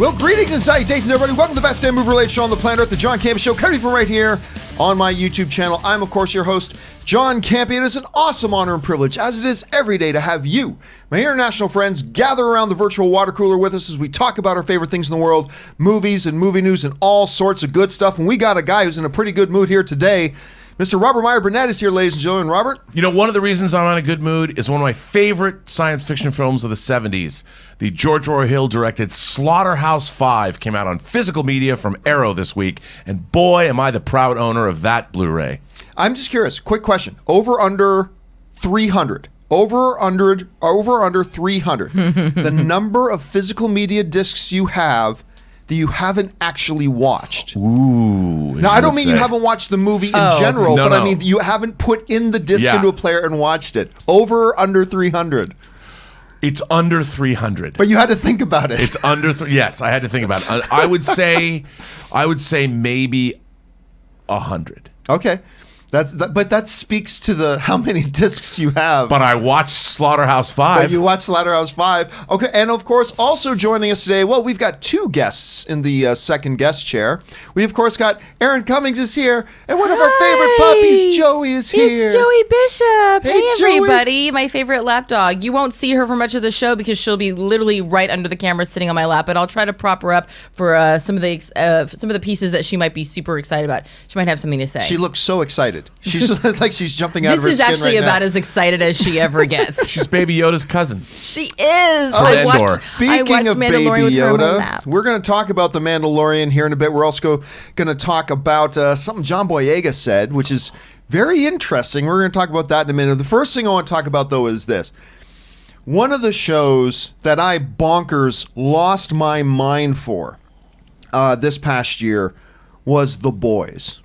Well, greetings and salutations, everybody. Welcome to the best damn movie-related show on the planet Earth, the John Campea Show, coming from right here on my YouTube channel. I'm, of course, your host, John Campea. It is an awesome honor and privilege, as it is every day, to have you, my international friends, gather around the virtual water cooler with us as we talk about our favorite things in the world, movies and movie news and all sorts of good stuff. And we got a guy who's in a pretty good mood here today. Mr. Robert Meyer Burnett is here, ladies and gentlemen. Robert? You know, one of the reasons I'm in a good mood is one of my favorite science fiction films of the 70s. The George Roy Hill directed Slaughterhouse-5 came out on physical media from Arrow this week, and boy, am I the proud owner of that Blu-ray. I'm just curious. Quick question. Over, under 300. Over, under 300. The number of physical media discs you have that you haven't actually watched. Ooh. Now, I don't mean you haven't watched the movie in general, no, but I mean you haven't put in the disc into a player and watched it. Over, under 300. It's under 300. But you had to think about it. It's under yes, I had to think about it. I would say maybe 100. Okay. But that speaks to the how many discs you have. But I watched Slaughterhouse-5. But you watched Slaughterhouse-5. Okay, and of course, also joining us today, well, we've got two guests in the second guest chair. We, of course, got Erin Cummings is here, and one of our favorite puppies, Joey, is here. It's Joey Bishop. Hey, Joey. everybody. My favorite lap dog. You won't see her for much of the show because she'll be literally right under the camera sitting on my lap, but I'll try to prop her up for some of the pieces that she might be super excited about. She might have something to say. She looks so excited. She's just like she's jumping out of her skin right now. This is actually about as excited as she ever gets. She's Baby Yoda's cousin. She is. Speaking of Baby Yoda, we're going to talk about The Mandalorian here in a bit. We're also going to talk about something John Boyega said, which is very interesting. We're going to talk about that in a minute. The first thing I want to talk about, though, is this. One of the shows that I bonkers lost my mind for this past year was The Boys.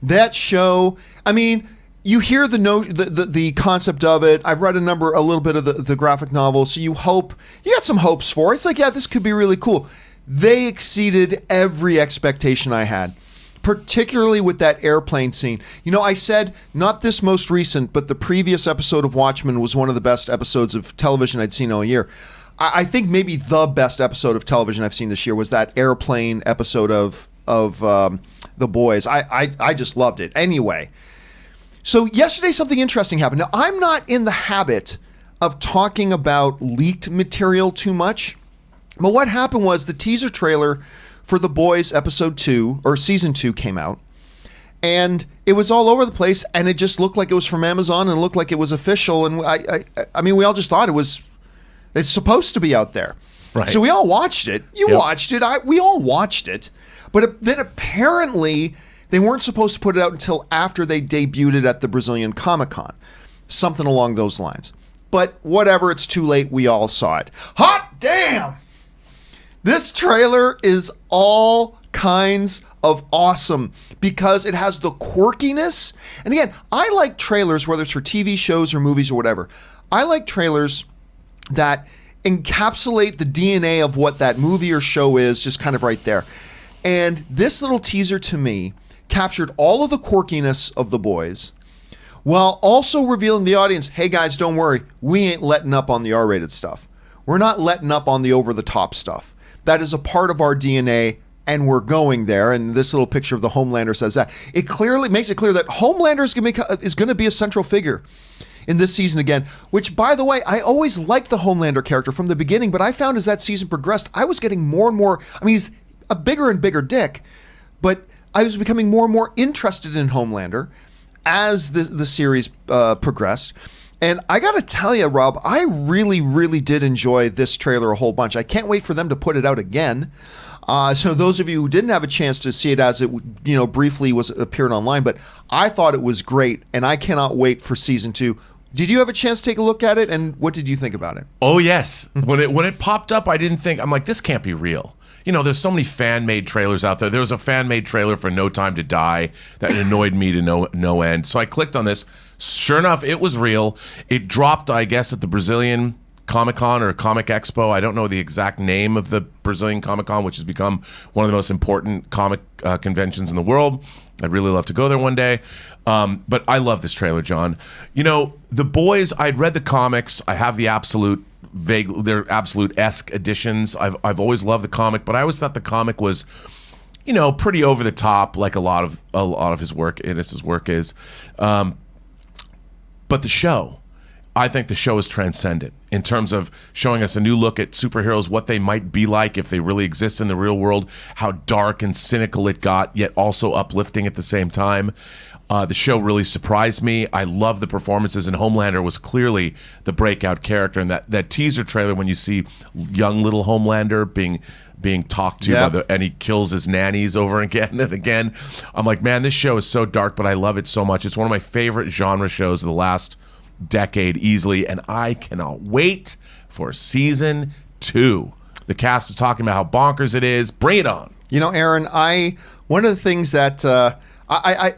That show, I mean, you hear the concept of it. I've read a little bit of the graphic novel, so you got some hopes for it. It's like, yeah, this could be really cool. They exceeded every expectation I had, particularly with that airplane scene. You know, I said, not this most recent, but the previous episode of Watchmen was one of the best episodes of television I'd seen all year. I think maybe the best episode of television I've seen this year was that airplane episode of The Boys. I just loved it. Anyway, so yesterday something interesting happened. Now, I'm not in the habit of talking about leaked material too much, but what happened was the teaser trailer for The Boys episode 2 or season 2 came out, and it was all over the place, and it just looked like it was from Amazon and looked like it was official, and I mean, we all just thought it's supposed to be out there. Right. So we all watched it. You watched it. We all watched it. But then apparently they weren't supposed to put it out until after they debuted it at the Brazilian Comic-Con. Something along those lines. But whatever, it's too late. We all saw it. Hot damn! This trailer is all kinds of awesome because it has the quirkiness. And again, I like trailers, whether it's for TV shows or movies or whatever. I like trailers that encapsulate the DNA of what that movie or show is, just kind of right there. And this little teaser to me captured all of the quirkiness of The Boys while also revealing the audience, hey guys, don't worry, we ain't letting up on the R-rated stuff. We're not letting up on the over-the-top stuff. That is a part of our DNA, and we're going there. And this little picture of the Homelander says that. It clearly makes it clear that Homelander is going to be a central figure in this season again, which, by the way, I always liked the Homelander character from the beginning, but I found as that season progressed, I was getting more and more, I mean, he's a bigger and bigger dick, but I was becoming more and more interested in Homelander as the series progressed. And I gotta tell you, Rob, I really, really did enjoy this trailer a whole bunch. I can't wait for them to put it out again. So those of you who didn't have a chance to see it as it, briefly appeared online, but I thought it was great, and I cannot wait for season 2. Did you have a chance to take a look at it, and what did you think about it? Oh yes, when it popped up, I'm like, this can't be real. You know, there's so many fan-made trailers out there. There was a fan-made trailer for No Time to Die that annoyed me to no end. So I clicked on this. Sure enough, it was real. It dropped, I guess, at the Brazilian Comic-Con or Comic Expo. I don't know the exact name of the Brazilian Comic-Con, which has become one of the most important comic conventions in the world. I'd really love to go there one day. But I love this trailer, John. You know, The Boys, I'd read the comics. I have the absolute vague. They're absolute esque additions. I've always loved the comic, but I always thought the comic was, pretty over the top, like a lot of his work, Ennis's work is. But the show, I think the show is transcendent in terms of showing us a new look at superheroes, what they might be like if they really exist in the real world, how dark and cynical it got, yet also uplifting at the same time. The show really surprised me. I love the performances, and Homelander was clearly the breakout character. And that teaser trailer, when you see young little Homelander being talked to and he kills his nannies over again and again, I'm like, man, this show is so dark, but I love it so much. It's one of my favorite genre shows of the last decade easily, and I cannot wait for season 2. The cast is talking about how bonkers it is. Bring it on. Aaron, one of the things that I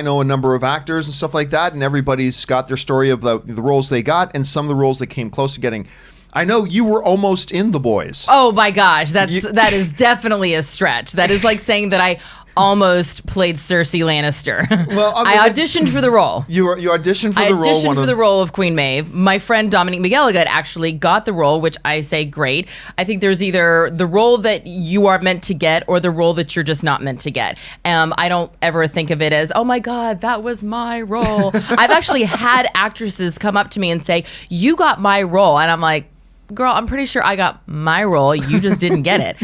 know a number of actors and stuff like that, and everybody's got their story of the roles they got and some of the roles they came close to getting. I know you were almost in The Boys. Oh my gosh, that is definitely a stretch. That is like saying that I almost played Cersei Lannister. Well, I auditioned for the role. You auditioned for the role. I auditioned for the role of Queen Maeve. My friend Dominique McGilligan actually got the role, which I say great. I think there's either the role that you are meant to get or the role that you're just not meant to get. I don't ever think of it as, oh my God, that was my role. I've actually had actresses come up to me and say, you got my role. And I'm like, girl, I'm pretty sure I got my role. You just didn't get it.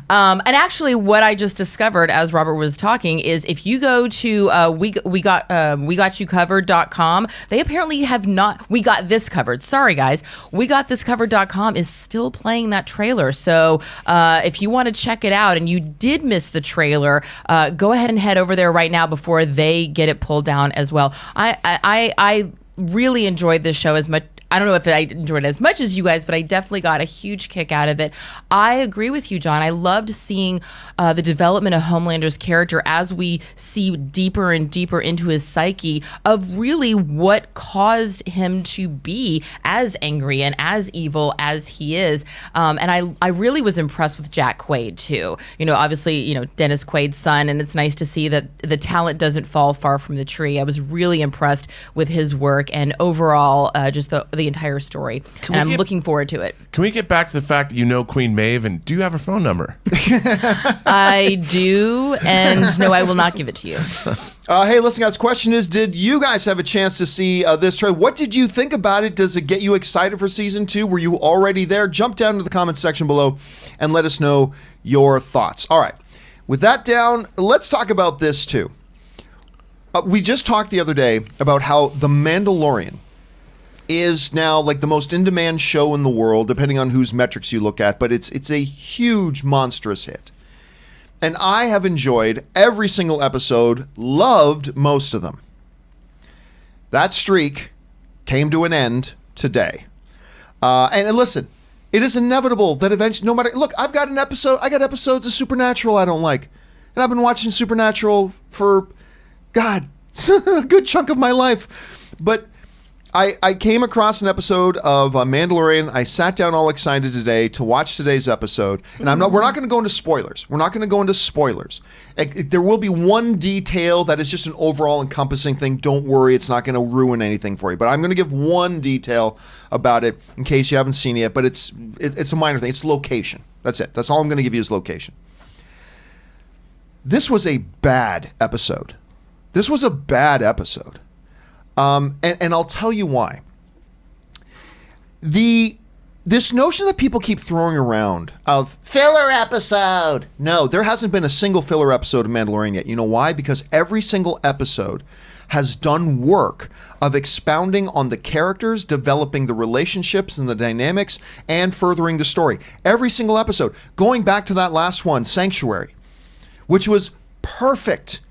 And actually, what I just discovered as Robert was talking is if you go to wegotYoucovered.com, they apparently have not. We Got This Covered. Sorry, guys. WeGotThisCovered.com is still playing that trailer. So if you want to check it out and you did miss the trailer, go ahead and head over there right now before they get it pulled down as well. I really enjoyed this show as much. I don't know if I enjoyed it as much as you guys, but I definitely got a huge kick out of it. I agree with you, John. I loved seeing the development of Homelander's character as we see deeper and deeper into his psyche of really what caused him to be as angry and as evil as he is. And I really was impressed with Jack Quaid, too. Obviously, Dennis Quaid's son, and it's nice to see that the talent doesn't fall far from the tree. I was really impressed with his work and overall just the entire story, and I'm looking forward to it. Can we get back to the fact that you know Queen Maeve, and do you have her phone number? I do, and no, I will not give it to you. Hey, listen, guys, question is, did you guys have a chance to see this trailer? What did you think about it? Does it get you excited for season 2? Were you already there? Jump down to the comments section below and let us know your thoughts. All right, with that down, let's talk about this too. We just talked the other day about how The Mandalorian is now like the most in-demand show in the world, depending on whose metrics you look at, but it's a huge, monstrous hit. And I have enjoyed every single episode, loved most of them. That streak came to an end today. And listen, it is inevitable that eventually, no matter, look, I got episodes of Supernatural I don't like. And I've been watching Supernatural for, God, a good chunk of my life. But I came across an episode of Mandalorian. I sat down all excited today to watch today's episode, and we're not going to go into spoilers. There will be one detail that is just an overall encompassing thing. Don't worry, it's not going to ruin anything for you. But I'm going to give one detail about it in case you haven't seen it yet. But it's a minor thing. It's location. That's it. That's all I'm going to give you is location. This was a bad episode. And I'll tell you why. This notion that people keep throwing around of filler episode. No, there hasn't been a single filler episode of Mandalorian yet. You know why? Because every single episode has done work of expounding on the characters, developing the relationships and the dynamics, and furthering the story. Every single episode. Going back to that last one, Sanctuary, which was perfect.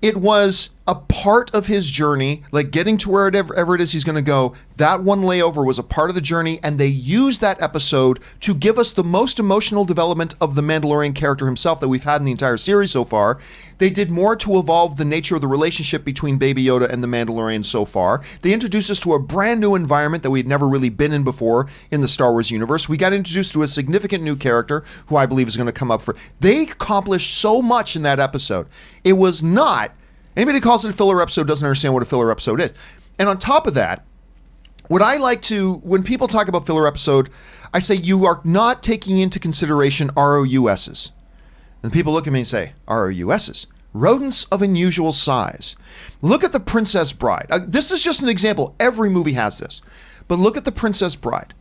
It was a part of his journey, like getting to wherever it is he's going to go. That one layover was a part of the journey, and they used that episode to give us the most emotional development of the Mandalorian character himself that we've had in the entire series so far. They did more to evolve the nature of the relationship between Baby Yoda and the Mandalorian so far. They introduced us to a brand new environment that we'd never really been in before in the Star Wars universe. We got introduced to a significant new character who I believe is going to come up for. They accomplished so much in that episode. It was not... Anybody who calls it a filler episode doesn't understand what a filler episode is. And on top of that, what I like to, when people talk about filler episode, I say you are not taking into consideration ROUSs. And people look at me and say, ROUSs, rodents of unusual size. Look at The Princess Bride. This is just an example. Every movie has this. But look at The Princess Bride.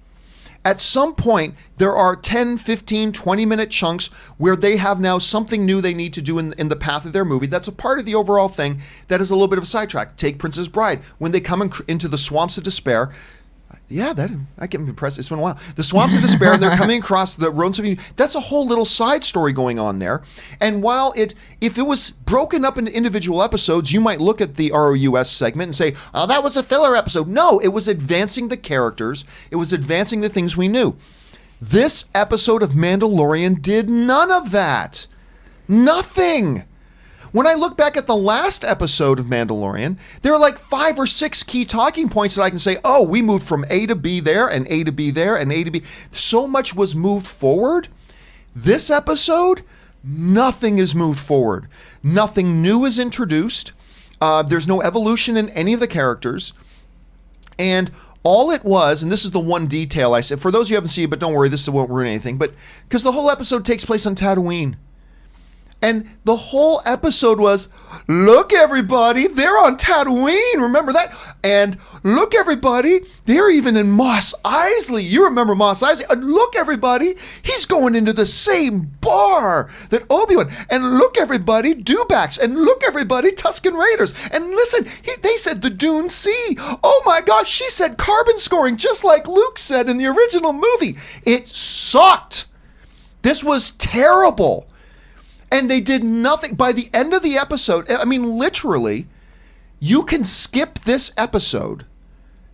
At some point, there are 10, 15, 20-minute chunks where they have now something new they need to do in the path of their movie. That's a part of the overall thing that is a little bit of a sidetrack. Take Princess Bride. When they come into the swamps of despair, yeah, I get impressed. It's been a while. The swamps of despair, and they're coming across the roads of... That's a whole little side story going on there. And while if it was broken up into individual episodes, you might look at the ROUS segment and say, oh, that was a filler episode. No, it was advancing the characters. It was advancing the things we knew. This episode of Mandalorian did none of that. Nothing. When I look back at the last episode of Mandalorian, there are like 5 or 6 key talking points that I can say, oh, we moved from A to B there, and A to B there, and A to B. So much was moved forward. This episode, nothing is moved forward. Nothing new is introduced. There's no evolution in any of the characters. And all it was, and this is the one detail I said, for those of you who haven't seen it, but don't worry, this won't ruin anything, but because the whole episode takes place on Tatooine. And the whole episode was, look, everybody, they're on Tatooine. Remember that? And look, everybody, they're even in Mos Eisley. You remember Mos Eisley? And look, everybody, he's going into the same bar that Obi-Wan. And look, everybody, Dewbacks. And look, everybody, Tusken Raiders. And listen, they said the Dune Sea. Oh, my gosh, she said carbon scoring, just like Luke said in the original movie. It sucked. This was terrible. And they did nothing. By the end of the episode, I mean, literally, you can skip this episode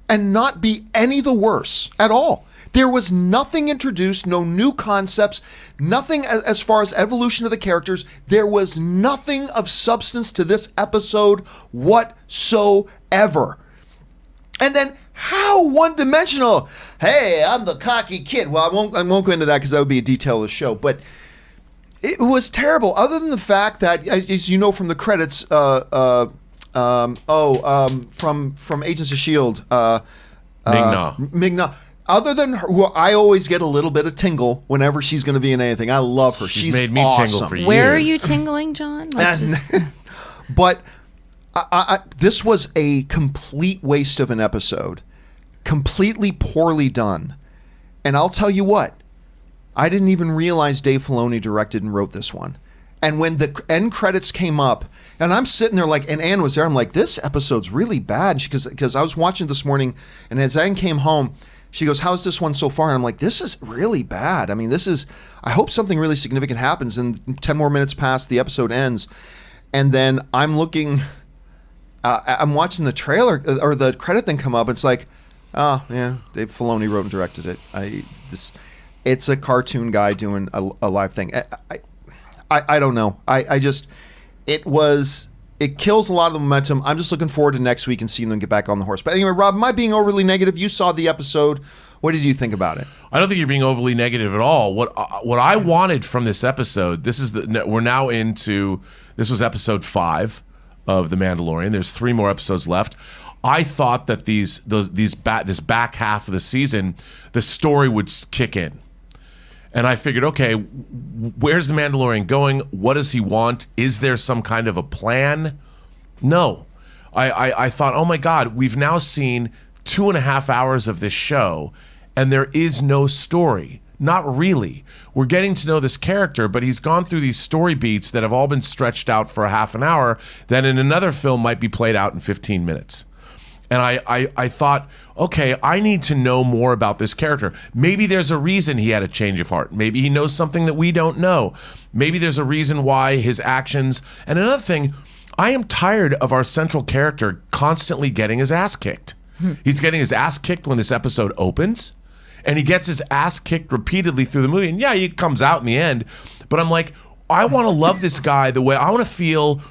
and not be any the worse at all. There was nothing introduced, no new concepts, nothing as far as evolution of the characters. There was nothing of substance to this episode whatsoever. And then how one-dimensional. Hey, I'm the cocky kid. Well, I won't go into that because that would be a detail of the show, but it was terrible, other than the fact that, as you know from the credits, from Agents of S.H.I.E.L.D., Ming-Na. Other than her, who I always get a little bit of tingle whenever she's going to be in anything. I love her. She's made me awesome. tingle for years. Where are you tingling, John? But this was a complete waste of an episode. Completely poorly done. And I'll tell you what. I didn't even realize Dave Filoni directed and wrote this one. And when the end credits came up, and I'm sitting there like, and Ann was there, I'm like, this episode's really bad. Because I was watching this morning, and as Ann came home, she goes, how's this one so far? And I'm like, this is really bad. I mean, I hope something really significant happens. And 10 more minutes pass, the episode ends. And then I'm looking, I'm watching the trailer, or the credit thing come up. It's like, oh, yeah, Dave Filoni wrote and directed it. It's a cartoon guy doing a live thing. I don't know. It kills a lot of the momentum. I'm just looking forward to next week and seeing them get back on the horse. But anyway, Rob, am I being overly negative? You saw the episode. What did you think about it? I don't think you're being overly negative at all. What I wanted from this episode, this was episode 5 of The Mandalorian. There's 3 more episodes left. I thought that this back half of the season, the story would kick in. And I figured, okay, where's the Mandalorian going? What does he want? Is there some kind of a plan? No. I thought, oh my God, we've now seen 2.5 hours of this show, and there is no story. Not really. We're getting to know this character, but he's gone through these story beats that have all been stretched out for a half an hour that in another film might be played out in 15 minutes. And I thought, okay, I need to know more about this character. Maybe there's a reason he had a change of heart. Maybe he knows something that we don't know. Maybe there's a reason why his actions. And another thing, I am tired of our central character constantly getting his ass kicked. He's getting his ass kicked when this episode opens, and he gets his ass kicked repeatedly through the movie. And yeah, he comes out in the end. But I'm like, I want to love this guy the way I want to feel.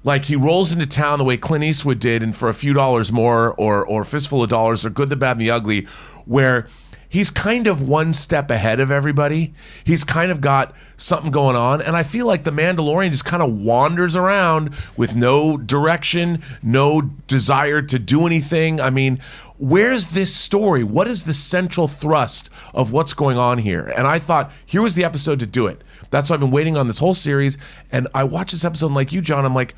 Like he rolls into town the way Clint Eastwood did, and for a few dollars more, or Fistful of Dollars, or Good, the Bad, and the Ugly, where he's kind of one step ahead of everybody. He's kind of got something going on. And I feel like the Mandalorian just kind of wanders around with no direction, no desire to do anything. I mean, where's this story? What is the central thrust of what's going on here? And I thought, here was the episode to do it. That's why I've been waiting on this whole series. And I watched this episode, and like you, John, I'm like,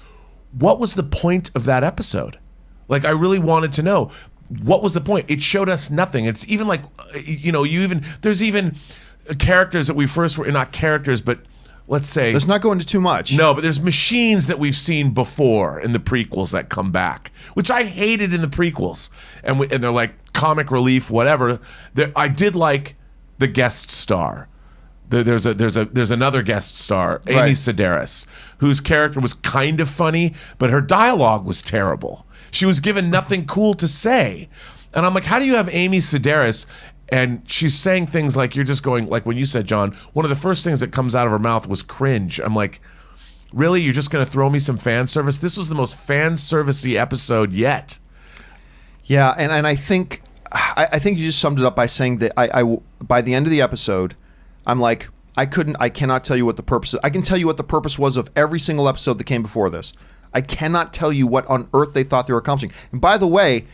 what was the point of that episode? Like, I really wanted to know. What was the point? It showed us nothing. It's even like, there's even characters that we first were, not characters, but let's say. Let's not go into too much. No, but there's machines that we've seen before in the prequels that come back, which I hated in the prequels. And they're like comic relief, whatever. I did like the guest star. There's another guest star, Amy Right. Sedaris, whose character was kind of funny, but her dialogue was terrible. She was given nothing cool to say. And I'm like, how do you have Amy Sedaris and she's saying things like, you're just going, like when you said, John, one of the first things that comes out of her mouth was cringe. I'm like, really? You're just going to throw me some fan service? This was the most fan servicey episode yet. Yeah, and I think you just summed it up by saying that I by the end of the episode, I'm like, I cannot tell you what the purpose is. I can tell you what the purpose was of every single episode that came before this. I cannot tell you what on earth they thought they were accomplishing. And by the way,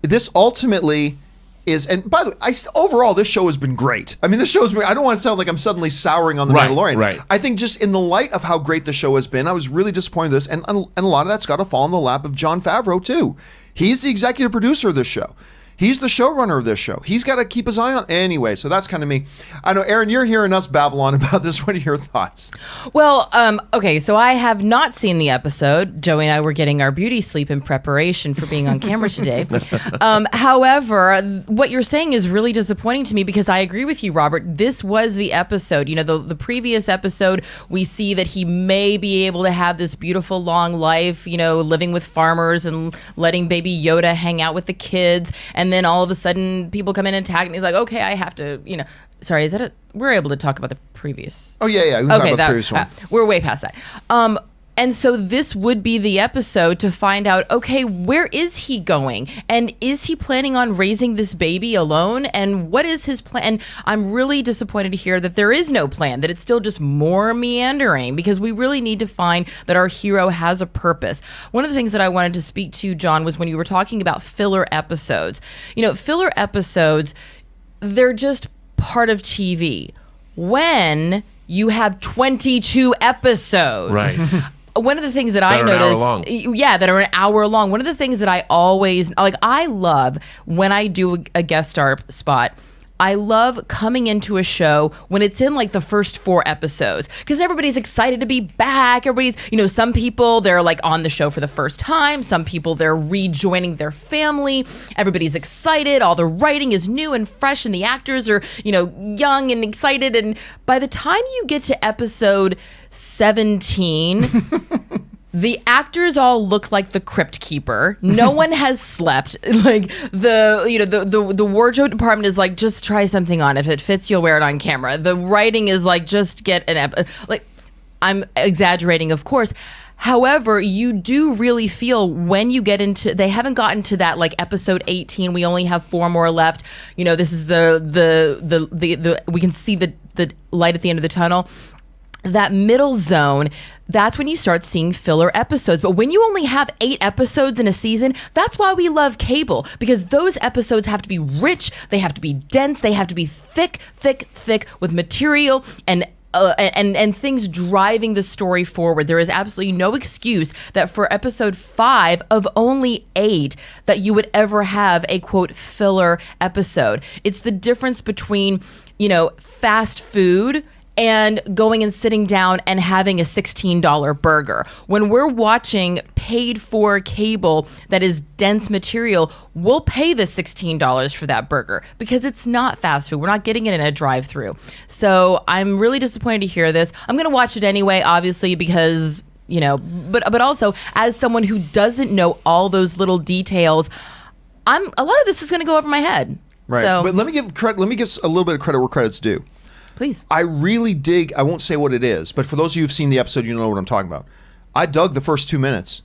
this ultimately is, and by the way, overall, this show has been great. I mean, this show has been, I don't want to sound like I'm suddenly souring on The Mandalorian. Right. I think just in the light of how great the show has been, I was really disappointed in this, and a lot of that's got to fall in the lap of John Favreau, too. He's the executive producer of this show. He's the showrunner of this show. He's got to keep his eye on. Anyway, so that's kind of me. I know, Aaron, you're hearing us babble on about this. What are your thoughts? Well, okay, so I have not seen the episode. Joey and I were getting our beauty sleep in preparation for being on camera today. However, what you're saying is really disappointing to me because I agree with you, Robert. This was the episode. You know, the previous episode, we see that he may be able to have this beautiful long life, you know, living with farmers and letting baby Yoda hang out with the kids. And then all of a sudden people come in and tag and he's like, okay, I have to, you know, sorry, is that we're able to talk about the previous. Oh, yeah. We Okay, about the previous one. we're way past that. And so this would be the episode to find out, okay, where is he going? And is he planning on raising this baby alone? And what is his plan? And I'm really disappointed to hear that there is no plan, that it's still just more meandering, because we really need to find that our hero has a purpose. One of the things that I wanted to speak to, John, was when you were talking about filler episodes. You know, filler episodes, they're just part of TV. When you have 22 episodes. Right. One of the things that I That are an hour notice, long. that are an hour long. One of the things that I always like, I love when I do a guest star spot. I love coming into a show when it's in like the first 4 episodes because everybody's excited to be back. Everybody's, you know, some people they're like on the show for the first time. Some people they're rejoining their family. Everybody's excited. All the writing is new and fresh and the actors are, you know, young and excited. And by the time you get to episode 17, the actors all look like the Crypt Keeper. No one has slept. Like the wardrobe department is like, just try something on. If it fits, you'll wear it on camera. The writing is like, just get like, I'm exaggerating, of course. However, you do really feel when you get into, they haven't gotten to that like episode 18. We only have 4 more left. You know, this is the we can see the light at the end of the tunnel. That middle zone, that's when you start seeing filler episodes. But when you only have 8 episodes in a season, that's why we love cable, because those episodes have to be rich, they have to be dense, they have to be thick with material and things driving the story forward. There is absolutely no excuse that for episode 5 of only 8 that you would ever have a quote filler episode. It's the difference between, you know, fast food and going and sitting down and having a $16 burger. When we're watching paid for cable that is dense material, we'll pay the $16 for that burger because it's not fast food. We're not getting it in a drive-through. So I'm really disappointed to hear this. I'm going to watch it anyway, obviously, because, you know, but also as someone who doesn't know all those little details, a lot of this is going to go over my head. Right. So, but let me give a little bit of credit where credit's due. please. I really dig, I won't say what it is, but for those of you who've seen the episode, you know what I'm talking about. I dug the first 2 minutes.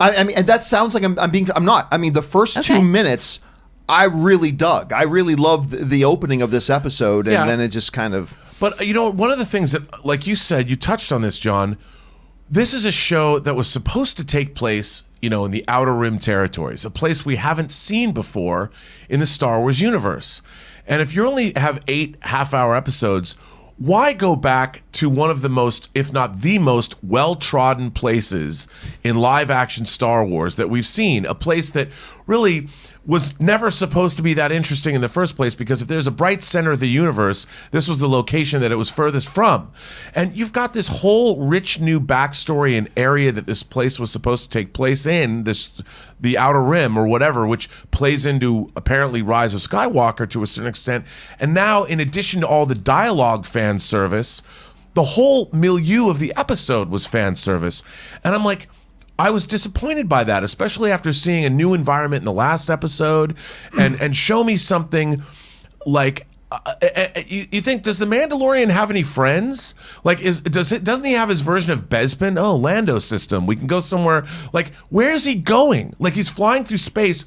I mean, and that sounds like I'm not. I mean, the first 2 minutes, I really dug. I really loved the opening of this episode, and Yeah. then it just kind of... But, one of the things that, like you said, you touched on this, John, this is a show that was supposed to take place, in the Outer Rim territories, a place we haven't seen before in the Star Wars universe. And if you only have 8 half-hour episodes, why go back to one of the most, if not the most, well-trodden places in live-action Star Wars that we've seen? A place that really was never supposed to be that interesting in the first place, because if there's a bright center of the universe, this was the location that it was furthest from. And you've got this whole rich new backstory and area that this place was supposed to take place in, the Outer Rim or whatever, which plays into apparently Rise of Skywalker to a certain extent. And now, in addition to all the dialogue fan service, the whole milieu of the episode was fan service. And I'm like, I was disappointed by that, especially after seeing a new environment in the last episode, and show me something like, you think, does the Mandalorian have any friends? Like, doesn't he have his version of Bespin? Oh, Lando system. We can go somewhere. Like, where's he going? Like, he's flying through space.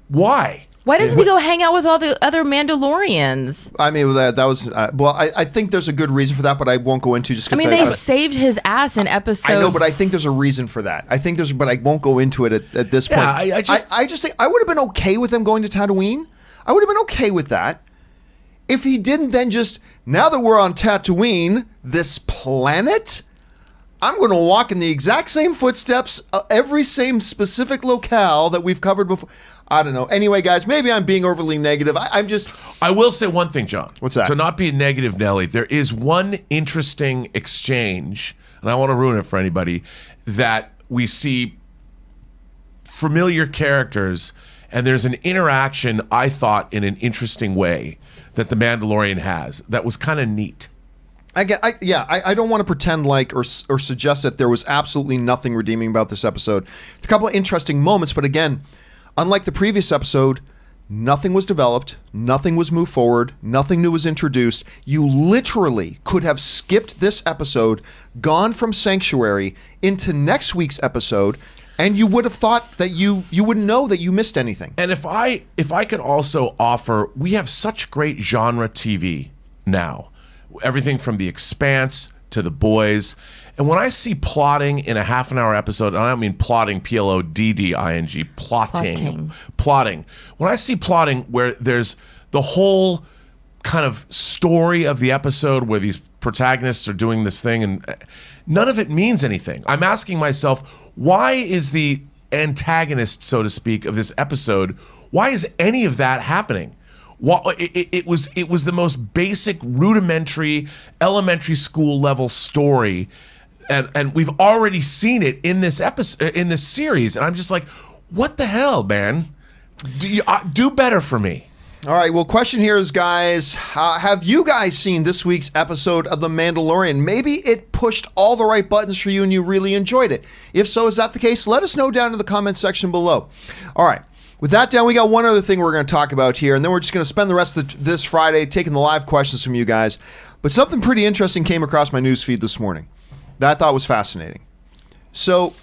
Why? Why doesn't he go hang out with all the other Mandalorians? I mean, that was... I think there's a good reason for that, but I won't go into just because... I mean, they saved his ass in episode... I know, but I think there's a reason for that. But I won't go into it at this point. Yeah, I just think I would have been okay with them going to Tatooine. I would have been okay with that. If he didn't then just... Now that we're on Tatooine, this planet... I'm going to walk in the exact same footsteps, every same specific locale that we've covered before. I don't know. Anyway, guys, maybe I'm being overly negative. I will say one thing, John. What's that? To not be a negative Nelly, there is one interesting exchange, and I want to ruin it for anybody, that we see familiar characters, and there's an interaction, I thought, in an interesting way that the Mandalorian has that was kind of neat. I don't want to pretend like or suggest that there was absolutely nothing redeeming about this episode. A couple of interesting moments, but again, unlike the previous episode, nothing was developed, nothing was moved forward, nothing new was introduced. You literally could have skipped this episode, gone from Sanctuary into next week's episode, and you would have thought that you wouldn't know that you missed anything. And if I could also offer, we have such great genre TV now. Everything from The Expanse to The Boys. And when I see plotting in a half an hour episode, and I don't mean plotting, P-L-O-D-D-I-N-G, plotting. When I see plotting where there's the whole kind of story of the episode where these protagonists are doing this thing and none of it means anything. I'm asking myself, why is the antagonist, so to speak, of this episode, why is any of that happening? Well, it was the most basic, rudimentary, elementary school level story, and we've already seen it in this episode, in this series, and I'm just like, what the hell, man? Do better for me. All right. Well, question here is, guys, have you guys seen this week's episode of The Mandalorian? Maybe it pushed all the right buttons for you and you really enjoyed it. If so, is that the case? Let us know down in the comment section below. All right. With that down, we got one other thing we're going to talk about here, and then we're just going to spend the rest of this Friday taking the live questions from you guys. But something pretty interesting came across my news feed this morning that I thought was fascinating. So,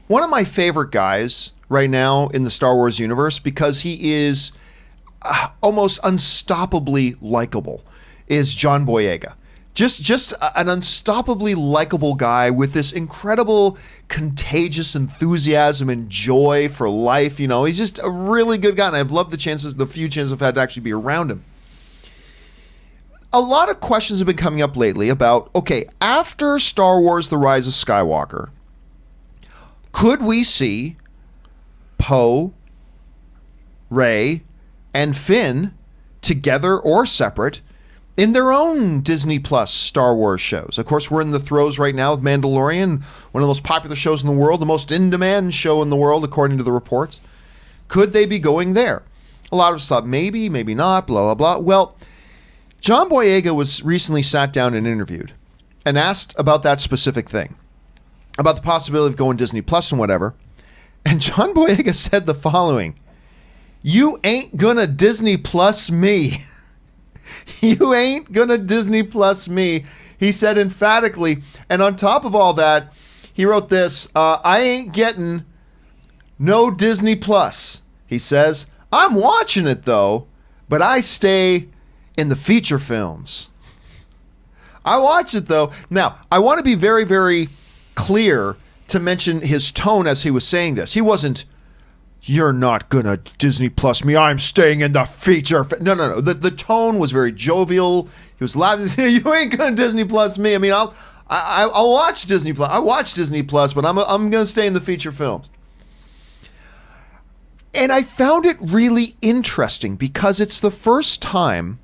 one of my favorite guys right now in the Star Wars universe, because he is almost unstoppably likable, is John Boyega. Just an unstoppably likable guy with this incredible contagious enthusiasm and joy for life. He's just a really good guy, and I've loved the few chances I've had to actually be around him. A lot of questions have been coming up lately about, okay, after Star Wars The Rise of Skywalker, could we see Poe, Rey, and Finn together or separate in their own Disney Plus Star Wars shows? Of course, we're in the throes right now of Mandalorian, one of the most popular shows in the world, the most in-demand show in the world, according to the reports. Could they be going there? A lot of us thought maybe, maybe not, blah, blah, blah. Well, John Boyega was recently sat down and interviewed and asked about that specific thing, about the possibility of going Disney Plus and whatever. And John Boyega said the following: "You ain't gonna Disney Plus me." You ain't gonna Disney Plus me, he said emphatically. And on top of all that, he wrote this: I ain't getting no Disney Plus. He says, I'm watching it though, but I stay in the feature films. I watch it though. Now, I want to be very, very clear to mention his tone as he was saying this. He wasn't, "You're not gonna Disney Plus me. I'm staying in the feature." No. The tone was very jovial. He was laughing. "You ain't gonna Disney Plus me. I mean, I'll watch Disney Plus. I watch Disney Plus, but I'm gonna stay in the feature films." And I found it really interesting because it's the first time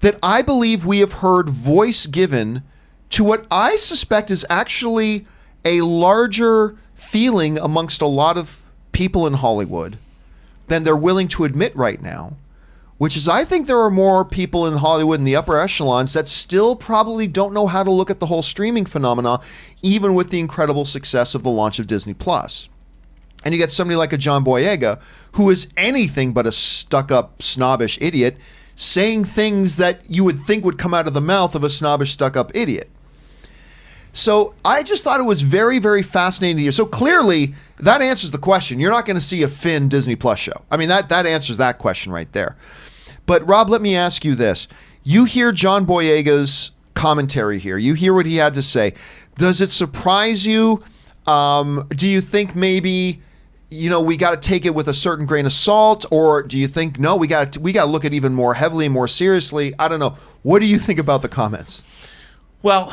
that I believe we have heard voice given to what I suspect is actually a larger feeling amongst a lot of people in Hollywood than they're willing to admit right now, which is I think there are more people in Hollywood in the upper echelons that still probably don't know how to look at the whole streaming phenomena, even with the incredible success of the launch of Disney Plus. And you get somebody like a John Boyega, who is anything but a stuck-up, snobbish idiot, saying things that you would think would come out of the mouth of a snobbish, stuck-up idiot. So I just thought it was very, very fascinating to hear. So clearly, that answers the question. You're not going to see a Finn Disney Plus show. I mean, that answers that question right there. But Rob, let me ask you this. You hear John Boyega's commentary here. You hear what he had to say. Does it surprise you? Do you think maybe, we got to take it with a certain grain of salt, or do you think, no, we got to look at it even more heavily, more seriously? I don't know. What do you think about the comments? Well,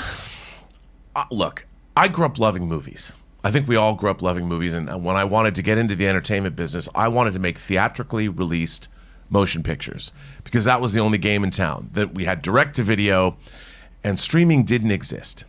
look, I grew up loving movies. I think we all grew up loving movies, and when I wanted to get into the entertainment business, I wanted to make theatrically released motion pictures because that was the only game in town. That we had direct-to-video, and streaming didn't exist.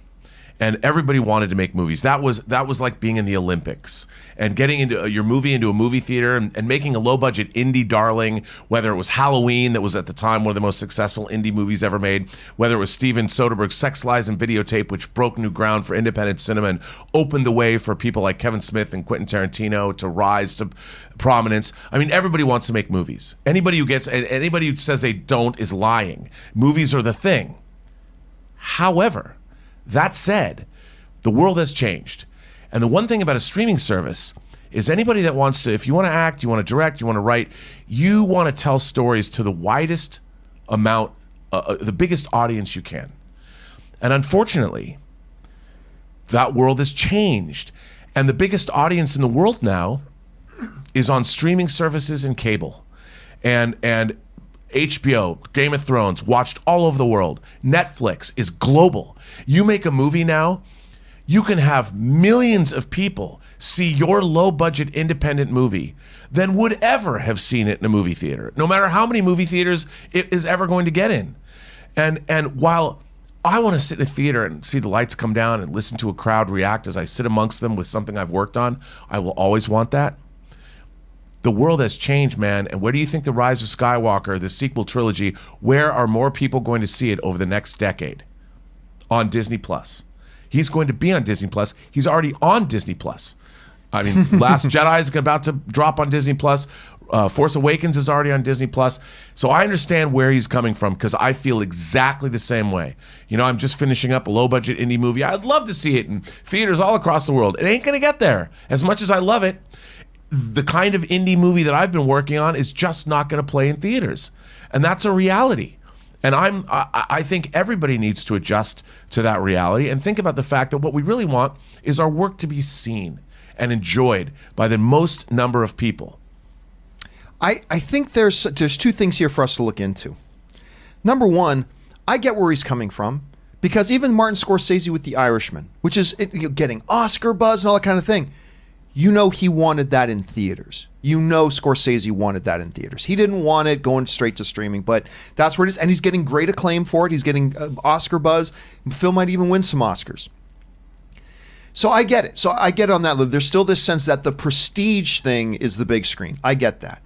And everybody wanted to make movies. That was like being in the Olympics and getting into your movie into a movie theater and making a low-budget indie darling, whether it was Halloween, that was at the time one of the most successful indie movies ever made, whether it was Steven Soderbergh's Sex, Lies, and Videotape, which broke new ground for independent cinema and opened the way for people like Kevin Smith and Quentin Tarantino to rise to prominence. I mean, everybody wants to make movies. Anybody who says they don't is lying. Movies are the thing. However, that said, the world has changed. And the one thing about a streaming service is anybody that wants to, if you want to act, you want to direct, you want to write, you want to tell stories to the widest amount, the biggest audience you can. And unfortunately, that world has changed. And the biggest audience in the world now is on streaming services and cable. And HBO, Game of Thrones, watched all over the world. Netflix is global. You make a movie now, you can have millions of people see your low-budget independent movie than would ever have seen it in a movie theater, no matter how many movie theaters it is ever going to get in. And while I want to sit in a theater and see the lights come down and listen to a crowd react as I sit amongst them with something I've worked on, I will always want that. The world has changed, man. And where do you think The Rise of Skywalker, the sequel trilogy, where are more people going to see it over the next decade? On Disney Plus. He's going to be on Disney Plus. He's already on Disney Plus. I mean, Last Jedi is about to drop on Disney Plus. Force Awakens is already on Disney Plus. So I understand where he's coming from because I feel exactly the same way. I'm just finishing up a low-budget indie movie. I'd love to see it in theaters all across the world. It ain't going to get there. As much as I love it, the kind of indie movie that I've been working on is just not going to play in theaters. And that's a reality. And I think everybody needs to adjust to that reality and think about the fact that what we really want is our work to be seen and enjoyed by the most number of people. I think there's two things here for us to look into. Number one, I get where he's coming from because even Martin Scorsese with The Irishman, which is getting Oscar buzz and all that kind of thing, he wanted that in theaters. Scorsese wanted that in theaters. He didn't want it going straight to streaming, but that's where it is. And he's getting great acclaim for it. He's getting Oscar buzz. The film might even win some Oscars. So I get it. So I get it on that. There's still this sense that the prestige thing is the big screen. I get that.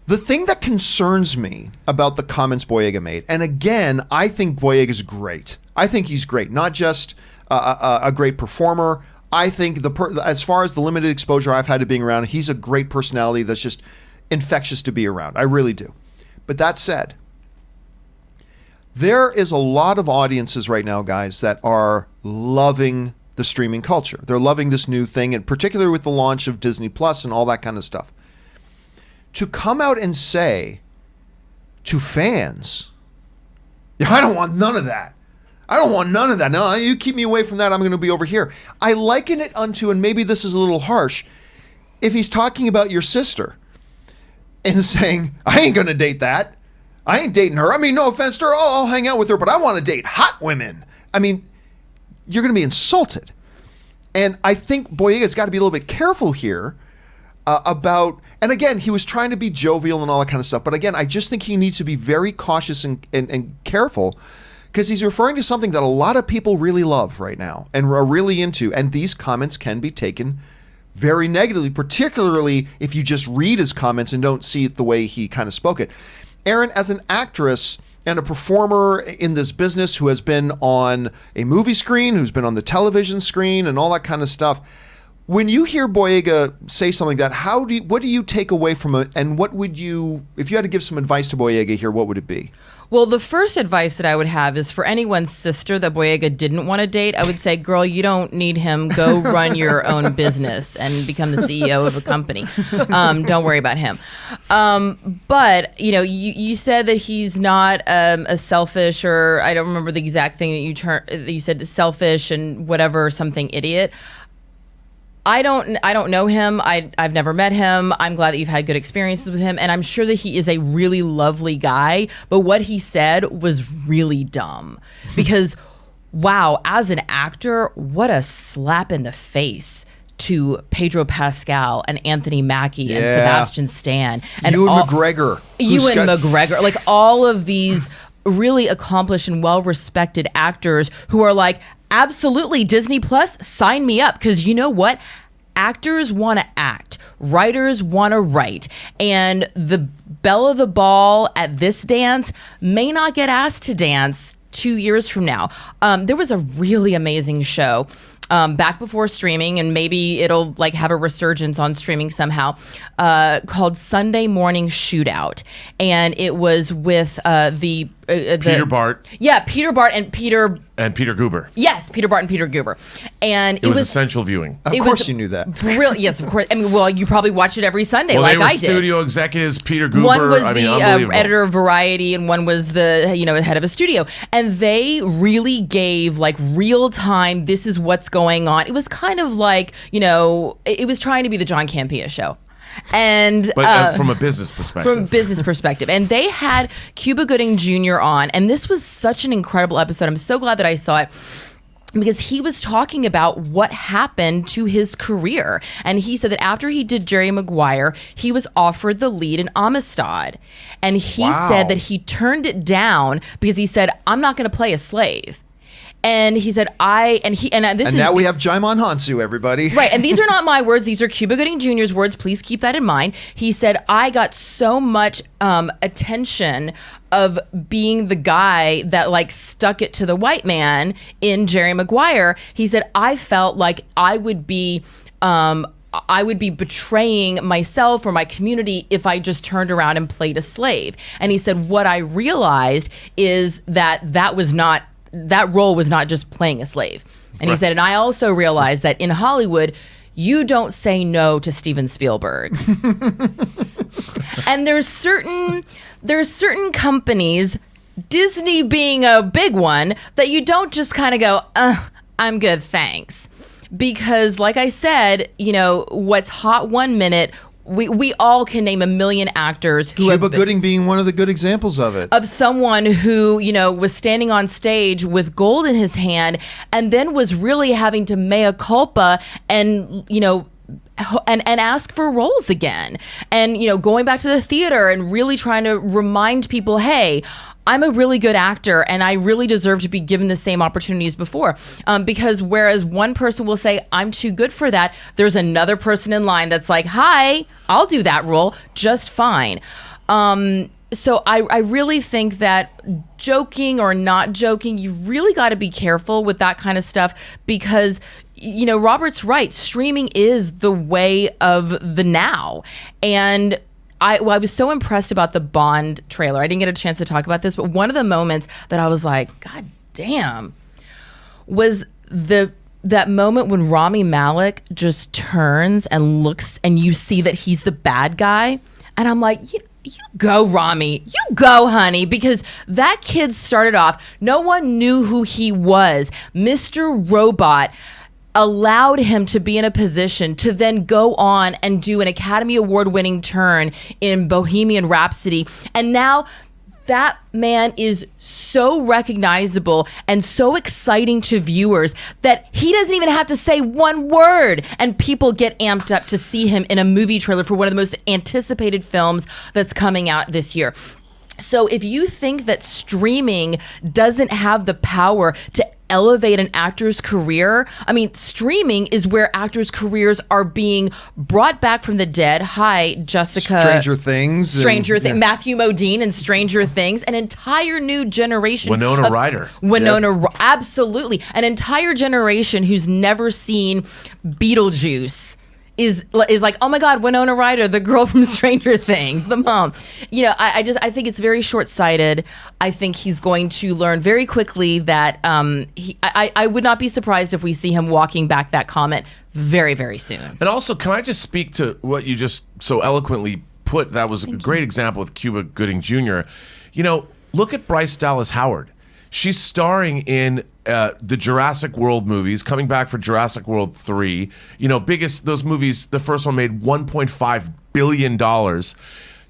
The thing that concerns me about the comments Boyega made, and again, I think Boyega's great. I think he's great. Not just a great performer. I think as far as the limited exposure I've had to being around, he's a great personality that's just infectious to be around. I really do. But that said, there is a lot of audiences right now, guys, that are loving the streaming culture. They're loving this new thing, and particularly with the launch of Disney Plus and all that kind of stuff. to come out and say to fans, yeah, I don't want none of that. I don't want none of that. No, you keep me away from that. I'm going to be over here. I liken it unto, and maybe this is a little harsh, if he's talking about your sister and saying, I ain't going to date that. I ain't dating her. I mean, no offense to her. I'll hang out with her, but I want to date hot women. I mean, you're going to be insulted. And I think Boyega's got to be a little bit careful here about, and again, he was trying to be jovial and all that kind of stuff. But again, I just think he needs to be very cautious and careful, because he's referring to something that a lot of people really love right now and are really into. And these comments can be taken very negatively, particularly if you just read his comments and don't see it the way he kind of spoke it. Aaron, as an actress and a performer in this business who has been on a movie screen, who's been on the television screen and all that kind of stuff, when you hear Boyega say something like that, what do you take away from it? And what would you, if you had to give some advice to Boyega here, what would it be? Well, the first advice that I would have is for anyone's sister that Boyega didn't want to date, I would say, girl, you don't need him. Go run your own business and become the CEO of a company. Don't worry about him. But, you know, you said that he's not a selfish, or I don't remember the exact thing that you said, selfish and whatever, something idiot. I don't know him. I've never met him. I'm glad that you've had good experiences with him, and I'm sure that he is a really lovely guy. But what he said was really dumb, because wow, as an actor, what a slap in the face to Pedro Pascal and Anthony Mackie and Sebastian Stan and McGregor, McGregor, like all of these really accomplished and well-respected actors who are like, absolutely, Disney Plus, sign me up. Because you know what? Actors want to act. Writers want to write. And the belle of the ball at this dance may not get asked to dance 2 years from now. There was a really amazing show back before streaming, and maybe it'll like have a resurgence on streaming somehow, called Sunday Morning Shootout. And it was with Peter Bart. Yeah, Peter Bart and Peter Goober. Yes, Peter Bart and Peter Goober. And it was essential viewing. Of course you knew that. Brilliant. Yes, of course. I mean, well, you probably watched it every Sunday, well, like I did. They were studio executives, Peter Goober. One was the editor of Variety, and one was the head of a studio. And they really gave like real time, this is what's going on. It was kind of like, it was trying to be the John Campea Show. But from a business perspective. And they had Cuba Gooding Jr. on, and this was such an incredible episode. I'm so glad that I saw it, because he was talking about what happened to his career. And he said that after he did Jerry Maguire, he was offered the lead in Amistad. And he said that he turned it down because he said, I'm not going to play a slave. And he said, now we have Jaimon Hansu, everybody. Right, and these are not my words. These are Cuba Gooding Jr.'s words. Please keep that in mind. He said, I got so much attention of being the guy that like stuck it to the white man in Jerry Maguire. He said, I felt like I would be betraying myself or my community if I just turned around and played a slave. And he said, what I realized is that that role was not just playing a slave. And he said, and I also realized that in Hollywood, you don't say no to Steven Spielberg. And there's certain companies, Disney being a big one, that you don't just kind of go, I'm good, thanks. Because like I said, what's hot 1 minute, we all can name a million actors who Cuba Gooding being one of the good examples of it. Of someone who, was standing on stage with gold in his hand and then was really having to mea culpa and, and ask for roles again. And, going back to the theater and really trying to remind people, hey, I'm a really good actor and I really deserve to be given the same opportunities before. Because whereas one person will say, I'm too good for that, there's another person in line that's like, hi, I'll do that role just fine. So I really think that, joking or not joking, you really got to be careful with that kind of stuff, because Robert's right. Streaming is the way of the now. And I was so impressed about the Bond trailer. I didn't get a chance to talk about this, but one of the moments that I was like, God damn, was that moment when Rami Malek just turns and looks and you see that he's the bad guy. And I'm like, you go, Rami. You go, honey, because that kid started off, no one knew who he was. Mr. Robot allowed him to be in a position to then go on and do an Academy Award winning turn in Bohemian Rhapsody. And now that man is so recognizable and so exciting to viewers that he doesn't even have to say one word, and people get amped up to see him in a movie trailer for one of the most anticipated films that's coming out this year. So if you think that streaming doesn't have the power to elevate an actor's career, I mean, streaming is where actors' careers are being brought back from the dead. Hi, Jessica. Stranger Things. Matthew Modine and Stranger Things. An entire new generation. Winona Ryder. Absolutely. An entire generation who's never seen Beetlejuice is like, oh my God, Winona Ryder, the girl from Stranger Things, the mom. You know, I think it's very short-sighted. I think he's going to learn very quickly that I would not be surprised if we see him walking back that comment very, very soon. And also, can I just speak to what you just so eloquently put? That was a great example with Cuba Gooding Jr. You know, look at Bryce Dallas Howard. She's starring in the Jurassic World movies, coming back for Jurassic World 3. You know, those movies, the first one made $1.5 billion.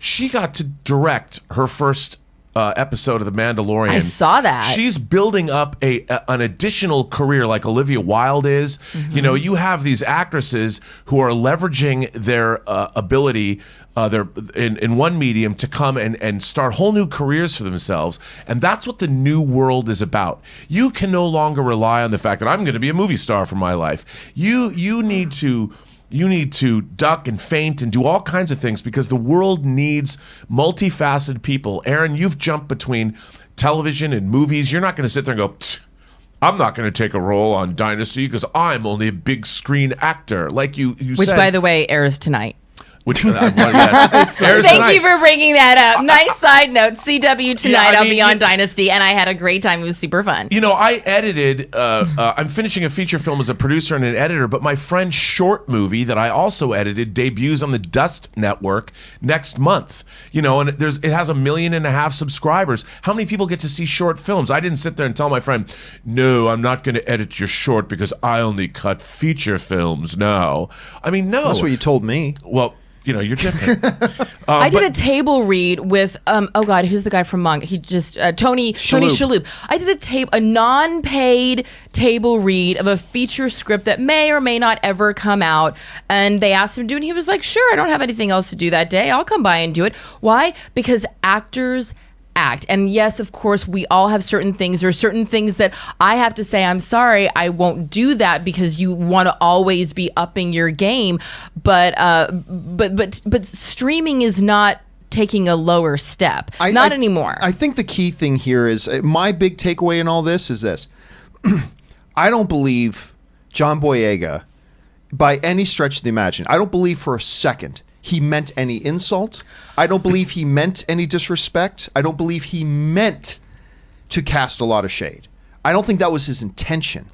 She got to direct her first episode of The Mandalorian. I saw that. She's building up an additional career like Olivia Wilde is. Mm-hmm. You know, you have these actresses who are leveraging their ability in one medium to come and start whole new careers for themselves. And that's what the new world is about. You can no longer rely on the fact that I'm going to be a movie star for my life. You need to duck and feint and do all kinds of things because the world needs multifaceted people. Aaron, you've jumped between television and movies. You're not going to sit there and go, I'm not going to take a role on Dynasty because I'm only a big screen actor. Like you said. Which, by the way, airs tonight. Thank you for bringing that up. Nice side note. CW tonight. I'll be on Dynasty, and I had a great time. It was super fun. You know, I edited. I'm finishing a feature film as a producer and an editor, but my friend's short movie that I also edited debuts on the Dust Network next month. You know, and it has 1.5 million subscribers. How many people get to see short films? I didn't sit there and tell my friend, "No, I'm not going to edit your short because I only cut feature films now." I mean, no. That's what you told me. Well, you know, you're different. I did a table read with oh God, who's the guy from Monk? He just Tony Shalhoub. I did a non-paid table read of a feature script that may or may not ever come out, and they asked him to do it, and he was like, "Sure, I don't have anything else to do that day. I'll come by and do it." Why? Because actors act. And yes, of course, we all have certain things. There are certain things that I have to say, I'm sorry, I won't do that because you want to always be upping your game. But streaming is not taking a lower step. Not anymore. I think the key thing here is my big takeaway in all this is this. I don't believe John Boyega, by any stretch of the imagination, I don't believe for a second he meant any insult. I don't believe he meant any disrespect. I don't believe he meant to cast a lot of shade. I don't think that was his intention.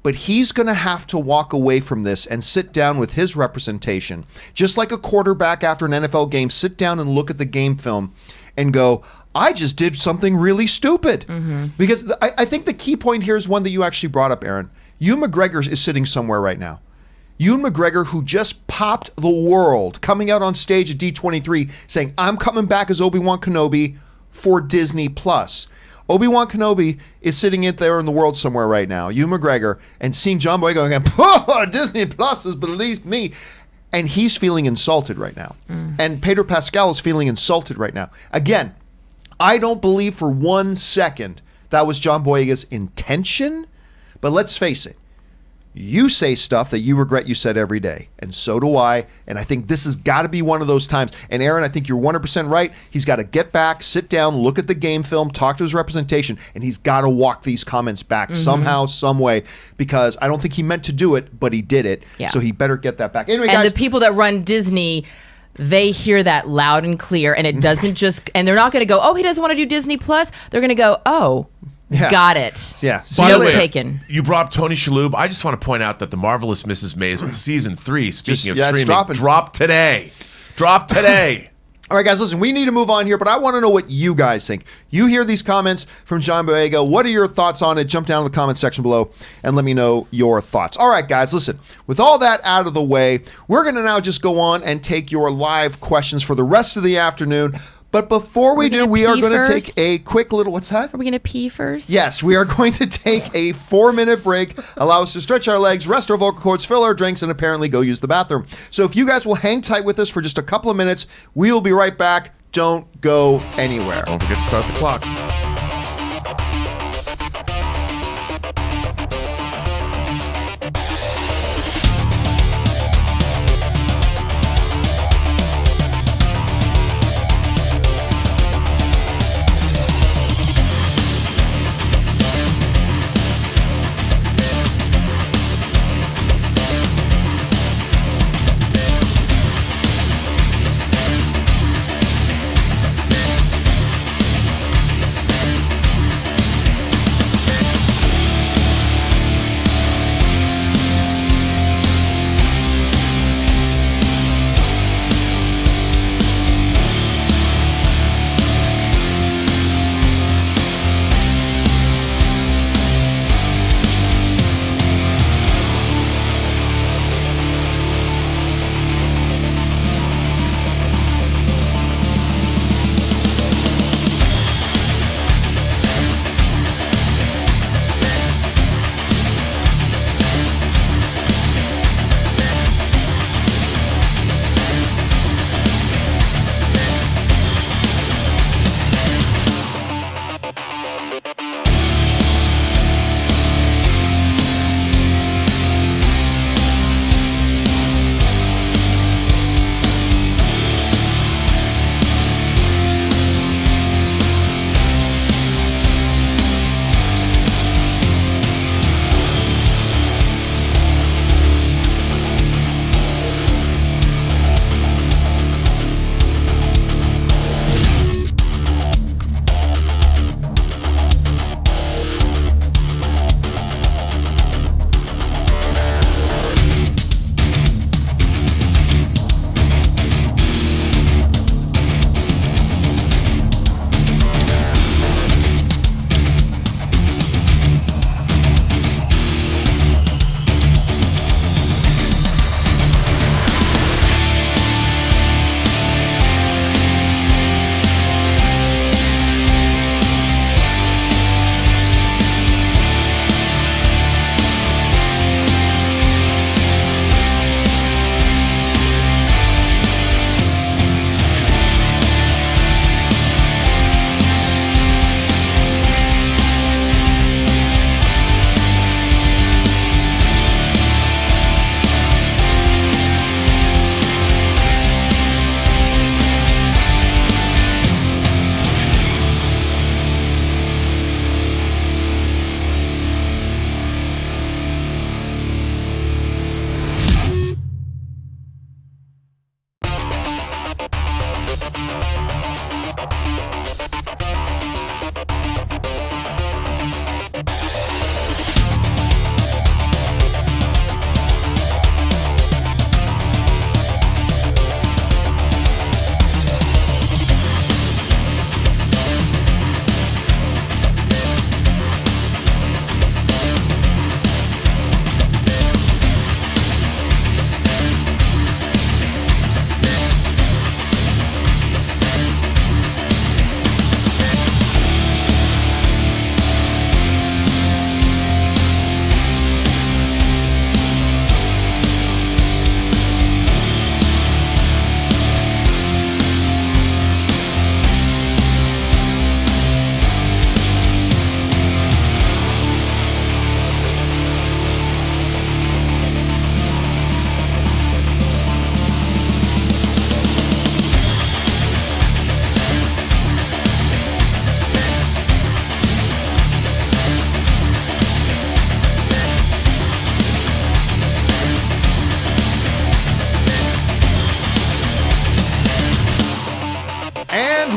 But he's going to have to walk away from this and sit down with his representation, just like a quarterback after an NFL game, sit down and look at the game film and go, I just did something really stupid. Mm-hmm. Because I think the key point here is one that you actually brought up, Aaron. Ewan McGregor is sitting somewhere right now. Ewan McGregor, who just popped the world, coming out on stage at D23 saying, I'm coming back as Obi-Wan Kenobi for Disney+. Obi-Wan Kenobi is sitting in there in the world somewhere right now, Ewan McGregor, and seeing John Boyega going, oh, Disney+ has believed me. And he's feeling insulted right now. Mm. And Pedro Pascal is feeling insulted right now. Again, I don't believe for 1 second that was John Boyega's intention, but let's face it. You say stuff that you regret you said every day, and so do I, and I think this has got to be one of those times. And Aaron, I think you're 100% right. He's got to get back, sit down, look at the game film, talk to his representation, and he's got to walk these comments back somehow, some way, because I don't think he meant to do it, but he did it, so he better get that back. Anyway, and guys, the people that run Disney, they hear that loud and clear, and it doesn't just, and they're not going to go, oh, he doesn't want to do Disney+. They're going to go, oh, got it. Yeah. By the way, taken. You brought up Tony Shalhoub. I just want to point out that The Marvelous Mrs. Maisel season 3, speaking of streaming, dropped today. Dropped today. All right, guys, listen, we need to move on here, but I want to know what you guys think. You hear these comments from John Boyega. What are your thoughts on it? Jump down in the comment section below and let me know your thoughts. All right, guys, listen, with all that out of the way, we're going to now just go on and take your live questions for the rest of the afternoon. But before we do, we are going to take a quick little, what's that? Are we going to pee first? Yes, we are going to take a 4-minute break, allow us to stretch our legs, rest our vocal cords, fill our drinks, and apparently go use the bathroom. So if you guys will hang tight with us for just a couple of minutes, we will be right back. Don't go anywhere. Don't forget to start the clock.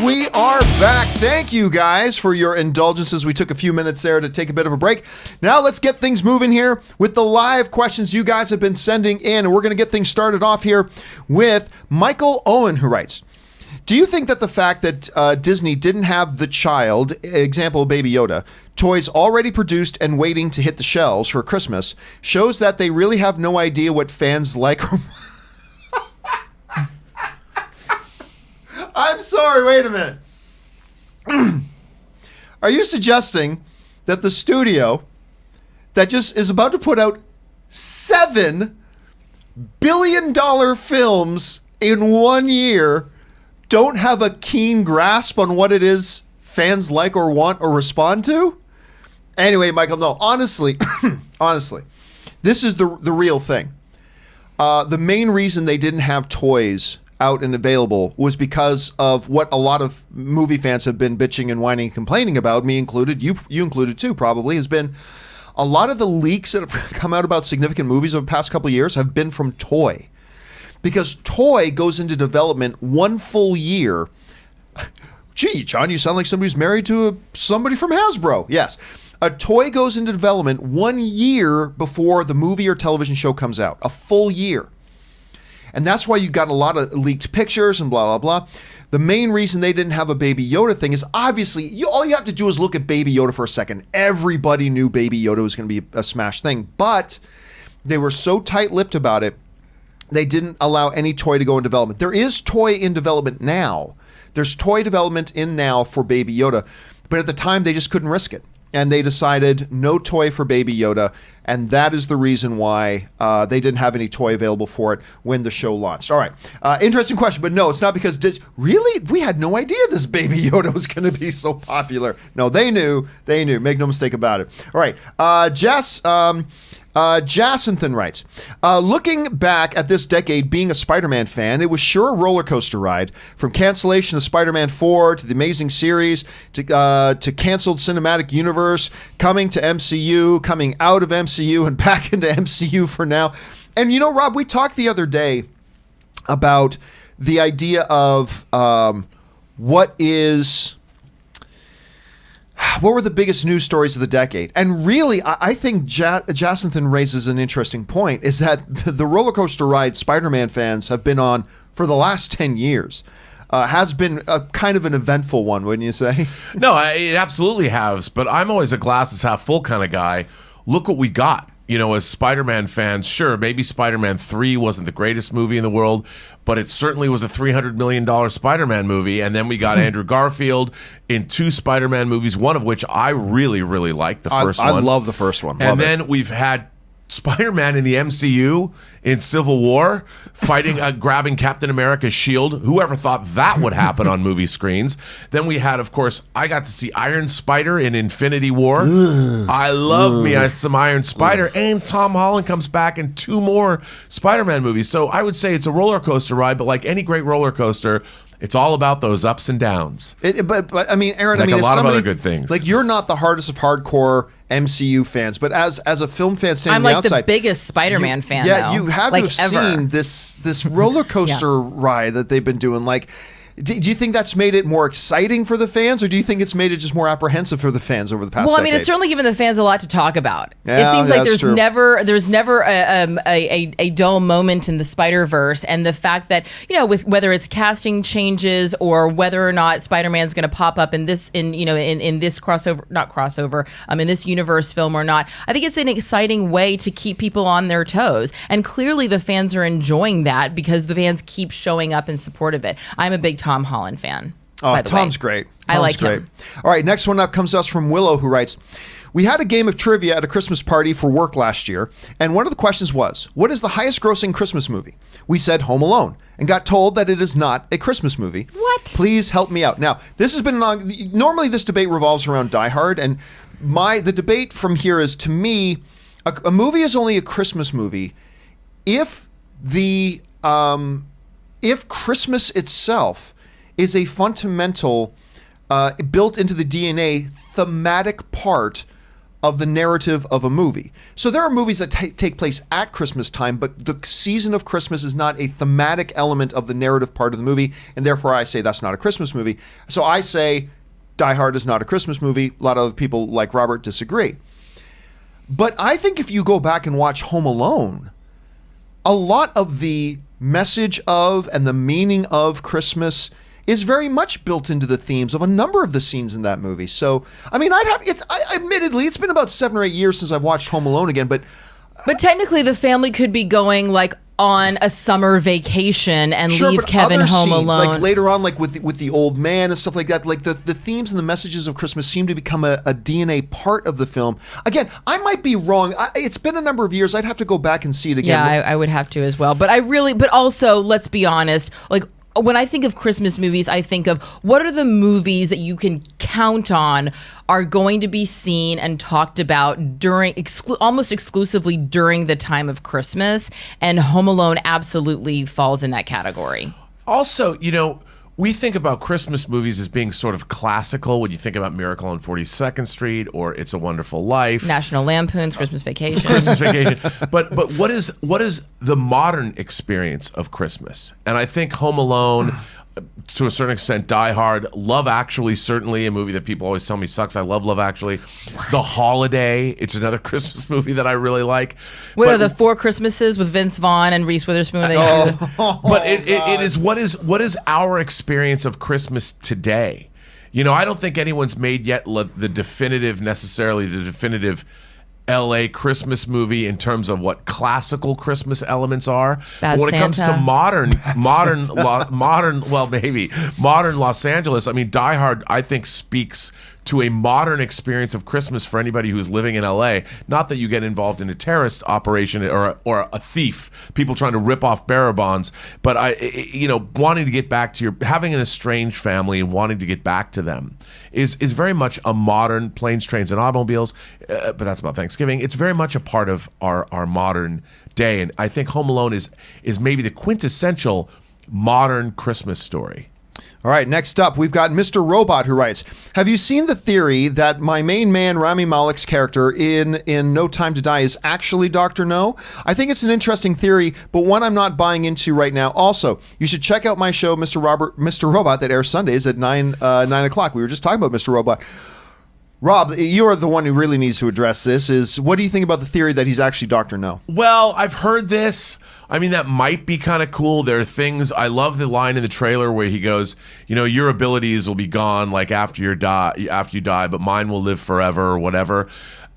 We are back. Thank you guys for your indulgences. We took a few minutes there to take a bit of a break. Now let's get things moving here with the live questions you guys have been sending in. And we're going to get things started off here with Michael Owen, who writes, Do you think that the fact that Disney didn't have the child, example Baby Yoda, toys already produced and waiting to hit the shelves for Christmas shows that they really have no idea what fans like? I'm sorry, wait a minute. Are you suggesting that the studio that just is about to put out $7 billion films in 1 year don't have a keen grasp on what it is fans like or want or respond to? Anyway, Michael, no, honestly, this is the real thing. The main reason they didn't have toys out and available was because of what a lot of movie fans have been bitching and whining and complaining about, me included, you included too probably, has been a lot of the leaks that have come out about significant movies over the past couple of years have been from toy. Because toy goes into development 1 full year. Gee, John, you sound like somebody who's married to somebody from Hasbro. Yes. A toy goes into development 1 year before the movie or television show comes out. A full year. And that's why you got a lot of leaked pictures and blah, blah, blah. The main reason they didn't have a Baby Yoda thing is obviously, all you have to do is look at Baby Yoda for a second. Everybody knew Baby Yoda was going to be a smash thing. But they were so tight-lipped about it, they didn't allow any toy to go in development. There is toy in development now. There's toy development in now for Baby Yoda. But at the time, they just couldn't risk it. And they decided no toy for Baby Yoda, and that is the reason why they didn't have any toy available for it when the show launched. All right, interesting question, but no, it's not because really? We had no idea this Baby Yoda was going to be so popular. No, they knew. Make no mistake about it. All right, Jacinthan writes, looking back at this decade being a Spider-Man fan, it was sure a roller coaster ride. From cancellation of Spider-Man 4 to the Amazing Series to canceled cinematic universe, coming to MCU, coming out of MCU and back into MCU for now. And you know, Rob, we talked the other day about the idea of what were the biggest news stories of the decade? And really, I think Jacinthan raises an interesting point, is that the roller coaster ride Spider-Man fans have been on for the last 10 years has been a kind of an eventful one, wouldn't you say? No, it absolutely has, but I'm always a glasses half full kind of guy. Look what we got. You know, as Spider-Man fans, sure, maybe Spider-Man 3 wasn't the greatest movie in the world, but it certainly was a $300 million Spider-Man movie. And then we got Andrew Garfield in 2 Spider-Man movies, one of which I really, really liked, the first one. I love the first one. And then we've had Spider-Man in the MCU in Civil War fighting, grabbing Captain America's shield. Whoever thought that would happen on movie screens? Then we had, of course, I got to see Iron Spider in Infinity War. I love me some Iron Spider. And Tom Holland comes back in 2 more Spider-Man movies. So I would say it's a roller coaster ride, but like any great roller coaster, it's all about those ups and downs. But I mean, Aaron, like a lot of other good things. Like, you're not the hardest of hardcore MCU fans, but as a film fan standing on the outside, I'm like the biggest Spider-Man fan. Yeah, though. you had to have seen this roller coaster ride that they've been doing. Like, do you think that's made it more exciting for the fans, or do you think it's made it just more apprehensive for the fans over the past decade? Well, I mean, it's certainly given the fans a lot to talk about. Yeah, it seems like there's true. never a dull moment in the Spider-Verse, and the fact that, you know, with whether it's casting changes or whether or not Spider-Man's going to pop up in this in this in this universe film or not, I think it's an exciting way to keep people on their toes, and clearly the fans are enjoying that because the fans keep showing up in support of it. I'm a big Tom Holland fan. Oh, Tom's great. I like him. All right, next one up comes to us from Willow, who writes, we had a game of trivia at a Christmas party for work last year, and one of the questions was, what is the highest grossing Christmas movie? We said Home Alone, and got told that it is not a Christmas movie. What? Please help me out. Now, this has been normally this debate revolves around Die Hard, and the debate from here is, to me, a movie is only a Christmas movie if Christmas itself is a fundamental, built into the DNA, thematic part of the narrative of a movie. So there are movies that take place at Christmas time, but the season of Christmas is not a thematic element of the narrative part of the movie, and therefore I say that's not a Christmas movie. So I say Die Hard is not a Christmas movie. A lot of other people, like Robert, disagree. But I think if you go back and watch Home Alone, a lot of the message of and the meaning of Christmas is very much built into the themes of a number of the scenes in that movie. So, I mean, admittedly, it's been about 7 or 8 years since I've watched Home Alone again, but technically the family could be going like on a summer vacation and leave Kevin home scenes, alone. like later on, like with the old man and stuff like that, like the themes and the messages of Christmas seem to become a DNA part of the film. Again, I might be wrong. It's been a number of years. I'd have to go back and see it again. Yeah, I would have to as well. But also, let's be honest, like, when I think of Christmas movies, I think of what are the movies that you can count on are going to be seen and talked about during almost exclusively during the time of Christmas, and Home Alone absolutely falls in that category. Also, we think about Christmas movies as being sort of classical when you think about Miracle on 42nd Street or It's a Wonderful Life, National Lampoon's Christmas Vacation. Christmas Vacation. But what is the modern experience of Christmas? And I think Home Alone, to a certain extent, Die Hard, Love Actually, certainly a movie that people always tell me sucks. I love Love Actually. What? The Holiday, it's another Christmas movie that I really like. What are the Four Christmases with Vince Vaughn and Reese Witherspoon? But it is what is our experience of Christmas today? I don't think anyone's made yet the definitive LA Christmas movie in terms of what classical Christmas elements are. Bad but when Santa. It comes to modern Los Angeles, I mean, Die Hard, I think, speaks to a modern experience of Christmas for anybody who's living in LA. Not that you get involved in a terrorist operation or a thief, people trying to rip off bearer bonds, but wanting to get back to having an estranged family and wanting to get back to them is very much a modern Planes, Trains, and Automobiles. But that's about Thanksgiving. It's very much a part of our modern day, and I think Home Alone is maybe the quintessential modern Christmas story. All right, next up, we've got Mr. Robot who writes, have you seen the theory that my main man, Rami Malek's character in No Time to Die is actually Dr. No? I think it's an interesting theory, but one I'm not buying into right now. Also, you should check out my show, Mr. Robot, that airs Sundays at 9 o'clock. We were just talking about Mr. Robot. Rob, you are the one who really needs to address this. What do you think about the theory that he's actually Dr. No? Well, I've heard this. I mean, that might be kind of cool. There are things. I love the line in the trailer where he goes, your abilities will be gone like after you die, but mine will live forever or whatever.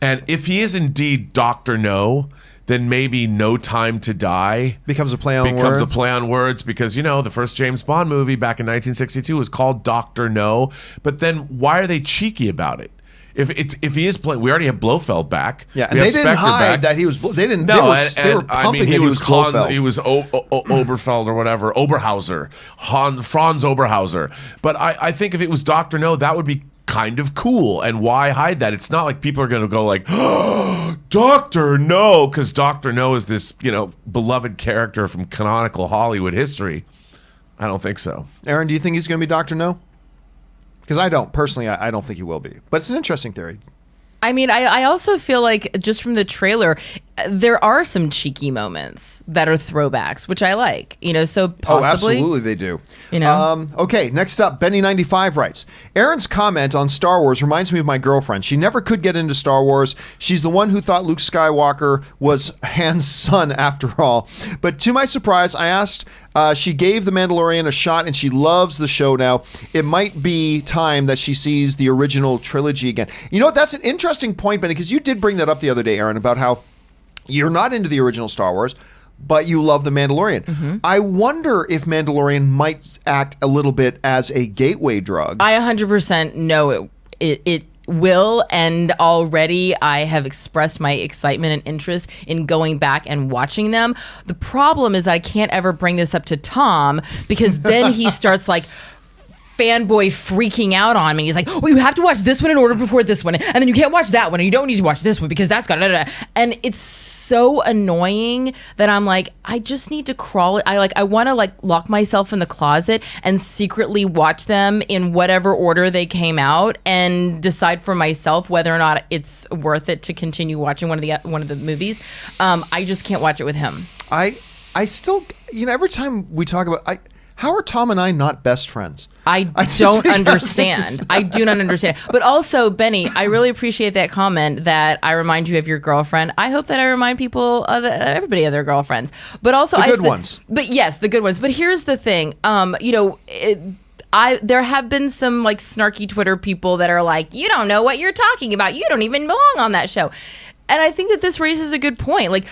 And if he is indeed Dr. No, then maybe No Time to Die becomes a play on words because, the first James Bond movie back in 1962 was called Dr. No. But then why are they cheeky about it? If he is playing, we already have Blofeld back. Yeah, and they didn't hide that he was. They didn't. No, they were pumping that he was Blofeld. He was Oberfeld or whatever, Oberhauser, Franz Oberhauser. But I think if it was Dr. No, that would be kind of cool. And why hide that? It's not like people are going to go like, oh, Dr. No, because Dr. No is this beloved character from canonical Hollywood history. I don't think so. Aaron, do you think he's going to be Dr. No? Because I don't. Personally, I don't think he will be. But it's an interesting theory. I mean, I also feel like just from the trailer, there are some cheeky moments that are throwbacks, which I like. So possibly. Oh, absolutely they do. Okay, next up, Benny95 writes, Aaron's comment on Star Wars reminds me of my girlfriend. She never could get into Star Wars. She's the one who thought Luke Skywalker was Han's son after all. But to my surprise, I asked, she gave The Mandalorian a shot and she loves the show now. It might be time that she sees the original trilogy again. You know what? That's an interesting point, Benny, because you did bring that up the other day, Aaron, about how you're not into the original Star Wars, but you love The Mandalorian. Mm-hmm. I wonder if Mandalorian might act a little bit as a gateway drug. I 100% know it will, and already I have expressed my excitement and interest in going back and watching them. The problem is that I can't ever bring this up to Tom because then he starts like fanboy freaking out on me. He's like, well, you have to watch this one in order before this one, and then you can't watch that one, and you don't need to watch this one because that's got da-da-da. And it's so annoying that I'm like, I just need to crawl. I want to like lock myself in the closet and secretly watch them in whatever order they came out and decide for myself whether or not it's worth it to continue watching one of the movies. I just can't watch it with him. I still, every time we talk about, how are Tom and I not best friends? I don't understand. I do not understand. But also, Benny, I really appreciate that comment that I remind you of your girlfriend. I hope that I remind everybody of their girlfriends. But also, the good ones. But yes, the good ones. But here's the thing. there have been some like snarky Twitter people that are like, you don't know what you're talking about. You don't even belong on that show. And I think that this raises a good point. Like,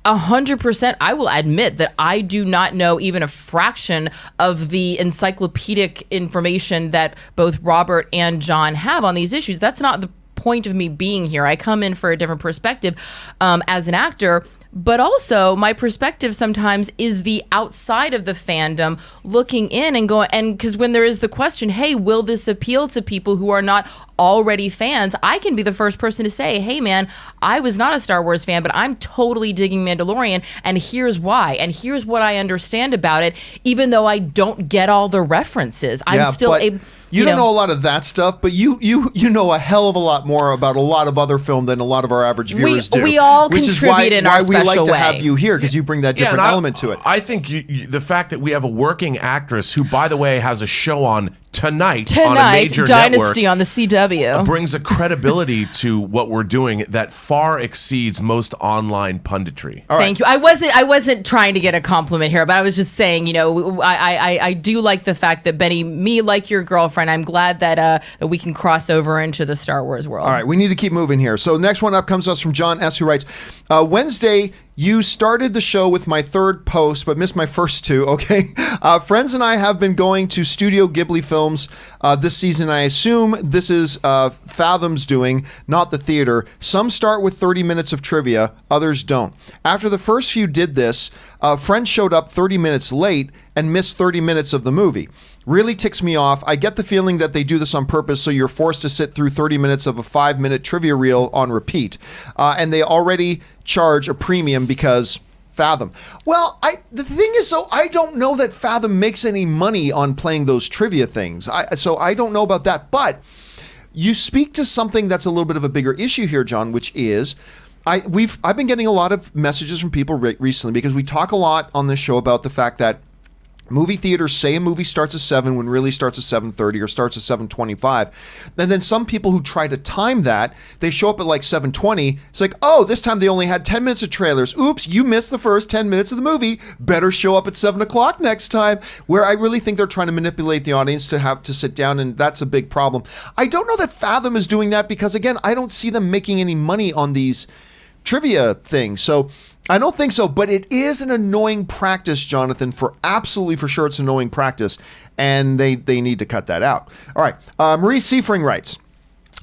100%, I will admit that I do not know even a fraction of the encyclopedic information that both Robert and John have on these issues. That's not the point of me being here. I come in for a different perspective as an actor. But also, my perspective sometimes is the outside of the fandom looking in and going, and because when there is the question, hey, will this appeal to people who are not already fans? I can be the first person to say, hey, man, I was not a Star Wars fan, but I'm totally digging Mandalorian, and here's why, and here's what I understand about it, even though I don't get all the references. I'm still able. You don't know a lot of that stuff, but you know a hell of a lot more about a lot of other film than a lot of our average viewers do. We all which contribute is in our special way. Why we like to have you here, because you bring that different element to it. I think the fact that we have a working actress who, by the way, has a show on tonight on a major Dynasty network, on the CW, brings a credibility to what we're doing that far exceeds most online punditry. Thank you. I wasn't trying to get a compliment here, but I was just saying, I do like the fact that Benny, me like your girlfriend, I'm glad that we can cross over into the Star Wars world. All right, we need to keep moving here. So next one up comes to us from John S., who writes, Wednesday, you started the show with my third post, but missed my first two, okay? Friends and I have been going to Studio Ghibli films this season. I assume this is Fathoms doing, not the theater. Some start with 30 minutes of trivia, others don't. After the first few did this, a friend showed up 30 minutes late and missed 30 minutes of the movie. Really ticks me off. I get the feeling that they do this on purpose, so you're forced to sit through 30 minutes of a 5-minute trivia reel on repeat. And they already charge a premium because Fathom. Well, the thing is, so I don't know that Fathom makes any money on playing those trivia things. So I don't know about that. But you speak to something that's a little bit of a bigger issue here, John, which is I've been getting a lot of messages from people recently because we talk a lot on this show about the fact that movie theaters say a movie starts at 7 when really starts at 7:30 or starts at 7:25. And then some people who try to time that, they show up at like 7:20. It's like, oh, this time they only had 10 minutes of trailers. Oops, you missed the first 10 minutes of the movie. Better show up at 7 o'clock next time. Where I really think they're trying to manipulate the audience to have to sit down, and that's a big problem. I don't know that Fathom is doing that because, again, I don't see them making any money on these trivia things. So I don't think so, but it is an annoying practice, Jonathan, for sure it's an annoying practice, and they need to cut that out. All right, Marie Seifring writes,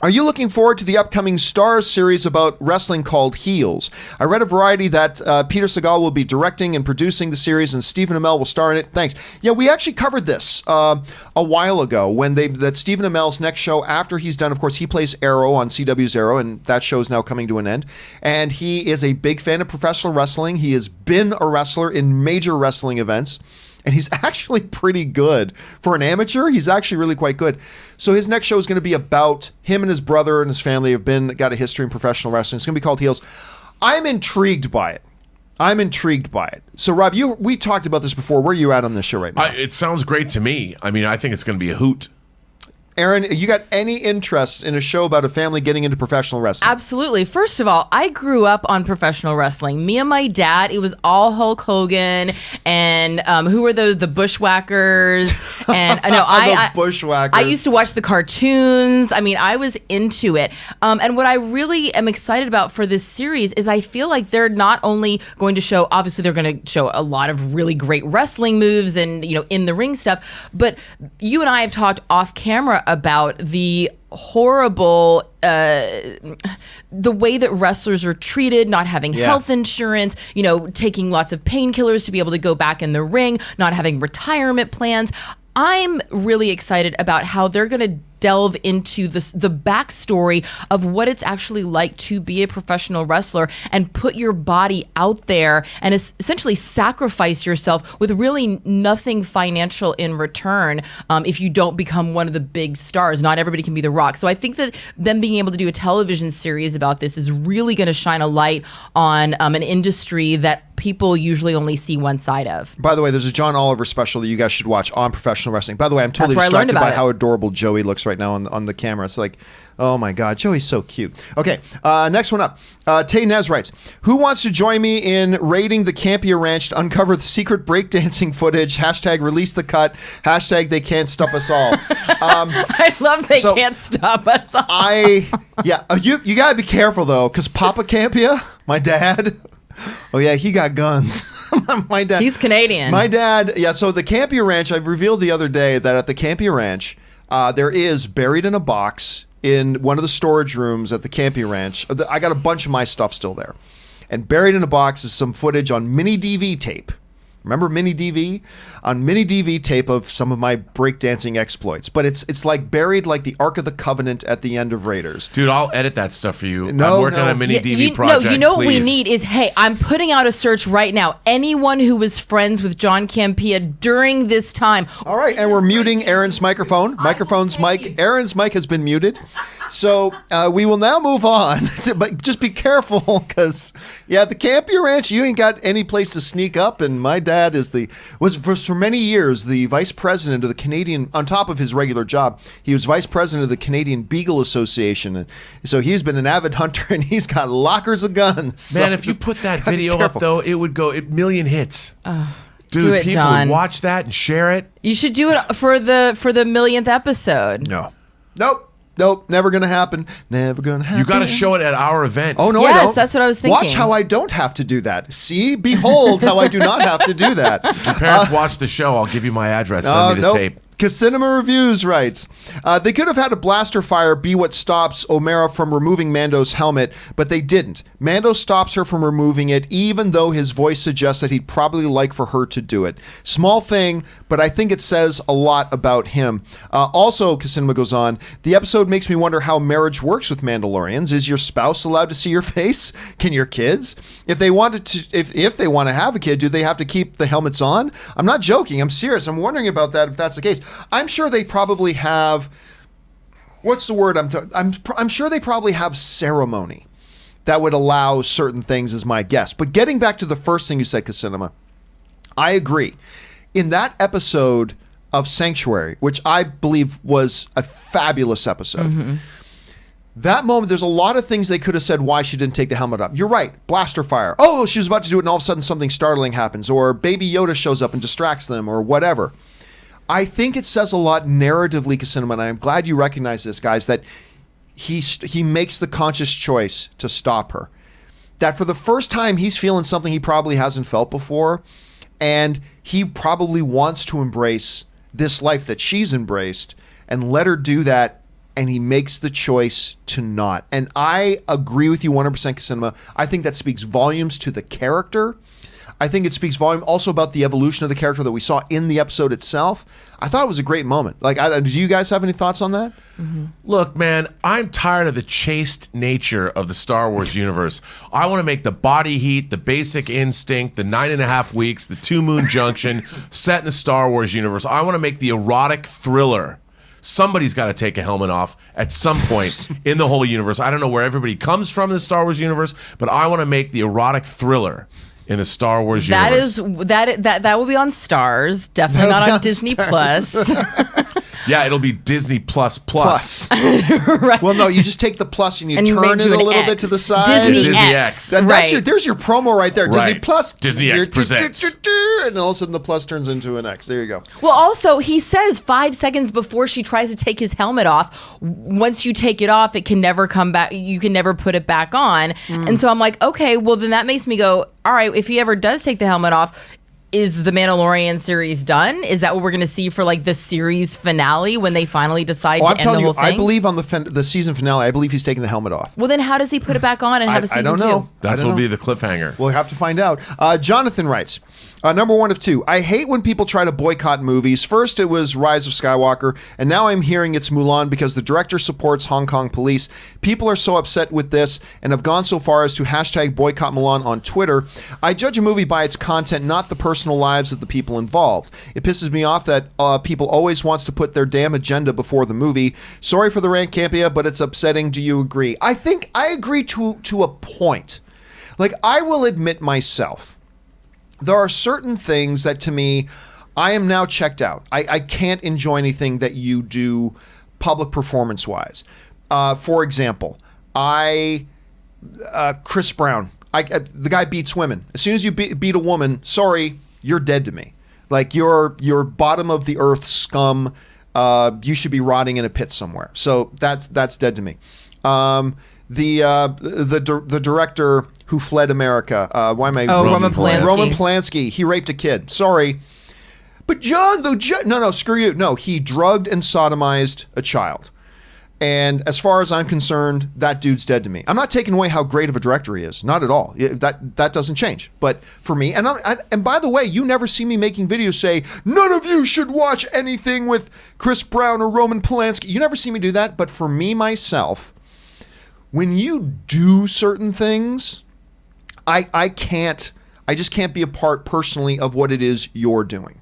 are you looking forward to the upcoming Stars series about wrestling called Heels? I read a Variety that Peter Segal will be directing and producing the series, and Stephen Amell will star in it. Thanks. Yeah, we actually covered this a while ago that Stephen Amell's next show after he's done, of course, he plays Arrow on CW's Arrow, and that show is now coming to an end. And he is a big fan of professional wrestling. He has been a wrestler in major wrestling events. And he's actually pretty good. For an amateur, he's actually really quite good. So his next show is going to be about him and his brother and his family have got a history in professional wrestling. It's going to be called Heels. I'm intrigued by it. So, Rob, we talked about this before. Where are you at on this show right now? It sounds great to me. I mean, I think it's going to be a hoot. Aaron, you got any interest in a show about a family getting into professional wrestling? Absolutely. First of all, I grew up on professional wrestling. Me and my dad, it was all Hulk Hogan and who were the Bushwhackers? And Bushwhackers. I used to watch the cartoons. I mean, I was into it. And what I really am excited about for this series is I feel like they're not only going to show, obviously they're going to show a lot of really great wrestling moves and, in the ring stuff, but you and I have talked off camera about the horrible the way that wrestlers are treated, not having health insurance, taking lots of painkillers to be able to go back in the ring, not having retirement plans. I'm really excited about how they're going to delve into the backstory of what it's actually like to be a professional wrestler and put your body out there and essentially sacrifice yourself with really nothing financial in return if you don't become one of the big stars. Not everybody can be The Rock. So I think that them being able to do a television series about this is really going to shine a light on an industry that people usually only see one side of. By the way, there's a John Oliver special that you guys should watch on professional wrestling. By the way, I'm totally distracted by how adorable Joey looks right right now on the camera. It's like, oh my God, Joey's so cute. Okay, next one up. Tay Nez writes, who wants to join me in raiding the Campea Ranch to uncover the secret breakdancing footage? Hashtag release the cut. Hashtag they can't stop us all. I love they can't stop us all. You gotta be careful though, because Papa Campea, my dad, oh yeah, he got guns. My dad. He's Canadian. My dad, so the Campea Ranch, I revealed the other day that at the Campea Ranch, there is buried in a box in one of the storage rooms at the Campea Ranch. I got a bunch of my stuff still there. And buried in a box is some footage on mini DV tape. Remember mini DV? On mini DV tape of some of my breakdancing exploits. But it's like buried like the Ark of the Covenant at the end of Raiders. Dude, I'll edit that stuff for you. No, I'm working on a mini DV project. No, you know please. what we need is, hey, I'm putting out a search right now. Anyone who was friends with John Campea during this time. All right, and we're muting Aaron's microphone. Aaron's mic has been muted. So we will now move on. But just be careful because, the Campea Ranch, you ain't got any place to sneak up. And my dad was for many years the vice president of the Canadian, on top of his regular job, he was vice president of the Canadian Beagle Association. And so he's been an avid hunter and he's got lockers of guns. Man, so if you put that video up though, it would go a million hits. Dude, do it, people John. would watch that and share it. You should do it for the millionth episode. Nope, never gonna happen. Never gonna happen. You got to show it at our event. Oh, no, Yes, I don't. that's what I was thinking. Watch how I don't have to do that. See? Behold how I do not have to do that. Your parents watch the show. I'll give you my address. Send me the tape. Casinema Reviews writes, they could have had a blaster fire be what stops O'Mara from removing Mando's helmet, but they didn't. Mando stops her from removing it, even though his voice suggests that he'd probably like for her to do it. Small thing, but I think it says a lot about him. Also, Casinema goes on, the episode makes me wonder how marriage works with Mandalorians. Is your spouse allowed to see your face? Can your kids? If they wanted to, if they want to have a kid, do they have to keep the helmets on? I'm not joking. I'm serious. I'm wondering about that if that's the case. I'm sure they probably have, what's the word? I'm sure they probably have ceremony that would allow certain things, is my guess. But getting back to the first thing you said, Casinema, I agree. In that episode of Sanctuary, which I believe was a fabulous episode, that moment, there's a lot of things they could have said why she didn't take the helmet off. You're right. Blaster fire. Oh, she was about to do it and all of a sudden something startling happens. Or Baby Yoda shows up and distracts them or whatever. I think it says a lot narratively, Casinema, and I'm glad you recognize this, guys, that he makes the conscious choice to stop her. That for the first time, he's feeling something he probably hasn't felt before, and he probably wants to embrace this life that she's embraced and let her do that, and he makes the choice to not. And I agree with you 100%, Casinema. I think that speaks volumes to the character. I think it speaks volume also about the evolution of the character that we saw in the episode itself. I thought it was a great moment. Like, do you guys have any thoughts on that? Look, man, I'm tired of the chaste nature of the Star Wars universe. I want to make the body heat, the basic instinct, the 9.5 weeks, the 2 moon junction set in the Star Wars universe. I want to make the erotic thriller. Somebody's got to take a helmet off at some point in the whole universe. I don't know where everybody comes from in the Star Wars universe, but I want to make the erotic thriller in the Star Wars universe. That will be on Stars, definitely not on Disney Plus. Yeah, it'll be Disney Plus. Right. Well, no, you just take the plus and you turn it a little bit to the side. Disney X. There's your promo right there. Disney Right. Plus. Disney X presents. And all of a sudden the plus turns into an X. There you go. Well, also, he says 5 seconds before she tries to take his helmet off, once you take it off, it can never come back. You can never put it back on. And so I'm like, okay, well, then that makes me go, all right, if he ever does take the helmet off, is the Mandalorian series done? Is that what we're going to see for like the series finale when they finally decide to end the whole thing? I believe on the season finale, I believe he's taking the helmet off. Well, then how does he put it back on and have a season 2? I don't know. That's what'll be the cliffhanger. We'll have to find out. Jonathan writes, number 1 of 2. I hate when people try to boycott movies. First it was Rise of Skywalker, and now I'm hearing it's Mulan because the director supports Hong Kong police. People are so upset with this and have gone so far as to hashtag boycott Mulan on Twitter. I judge a movie by its content, not the personal lives of the people involved. It pisses me off that people always wants to put their damn agenda before the movie. Sorry for the rant, Campea, but it's upsetting. Do you agree? I think I agree to a point. Like, I will admit myself, there are certain things that to me, I am now checked out. I can't enjoy anything that you do public performance-wise. For example, Chris Brown, the guy beats women. As soon as you beat a woman, sorry, you're dead to me. Like you're bottom of the earth scum. You should be rotting in a pit somewhere. So that's dead to me. The director who fled America. Roman Polanski. Roman Polanski. He raped a kid. Sorry. But John, no, screw you. No, he drugged and sodomized a child. And as far as I'm concerned, that dude's dead to me. I'm not taking away how great of a director he is. Not at all. That doesn't change. But for me, and by the way, you never see me making videos say, none of you should watch anything with Chris Brown or Roman Polanski. You never see me do that. But for me, myself, when you do certain things, I just can't be a part personally of what it is you're doing.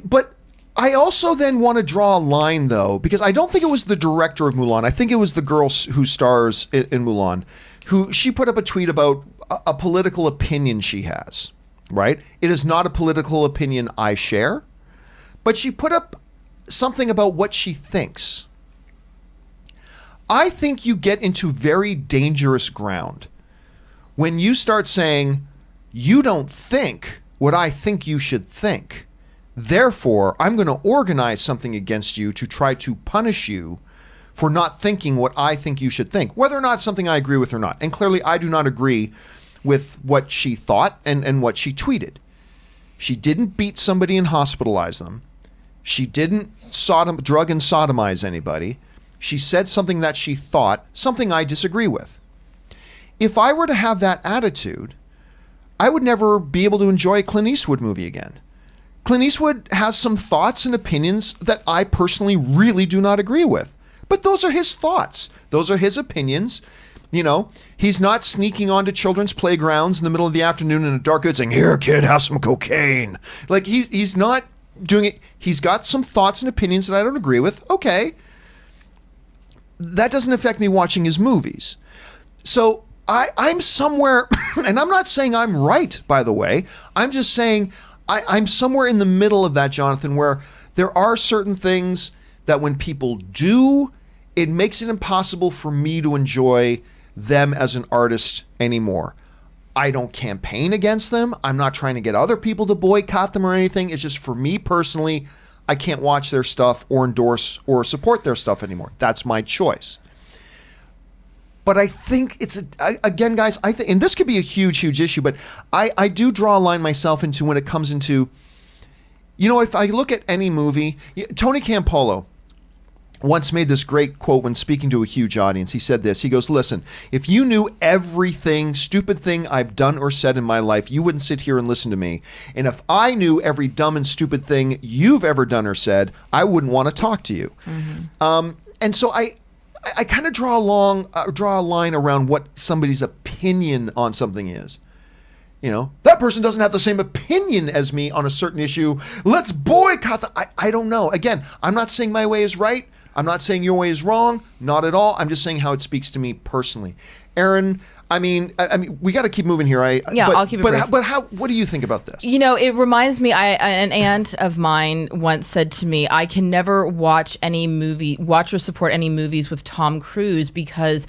But I also then want to draw a line, though, because I don't think it was the director of Mulan. I think it was the girl who stars in Mulan, who she put up a tweet about a political opinion she has, right? It is not a political opinion I share, but she put up something about what she thinks. I think you get into very dangerous ground when you start saying, you don't think what I think you should think. Therefore, I'm going to organize something against you to try to punish you for not thinking what I think you should think, whether or not it's something I agree with or not. And clearly, I do not agree with what she thought and what she tweeted. She didn't beat somebody and hospitalize them. She didn't drug and sodomize anybody. She said something that she thought, something I disagree with. If I were to have that attitude, I would never be able to enjoy a Clint Eastwood movie again. Clint Eastwood has some thoughts and opinions that I personally really do not agree with. But those are his thoughts. Those are his opinions. You know, he's not sneaking onto children's playgrounds in the middle of the afternoon in a dark hood saying, here, kid, have some cocaine. Like, he's not doing it. He's got some thoughts and opinions that I don't agree with. Okay. That doesn't affect me watching his movies. So I'm somewhere, and I'm not saying I'm right, by the way. I'm just saying I'm somewhere in the middle of that, Jonathan, where there are certain things that when people do, it makes it impossible for me to enjoy them as an artist anymore. I don't campaign against them. I'm not trying to get other people to boycott them or anything. It's just for me personally, I can't watch their stuff or endorse or support their stuff anymore. That's my choice. But I think again, guys, I think, and this could be a huge, huge issue, but I do draw a line myself into when it comes into, you know, if I look at any movie, Tony Campolo once made this great quote when speaking to a huge audience. He said this, he goes, listen, if you knew everything, stupid thing I've done or said in my life, you wouldn't sit here and listen to me. And if I knew every dumb and stupid thing you've ever done or said, I wouldn't want to talk to you. Mm-hmm. And so I kind of draw a line around what somebody's opinion on something is. You know, that person doesn't have the same opinion as me on a certain issue. Let's boycott that. I don't know. Again, I'm not saying my way is right. I'm not saying your way is wrong. Not at all. I'm just saying how it speaks to me personally. Aaron, I mean, we got to keep moving here. I'll keep it brief. But what do you think about this? You know, it reminds me. An aunt of mine once said to me, "I can never watch or support any movies with Tom Cruise because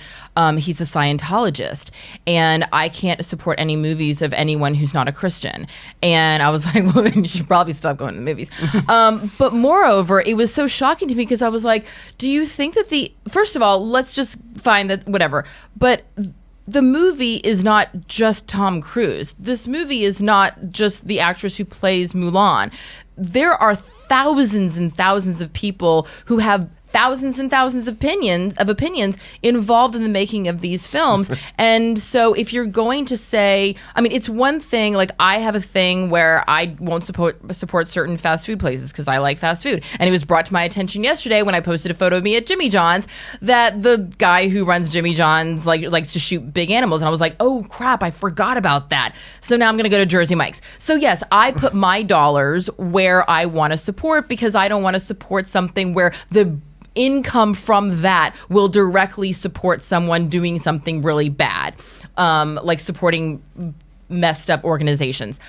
he's a Scientologist, and I can't support any movies of anyone who's not a Christian." And I was like, "Well, then you should probably stop going to the movies." But moreover, it was so shocking to me because I was like, "Do you think that first of all, let's just find that whatever, but." The movie is not just Tom Cruise. This movie is not just the actress who plays Mulan. There are thousands and thousands of people who have thousands and thousands of opinions involved in the making of these films. And so if you're going to say, I mean, it's one thing, like I have a thing where I won't support certain fast food places because I like fast food. And it was brought to my attention yesterday when I posted a photo of me at Jimmy John's that the guy who runs Jimmy John's likes to shoot big animals. And I was like, oh crap, I forgot about that. So now I'm going to go to Jersey Mike's. So yes, I put my dollars where I want to support because I don't want to support something where the income from that will directly support someone doing something really bad, like supporting messed up organizations.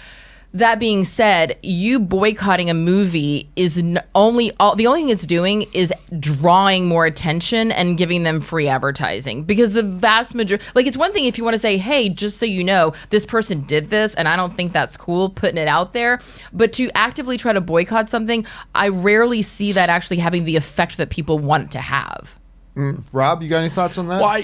That being said, you boycotting a movie is the only thing it's doing is drawing more attention and giving them free advertising, because the vast majority, like, it's one thing if you want to say, hey, just so you know, this person did this and I don't think that's cool, putting it out there, but to actively try to boycott something, I rarely see that actually having the effect that people want it to have. Rob, you got any thoughts on that? Well,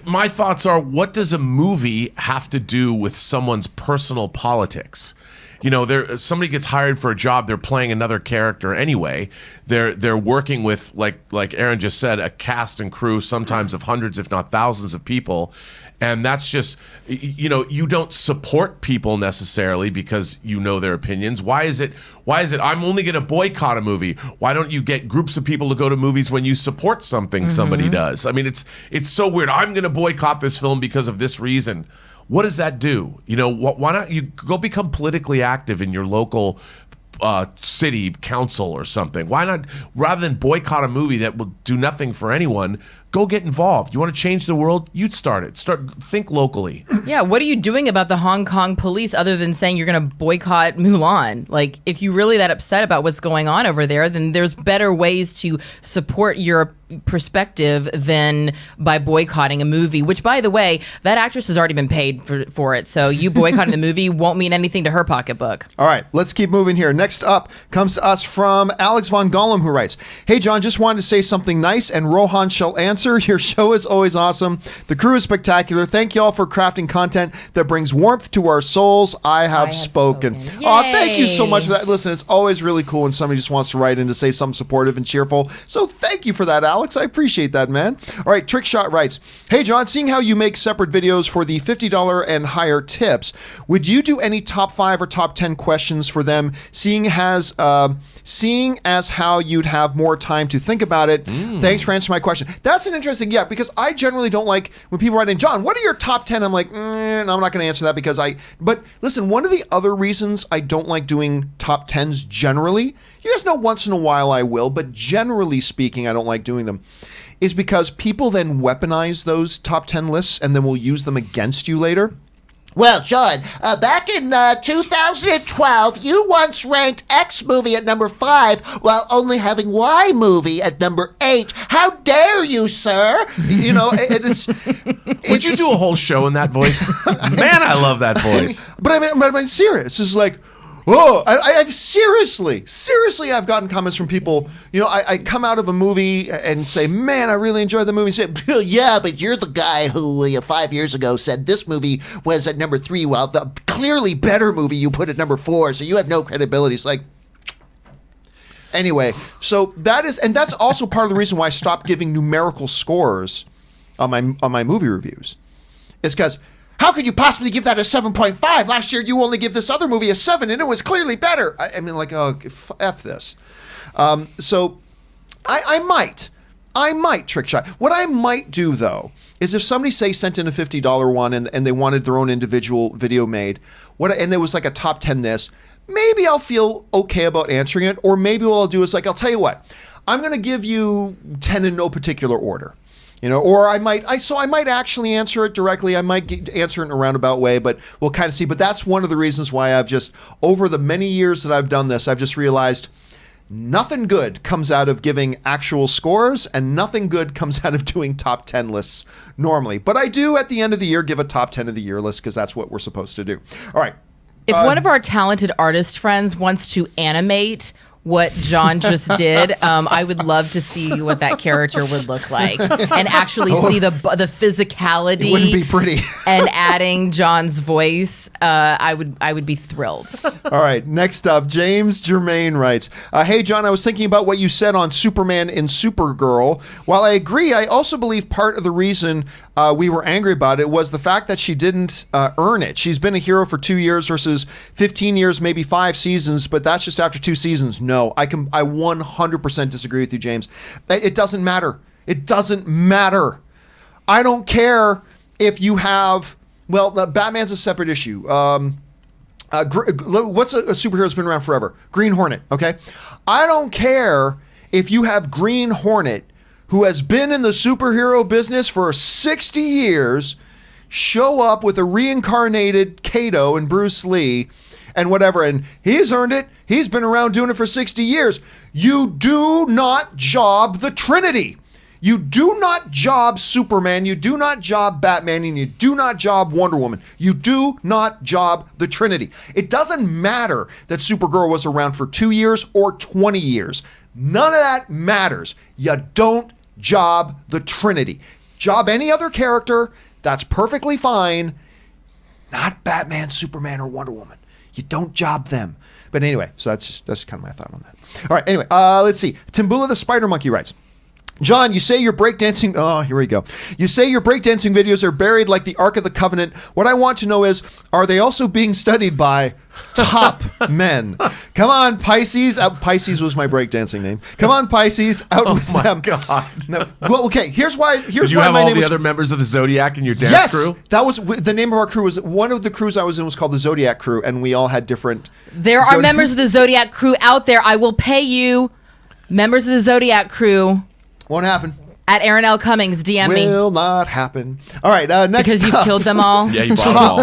my thoughts are, what does a movie have to do with someone's personal politics? You know, somebody gets hired for a job, they're playing another character anyway. They're working with, like Aaron just said, a cast and crew, sometimes of hundreds, if not thousands of people. And that's just, you know, you don't support people necessarily because you know their opinions. Why is it I'm only going to boycott a movie? Why don't you get groups of people to go to movies when you support something somebody does? I mean, it's so weird. I'm going to boycott this film because of this reason. What does that do? You know, why not you go become politically active in your local city council or something? Why not, rather than boycott a movie that will do nothing for anyone, go get involved. You want to change the world? You'd think locally. Yeah, what are you doing about the Hong Kong police other than saying you're going to boycott Mulan? Like, if you're really that upset about what's going on over there, then there's better ways to support your perspective than by boycotting a movie, which, by the way, that actress has already been paid for it. So you boycotting the movie won't mean anything to her pocketbook. All right, let's keep moving here. Next up comes to us from Alex Von Gollum, who writes, "Hey, John, just wanted to say something nice, and Rohan shall answer. Your show is always awesome. The crew is spectacular. Thank you all for crafting content that brings warmth to our souls. I have spoken." Oh, thank you so much for that. Listen, it's always really cool when somebody just wants to write in to say something supportive and cheerful. So thank you for that, Alex. I appreciate that, man. All right, Trickshot writes, "Hey, John, seeing how you make separate videos for the $50 and higher tips, would you do any top 5 or top 10 questions for them, seeing as how you'd have more time to think about it? Thanks for answering my question." That's an interesting, because I generally don't like when people write in, "John, what are your top 10? I'm like, I'm not going to answer that because but listen, one of the other reasons I don't like doing top 10s generally, you guys know once in a while I will, but generally speaking, I don't like doing them, is because people then weaponize those top 10 lists and then will use them against you later. Well, John, back in 2012, you once ranked X movie at number 5 while only having Y movie at number 8. How dare you, sir? You know, it is... Would you do a whole show in that voice? Man, I love that voice. But I'm serious. It's like, oh, I've seriously, I've gotten comments from people, you know, I come out of a movie and say, man, I really enjoyed the movie. Say, yeah, but you're the guy who 5 years ago said this movie was at number 3, while the clearly better movie you put at number 4, so you have no credibility. It's like, anyway, so that's also part of the reason why I stopped giving numerical scores on my movie reviews. It's because, how could you possibly give that a 7.5? Last year, you only give this other movie a 7, and it was clearly better. I mean, like, oh, F this. So I might Trickshot. What I might do, though, is if somebody, say, sent in a $50 one and they wanted their own individual video made, and there was like a top 10 this, maybe I'll feel okay about answering it, or maybe what I'll do is, like, I'll tell you what, I'm going to give you 10 in no particular order. You know, or I might actually answer it directly. I might answer it in a roundabout way, but we'll kind of see. But that's one of the reasons why I've just, over the many years that I've done this, I've just realized nothing good comes out of giving actual scores, and nothing good comes out of doing top 10 lists normally. But I do, at the end of the year, give a top 10 of the year list, because that's what we're supposed to do. All right. If one of our talented artist friends wants to animate what John just did, I would love to see what that character would look like, and actually see the physicality. It wouldn't be pretty. And adding John's voice, I would be thrilled. All right, next up, James Germain writes, "Hey, John, I was thinking about what you said on Superman and Supergirl. While I agree, I also believe part of the reason we were angry about it was the fact that she didn't earn it. She's been a hero for 2 years versus 15 years, maybe 5 seasons, but that's just after 2 seasons. No, I 100% disagree with you, James. It doesn't matter. It doesn't matter. I don't care if you have, Batman's a separate issue. What's a superhero that's been around forever? Green Hornet, okay? I don't care if you have Green Hornet, who has been in the superhero business for 60 years, show up with a reincarnated Kato and Bruce Lee and whatever, and he's earned it. He's been around doing it for 60 years. You do not job the Trinity. You do not job Superman, you do not job Batman, and you do not job Wonder Woman. You do not job the Trinity. It doesn't matter that Supergirl was around for 2 years or 20 years. None of that matters. You don't job the Trinity. Job any other character, that's perfectly fine. Not Batman, Superman, or Wonder Woman. You don't job them. But anyway, so that's kind of my thought on that. All right, anyway, let's see. Timbula the Spider Monkey writes, John, you say your breakdancing... Oh, here we go. You say your breakdancing videos are buried like the Ark of the Covenant. What I want to know is, are they also being studied by top men? Come on, Pisces. Pisces was my breakdancing name. Come on, Pisces. Out with them. Oh, my God. No. Well, okay, here's why... Did you have all the other members of the Zodiac in your dance crew? Yes, that was... The name of our crew was... One of the crews I was in was called the Zodiac Crew, and we all had different... There are members of the Zodiac Crew out there. I will pay you, members of the Zodiac Crew... Won't happen. At Aaron L. Cummings, DM me. Will not happen. All right, next because you've killed them all. Yeah, you bought them all.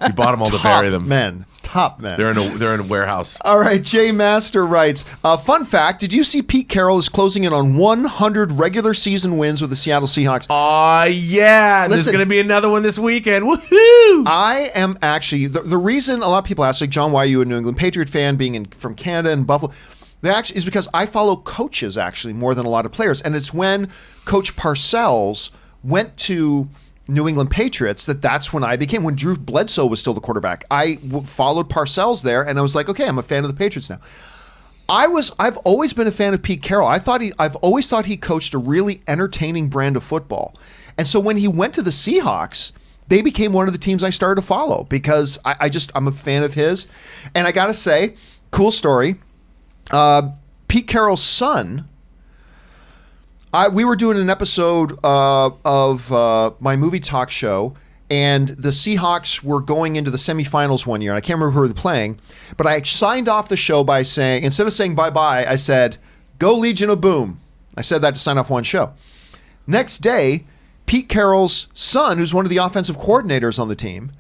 You bought them all to bury them. Top men. They're in a warehouse. All right, Jay Master writes, fun fact, did you see Pete Carroll is closing in on 100 regular season wins with the Seattle Seahawks? Yeah. There's Listen, going to be another one this weekend. Woohoo! I am actually, the reason a lot of people ask, like, John, why are you a New England Patriot fan being from Canada and Buffalo? That actually is because I follow coaches actually more than a lot of players. And it's when Coach Parcells went to New England Patriots that's when I became, when Drew Bledsoe was still the quarterback. I followed Parcells there and I was like, okay, I'm a fan of the Patriots now. I've always been a fan of Pete Carroll. I've always thought he coached a really entertaining brand of football. And so when he went to the Seahawks, they became one of the teams I started to follow because I'm a fan of his. And I got to say, cool story. Pete Carroll's son, we were doing an episode of my movie talk show, and the Seahawks were going into the semifinals one year, and I can't remember who they were playing, but I signed off the show by saying, instead of saying bye-bye, I said, go Legion of Boom. I said that to sign off one show. Next day, Pete Carroll's son, who's one of the offensive coordinators on the team,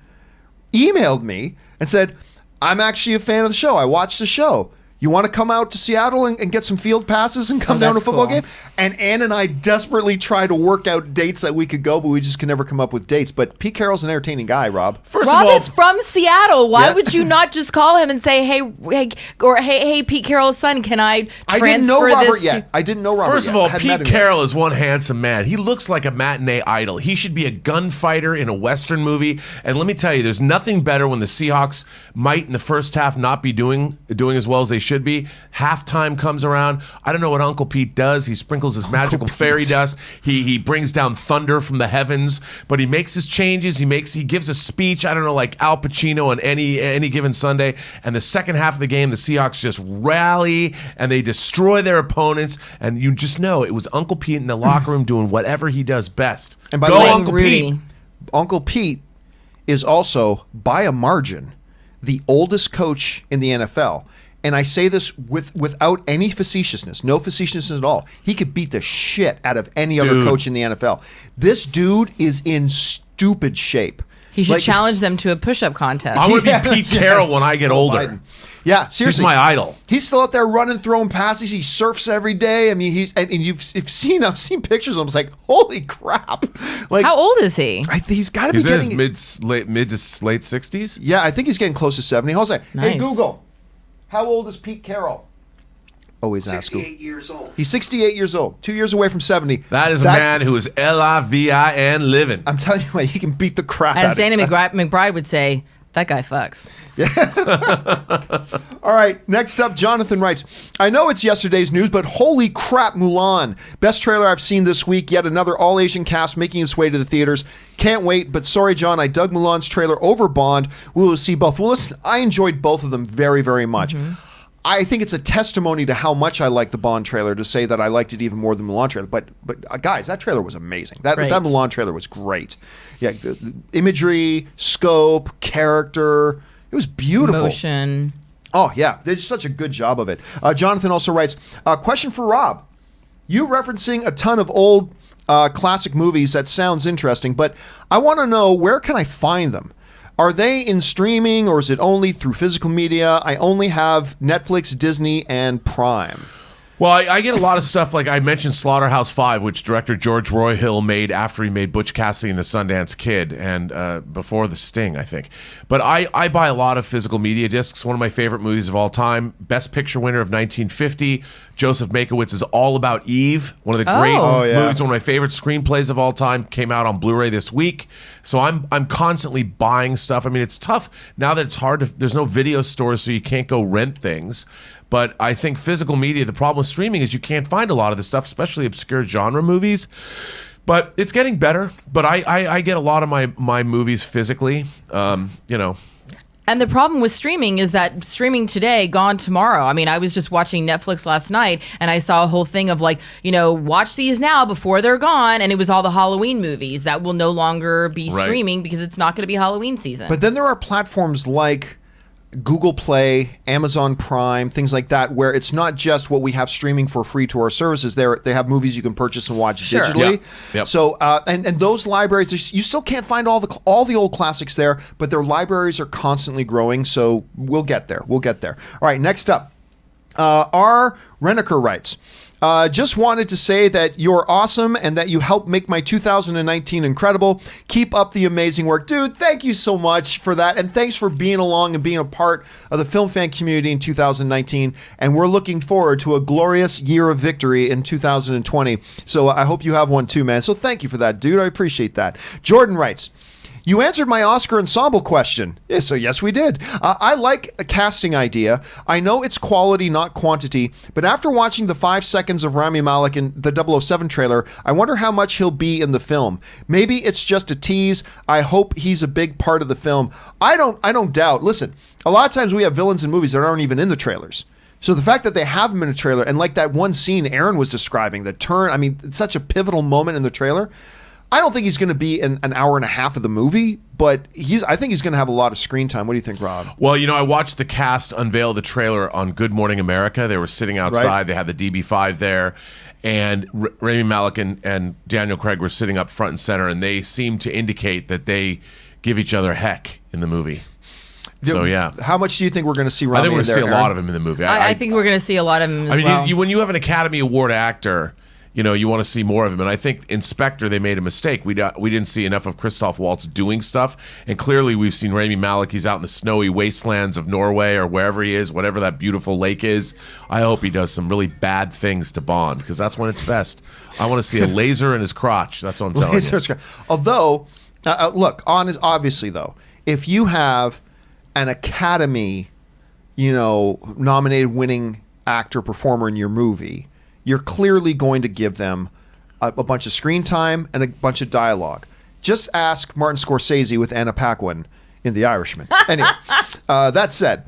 emailed me and said, I'm actually a fan of the show. I watched the show. You want to come out to Seattle and get some field passes and come down to a football game? And Ann and I desperately tried to work out dates that we could go, but we just could never come up with dates. But Pete Carroll's an entertaining guy, Rob. Rob is from Seattle. Why would you not just call him and say, hey, Pete Carroll's son, can I transfer I didn't know Robert this yet. I didn't know Robert First of yet. all, Pete Carroll is one handsome man. He looks like a matinee idol. He should be a gunfighter in a Western movie. And let me tell you, there's nothing better when the Seahawks might in the first half not be doing as well as they should be. Halftime comes around. I don't know what Uncle Pete does. He sprinkles his magical fairy dust. He brings down thunder from the heavens, but he makes his changes. He gives a speech. I don't know, like Al Pacino on any given Sunday. And the second half of the game, the Seahawks just rally and they destroy their opponents. And you just know it was Uncle Pete in the locker room doing whatever he does best. And by the way, Uncle Pete is also, by a margin, the oldest coach in the NFL. And I say this without any facetiousness, no facetiousness at all. He could beat the shit out of any other coach in the NFL. This dude is in stupid shape. He should challenge them to a push-up contest. I want to be Pete Carroll when I get older. Biden. Yeah, seriously. He's my idol. He's still out there running, throwing passes. He surfs every day. I mean, I've seen pictures of him. It's like, holy crap! Like, how old is he? He's got to be getting in his mid to late 60s. Yeah, I think he's getting close to 70. Hold on. Nice. Hey, Google. How old is Pete Carroll? Always ask him. 68 years old. He's 68 years old. 2 years away from 70. That is a man who is LIVIN living. I'm telling you what, he can beat the crap out of As Danny McBride would say, that guy fucks. All right, next up, Jonathan writes, I know it's yesterday's news, but holy crap, Mulan. Best trailer I've seen this week. Yet another all-Asian cast making its way to the theaters. Can't wait, but sorry, John, I dug Mulan's trailer over Bond. We will see both. Well, listen, I enjoyed both of them very, very much. Mm-hmm. I think it's a testimony to how much I like the Bond trailer to say that I liked it even more than the Mulan trailer. But guys, that trailer was amazing. That Mulan trailer was great. Yeah, the imagery, scope, character, it was beautiful. Motion. Oh, yeah. They did such a good job of it. Jonathan also writes, question for Rob. You referencing a ton of old classic movies, that sounds interesting, but I want to know, where can I find them? Are they in streaming or is it only through physical media? I only have Netflix, Disney, and Prime. Well, I get a lot of stuff, like I mentioned Slaughterhouse-5, which director George Royhill made after he made Butch Cassidy and the Sundance Kid, and before The Sting, I think. But I buy a lot of physical media discs. One of my favorite movies of all time, Best Picture winner of 1950, Joseph Mankiewicz's All About Eve, one of the great movies, one of my favorite screenplays of all time, came out on Blu-ray this week. So I'm constantly buying stuff. I mean, it's tough now that it's hard to, there's no video stores, so you can't go rent things. But I think physical media, the problem with streaming is you can't find a lot of this stuff, especially obscure genre movies. But it's getting better. But I get a lot of my movies physically, you know. And the problem with streaming is that streaming today, gone tomorrow. I mean, I was just watching Netflix last night and I saw a whole thing of like, you know, watch these now before they're gone. And it was all the Halloween movies that will no longer be streaming because it's not going to be Halloween season. But then there are platforms like Google Play, Amazon Prime, things like that, where it's not just what we have streaming for free to our services. They have movies you can purchase and watch digitally. Yep. So and those libraries, you still can't find all the old classics there, but their libraries are constantly growing. So we'll get there. All right, next up, R. Reneker writes. Just wanted to say that you're awesome and that you helped make my 2019 incredible. Keep up the amazing work. Dude, thank you so much for that. And thanks for being along and being a part of the film fan community in 2019. And we're looking forward to a glorious year of victory in 2020. So I hope you have one too, man. So thank you for that, dude. I appreciate that. Jordan writes, you answered my Oscar ensemble question. Yeah, so yes, we did. I like a casting idea. I know it's quality, not quantity, but after watching the 5 seconds of Rami Malek in the 007 trailer, I wonder how much he'll be in the film. Maybe it's just a tease. I hope he's a big part of the film. I don't doubt. Listen, a lot of times we have villains in movies that aren't even in the trailers. So the fact that they have him in a trailer, and like that one scene Aaron was describing, the turn, I mean, it's such a pivotal moment in the trailer. I don't think he's going to be in an hour and a half of the movie, but I think he's going to have a lot of screen time. What do you think, Rob? Well, you know, I watched the cast unveil the trailer on Good Morning America. They were sitting outside. Right. They had the DB5 there, and Rami Malek and Daniel Craig were sitting up front and center, and they seemed to indicate that they give each other heck in the movie. So, yeah. How much do you think we're going to see Rami? I think we're going to see Aaron? a lot of him in the movie. I think we're going to see a lot of him as well. When you have an Academy Award actor, you know, you want to see more of him. And I think Inspector, they made a mistake. We didn't see enough of Christoph Waltz doing stuff. And clearly we've seen Rami Malek. He's out in the snowy wastelands of Norway or wherever he is, whatever that beautiful lake is. I hope he does some really bad things to Bond, because that's when it's best. I want to see a laser in his crotch. That's what I'm telling you. Although, look, obviously, though, if you have an Academy, you know, nominated winning actor, performer in your movie, you're clearly going to give them a bunch of screen time and a bunch of dialogue. Just ask Martin Scorsese with Anna Paquin in The Irishman. Anyway, that said,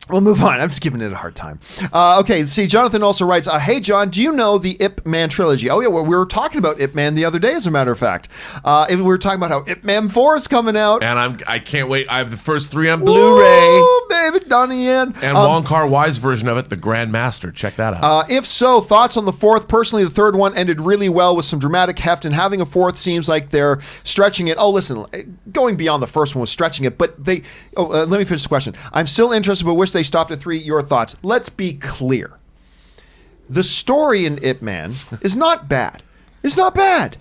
we'll move on. I'm just giving it a hard time. Okay, see, Jonathan also writes, hey, John, do you know the Ip Man trilogy? Oh, yeah, well, we were talking about Ip Man the other day, as a matter of fact. We were talking about how Ip Man 4 is coming out. And I can't wait. I have the first 3 on Blu-ray. Ooh, baby, Donnie Yen. And Wong Kar-wai's version of it, The Grand Master. Check that out. If so, thoughts on the 4th? Personally, the 3rd one ended really well with some dramatic heft, and having a 4th seems like they're stretching it. Oh, listen, going beyond the first one was stretching it, but they... let me finish the question. I'm still interested, but wish they stopped at 3. Your thoughts. Let's be clear. The story in Ip Man is not bad. It's not bad.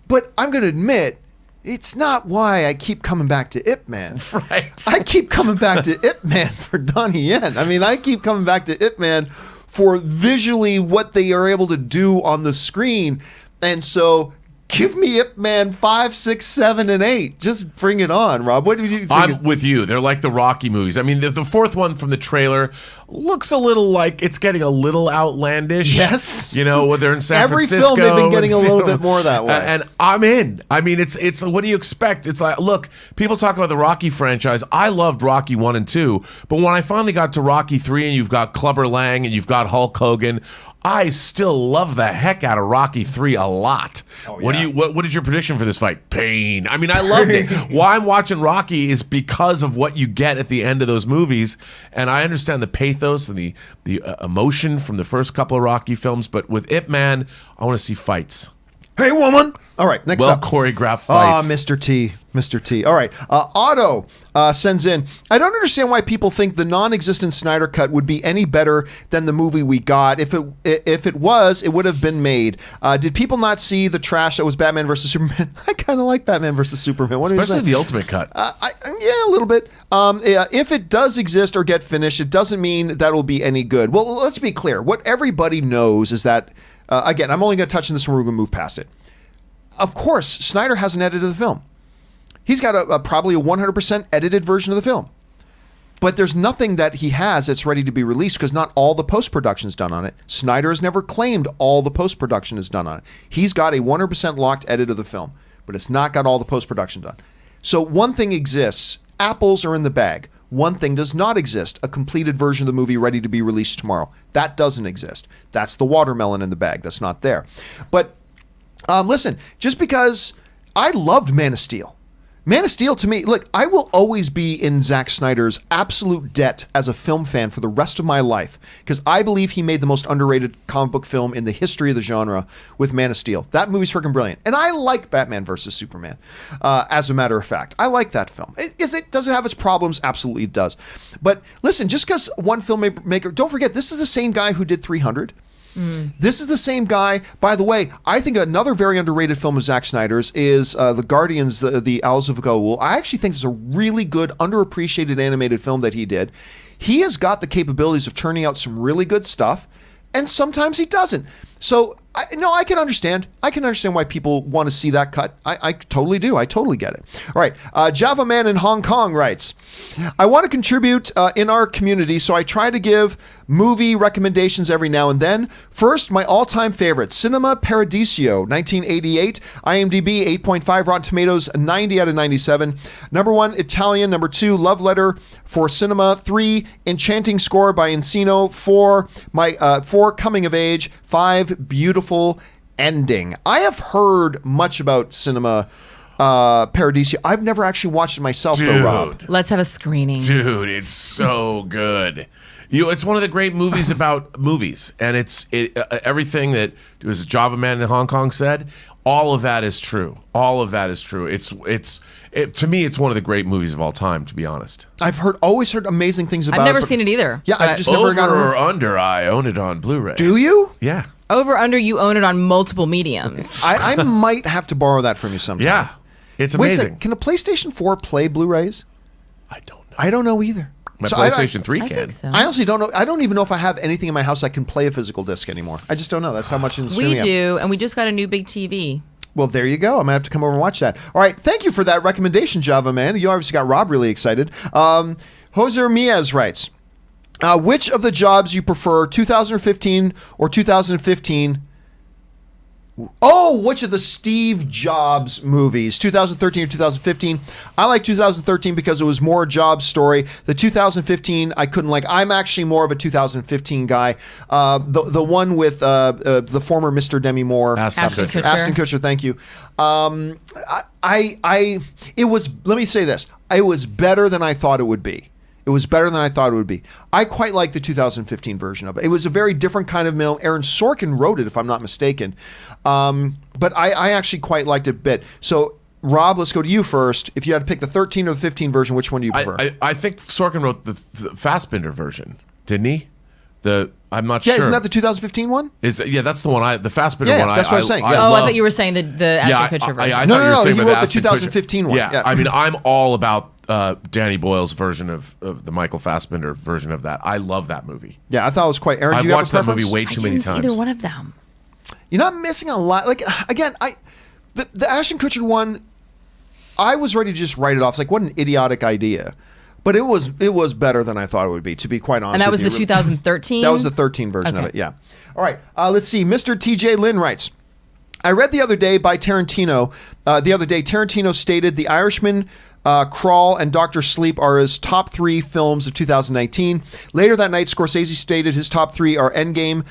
But I'm going to admit, it's not why I keep coming back to Ip Man. Right. I keep coming back to Ip Man for Donnie Yen. I mean, I keep coming back to Ip Man for visually what they are able to do on the screen. And so... give me Ip Man 5, 6, 7, and 8. Just bring it on, Rob. What do you think? I'm with you. They're like the Rocky movies. I mean, the 4th one from the trailer looks a little like it's getting a little outlandish. Yes. You know, they're in San Francisco. Every film they've been getting a little bit more that way. And I'm in. I mean, it's what do you expect? It's like, look, people talk about the Rocky franchise. I loved Rocky 1 and 2, but when I finally got to Rocky 3 and you've got Clubber Lang and you've got Hulk Hogan, I still love the heck out of Rocky 3 a lot. Oh, yeah. What is your prediction for this fight? Pain. I mean, I loved it. Why I'm watching Rocky is because of what you get at the end of those movies, and I understand the pathos and the emotion from the first couple of Rocky films, but with Ip Man, I want to see fights. Hey, woman. All right, next up. Well choreographed fights. Mr. T. Mr. T. All right. Otto sends in, I don't understand why people think the non-existent Snyder Cut would be any better than the movie we got. If it was, it would have been made. Did people not see the trash that was Batman versus Superman? I kind of like Batman versus Superman. What Especially the Ultimate Cut. Yeah, a little bit. If it does exist or get finished, it doesn't mean that will be any good. Well, let's be clear. What everybody knows is that, again, I'm only going to touch on this when we're going to move past it. Of course, Snyder hasn't edited the film. He's got probably a 100% edited version of the film. But there's nothing that he has that's ready to be released because not all the post-production is done on it. Snyder has never claimed all the post-production is done on it. He's got a 100% locked edit of the film, but it's not got all the post-production done. So one thing exists. Apples are in the bag. One thing does not exist. A completed version of the movie ready to be released tomorrow. That doesn't exist. That's the watermelon in the bag. That's not there. But listen, just because I loved Man of Steel. Man of Steel, to me, look, I will always be in Zack Snyder's absolute debt as a film fan for the rest of my life because I believe he made the most underrated comic book film in the history of the genre with Man of Steel. That movie's freaking brilliant. And I like Batman versus Superman, as a matter of fact. I like that film. Does it have its problems? Absolutely it does. But listen, just because one filmmaker, don't forget, this is the same guy who did 300. This is the same guy. By the way, I think another very underrated film of Zack Snyder's is The Guardians, the Owls of Goa'uld. I actually think it's a really good, underappreciated animated film that he did. He has got the capabilities of turning out some really good stuff, and sometimes he doesn't. So, I can understand. I can understand why people want to see that cut. I totally do. I totally get it. All right. Java Man in Hong Kong writes, I want to contribute in our community, so I try to give movie recommendations every now and then. First, my all-time favorite, Cinema Paradiso, 1988, IMDb 8.5, Rotten Tomatoes 90 out of 97. Number 1, Italian. Number 2, Love Letter for Cinema. 3, Enchanting Score by Encino. 4, 4, Coming of Age. 5, Beautiful Ending. I have heard much about Cinema Paradiso. I've never actually watched it myself, though, Rob. Let's have a screening. Dude, it's so good. It's one of the great movies about movies, and everything that was Java Man in Hong Kong said. All of that is true. All of that is true. To me, it's one of the great movies of all time. To be honest, I've always heard amazing things about it. I've never seen it either. Yeah, I've just never got Over or under, I own it on Blu-ray. Do you? Yeah. Over under, you own it on multiple mediums. I might have to borrow that from you sometime. Yeah. It's Wait a amazing. second, can a PlayStation 4 play Blu-rays? I don't know. I don't know either. My So PlayStation 3 I can. think so. I honestly don't know. I don't even know if I have anything in my house that can play a physical disc anymore. I just don't know. That's how much in We streaming I have. do, and we just got a new big TV. Well, there you go. I'm gonna have to come over and watch that. All right, thank you for that recommendation, Java Man. You obviously got Rob really excited. Jose Miez writes, which of the jobs you prefer, 2015 or 2015? Oh, which of the Steve Jobs movies, 2013 or 2015? I like 2013 because it was more Jobs story. The 2015 I couldn't like. I'm actually more of a 2015 guy. The one with the former Mr. Demi Moore, Ashton Kutcher. Ashton Kutcher. Thank you. It was. Let me say this. It was better than I thought it would be. It was better than I thought it would be. I quite like the 2015 version of it. It was a very different kind of film. Aaron Sorkin wrote it, if I'm not mistaken. But I actually quite liked it a bit. So, Rob, let's go to you first. If you had to pick the 13 or the 15 version, which one do you prefer? I think Sorkin wrote the Fassbinder version, didn't he? I'm not sure. Yeah, isn't that the 2015 one? That's the one. The Fassbinder Yeah, one. that's what I'm saying. Yeah. I love. thought you were saying the Ashton Kutcher version. I No, thought you were saying he about wrote the Ashton 2015 Kutcher. one. Yeah. Yeah. I mean, I'm all about Danny Boyle's version of the Michael Fassbinder version of that. I love that movie. Yeah, I thought it was quite. Aaron, I've do you watched have a that movie preference? way I too many didn't see times. either one of them. You're not missing a lot. Like, again, the Ashton Kutcher one, I was ready to just write it off. It's like, what an idiotic idea. But it was better than I thought it would be, to be quite honest. And that was with the you. 2013? That was the 13 version of Okay. it, yeah. All right, let's see. Mr. TJ Lynn writes, I read the other day Tarantino stated The Irishman, Crawl, and Dr. Sleep are his top 3 films of 2019. Later that night, Scorsese stated his top 3 are Endgame,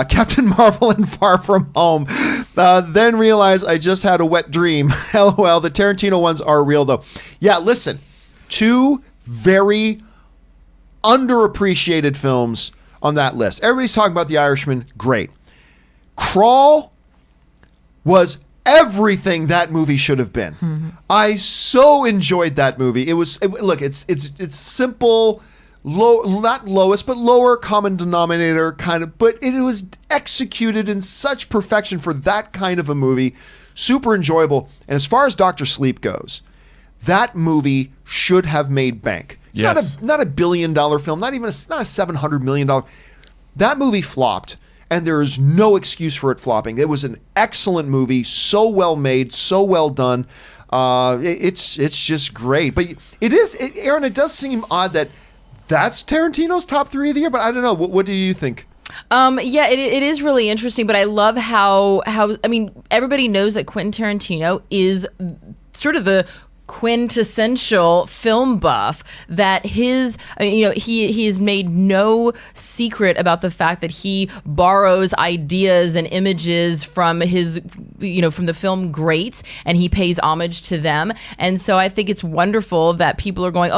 Captain Marvel, and Far From Home. Then realized I just had a wet dream. LOL, the Tarantino ones are real, though. Yeah, listen, 2 very underappreciated films on that list. Everybody's talking about The Irishman. Great. Crawl was everything that movie should have been. I so enjoyed that movie. Look, it's simple, not lowest, but lower common denominator kind of, but it was executed in such perfection for that kind of a movie. Super enjoyable. And as far as Dr. Sleep goes, that movie should have made bank. It's not a $1 billion film, not a $700 million. That movie flopped, and there is no excuse for it flopping. It was an excellent movie, so well made, so well done. It's just great. But Aaron, it does seem odd that that's Tarantino's top 3 of the year, but I don't know. What do you think? Yeah, it is really interesting, but I love how I mean, everybody knows that Quentin Tarantino is sort of the quintessential film buff, that he has made no secret about the fact that he borrows ideas and images from from the film greats, and he pays homage to them. And so I think it's wonderful that people are going,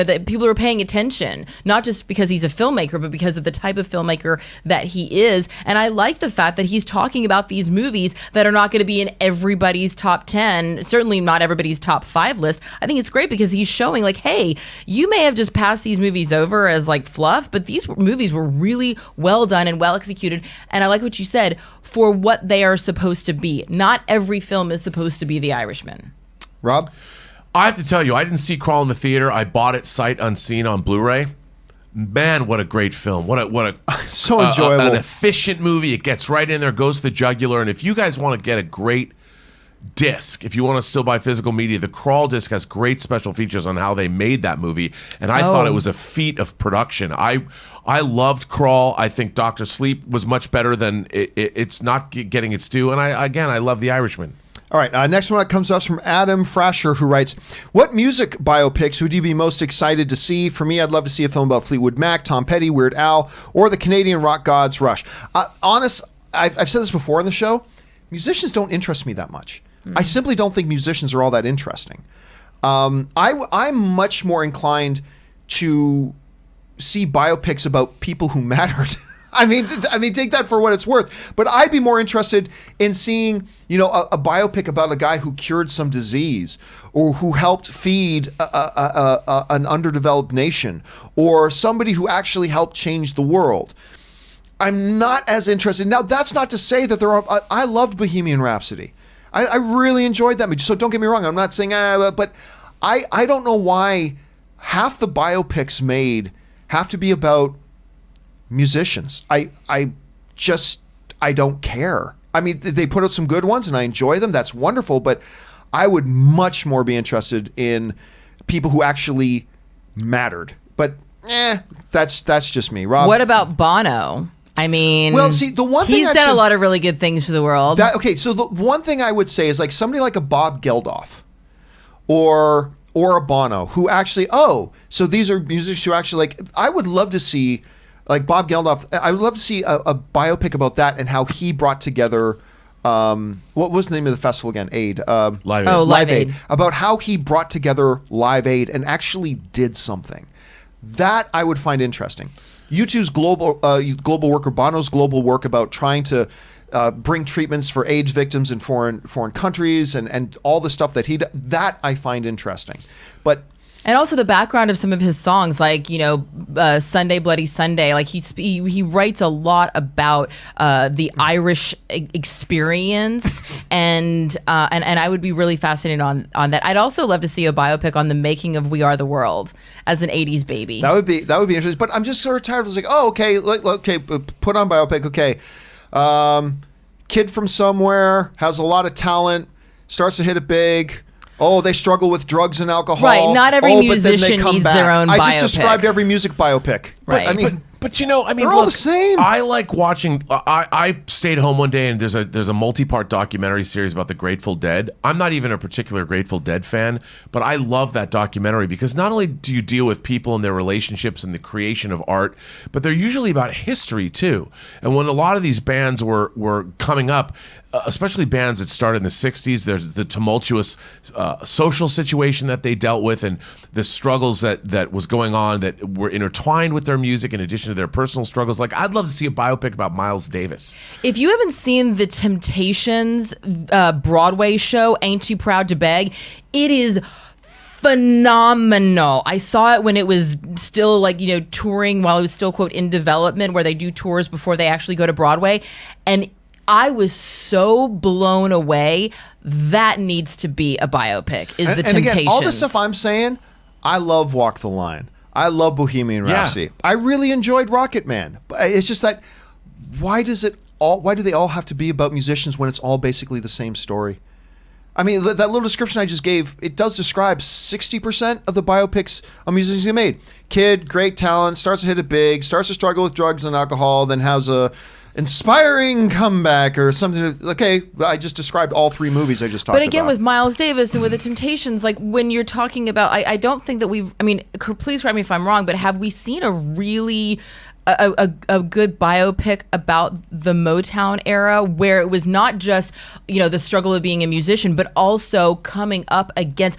that people are paying attention, not just because he's a filmmaker, but because of the type of filmmaker that he is. And I like the fact that he's talking about these movies that are not going to be in everybody's top 10, certainly not everybody's top 5 list. I think it's great because he's showing like, hey, you may have just passed these movies over as like fluff, but these movies were really well done and well executed. And I like what you said, for what they are supposed to be. Not every film is supposed to be The Irishman. Rob? I have to tell you, I didn't see Crawl in the theater. I bought it sight unseen on Blu-ray. Man, what a great film. What a so enjoyable. An efficient movie. It gets right in there, goes to the jugular. And if you guys want to get a great disc, if you want to still buy physical media, the Crawl disc has great special features on how they made that movie, and I thought it was a feat of production. I loved Crawl. I think Dr. Sleep was much better than it's not getting its due, and I love The Irishman. All right, next one that comes to us from Adam Frasher, who writes, what music biopics would you be most excited to see? For me, I'd love to see a film about Fleetwood Mac, Tom Petty, Weird Al, or the Canadian rock gods Rush. I've said this before on the show, musicians don't interest me that much. I simply don't think musicians are all that interesting. I'm much more inclined to see biopics about people who mattered. I mean, take that for what it's worth. But I'd be more interested in seeing, a biopic about a guy who cured some disease, or who helped feed an underdeveloped nation, or somebody who actually helped change the world. I'm not as interested. Now, that's not to say that I loved Bohemian Rhapsody. I really enjoyed that movie. So don't get me wrong. I'm not saying, but I don't know why half the biopics made have to be about musicians. I don't care. I mean, they put out some good ones and I enjoy them. That's wonderful. But I would much more be interested in people who actually mattered. But that's just me. Rob? What about Bono? I mean, well, see, the one thing he's done a lot of really good things for the world. So the one thing I would say is like somebody like a Bob Geldof or a Bono who actually, so these are musicians who actually I would love to see like Bob Geldof. I would love to see a biopic about that and how he brought together, what was the name of the festival again? Aid. Live Aid. Oh, Live Aid. About how he brought together Live Aid and actually did something. That I would find interesting. U2's global work, or Bono's global work about trying to bring treatments for AIDS victims in foreign countries and all the stuff that that I find interesting. And also the background of some of his songs, like, Sunday Bloody Sunday. Like he writes a lot about the Irish experience, and I would be really fascinated on that. I'd also love to see a biopic on the making of We Are the World as an '80s baby. That would be interesting. But I'm just sort of tired of like, okay, put on biopic. Okay, kid from somewhere has a lot of talent, starts to hit it big. Oh, they struggle with drugs and alcohol. Right, not every musician needs their own biopic. I just described every music biopic. Right. But they're all the same. I like watching. I stayed home one day and there's a multi-part documentary series about the Grateful Dead. I'm not even a particular Grateful Dead fan, but I love that documentary because not only do you deal with people and their relationships and the creation of art, but they're usually about history too. And when a lot of these bands were coming up, especially bands that started in the 60s. There's the tumultuous social situation that they dealt with and the struggles that was going on that were intertwined with their music in addition to their personal struggles. Like, I'd love to see a biopic about Miles Davis. If you haven't seen the Temptations Broadway show, Ain't Too Proud to Beg, it is phenomenal. I saw it when it was still touring, while it was still, quote, in development, where they do tours before they actually go to Broadway. And I was so blown away. That needs to be a biopic, is the Temptations. And again, all the stuff I'm saying, I love Walk the Line. I love Bohemian Rhapsody. Yeah. I really enjoyed Rocket Man. But it's just that, why do they all have to be about musicians when it's all basically the same story? I mean, that little description I just gave, it does describe 60% of the biopics a musician made. Kid, great talent, starts to hit it big, starts to struggle with drugs and alcohol, then has a inspiring comeback or something. Okay, I just described all three movies I just talked about. But again, with Miles Davis and with the Temptations, like, when you're talking about, I don't think that please correct me if I'm wrong, but have we seen a really a good biopic about the Motown era, where it was not just the struggle of being a musician, but also coming up against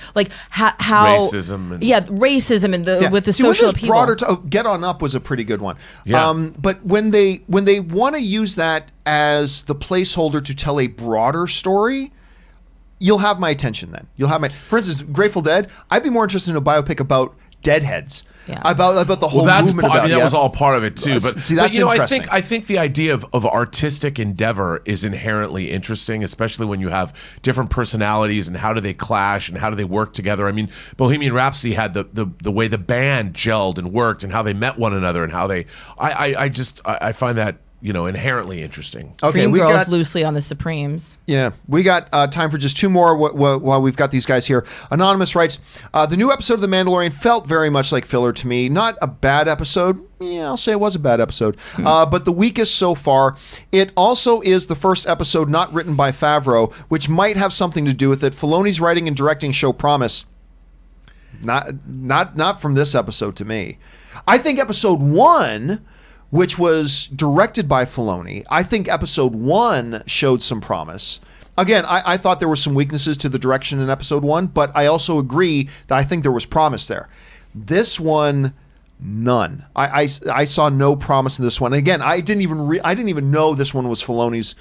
how racism and with the social upheaval. Get On Up was a pretty good one. Yeah. But when they want to use that as the placeholder to tell a broader story, you'll have my attention then. For instance, Grateful Dead. I'd be more interested in a biopic about Deadheads. Yeah. About the whole movement. That was all part of it too. But see, that's interesting. I think the idea of artistic endeavor is inherently interesting, especially when you have different personalities and how do they clash and how do they work together. I mean, Bohemian Rhapsody had the way the band gelled and worked and how they met one another and how they. I find that inherently interesting. Okay, Dreamgirls loosely on the Supremes. Yeah, we got time for just two more while we've got these guys here. Anonymous writes, the new episode of The Mandalorian felt very much like filler to me. Not a bad episode. Yeah, I'll say it was a bad episode. But the weakest so far. It also is the first episode not written by Favreau, which might have something to do with it. Filoni's writing and directing show promise. Not from this episode to me. I think episode 1, which was directed by Filoni, I think episode 1 showed some promise. Again, I thought there were some weaknesses to the direction in episode 1, but I also agree that I think there was promise there. This one, none. I saw no promise in this one. Again, I didn't even know this one was Filoni's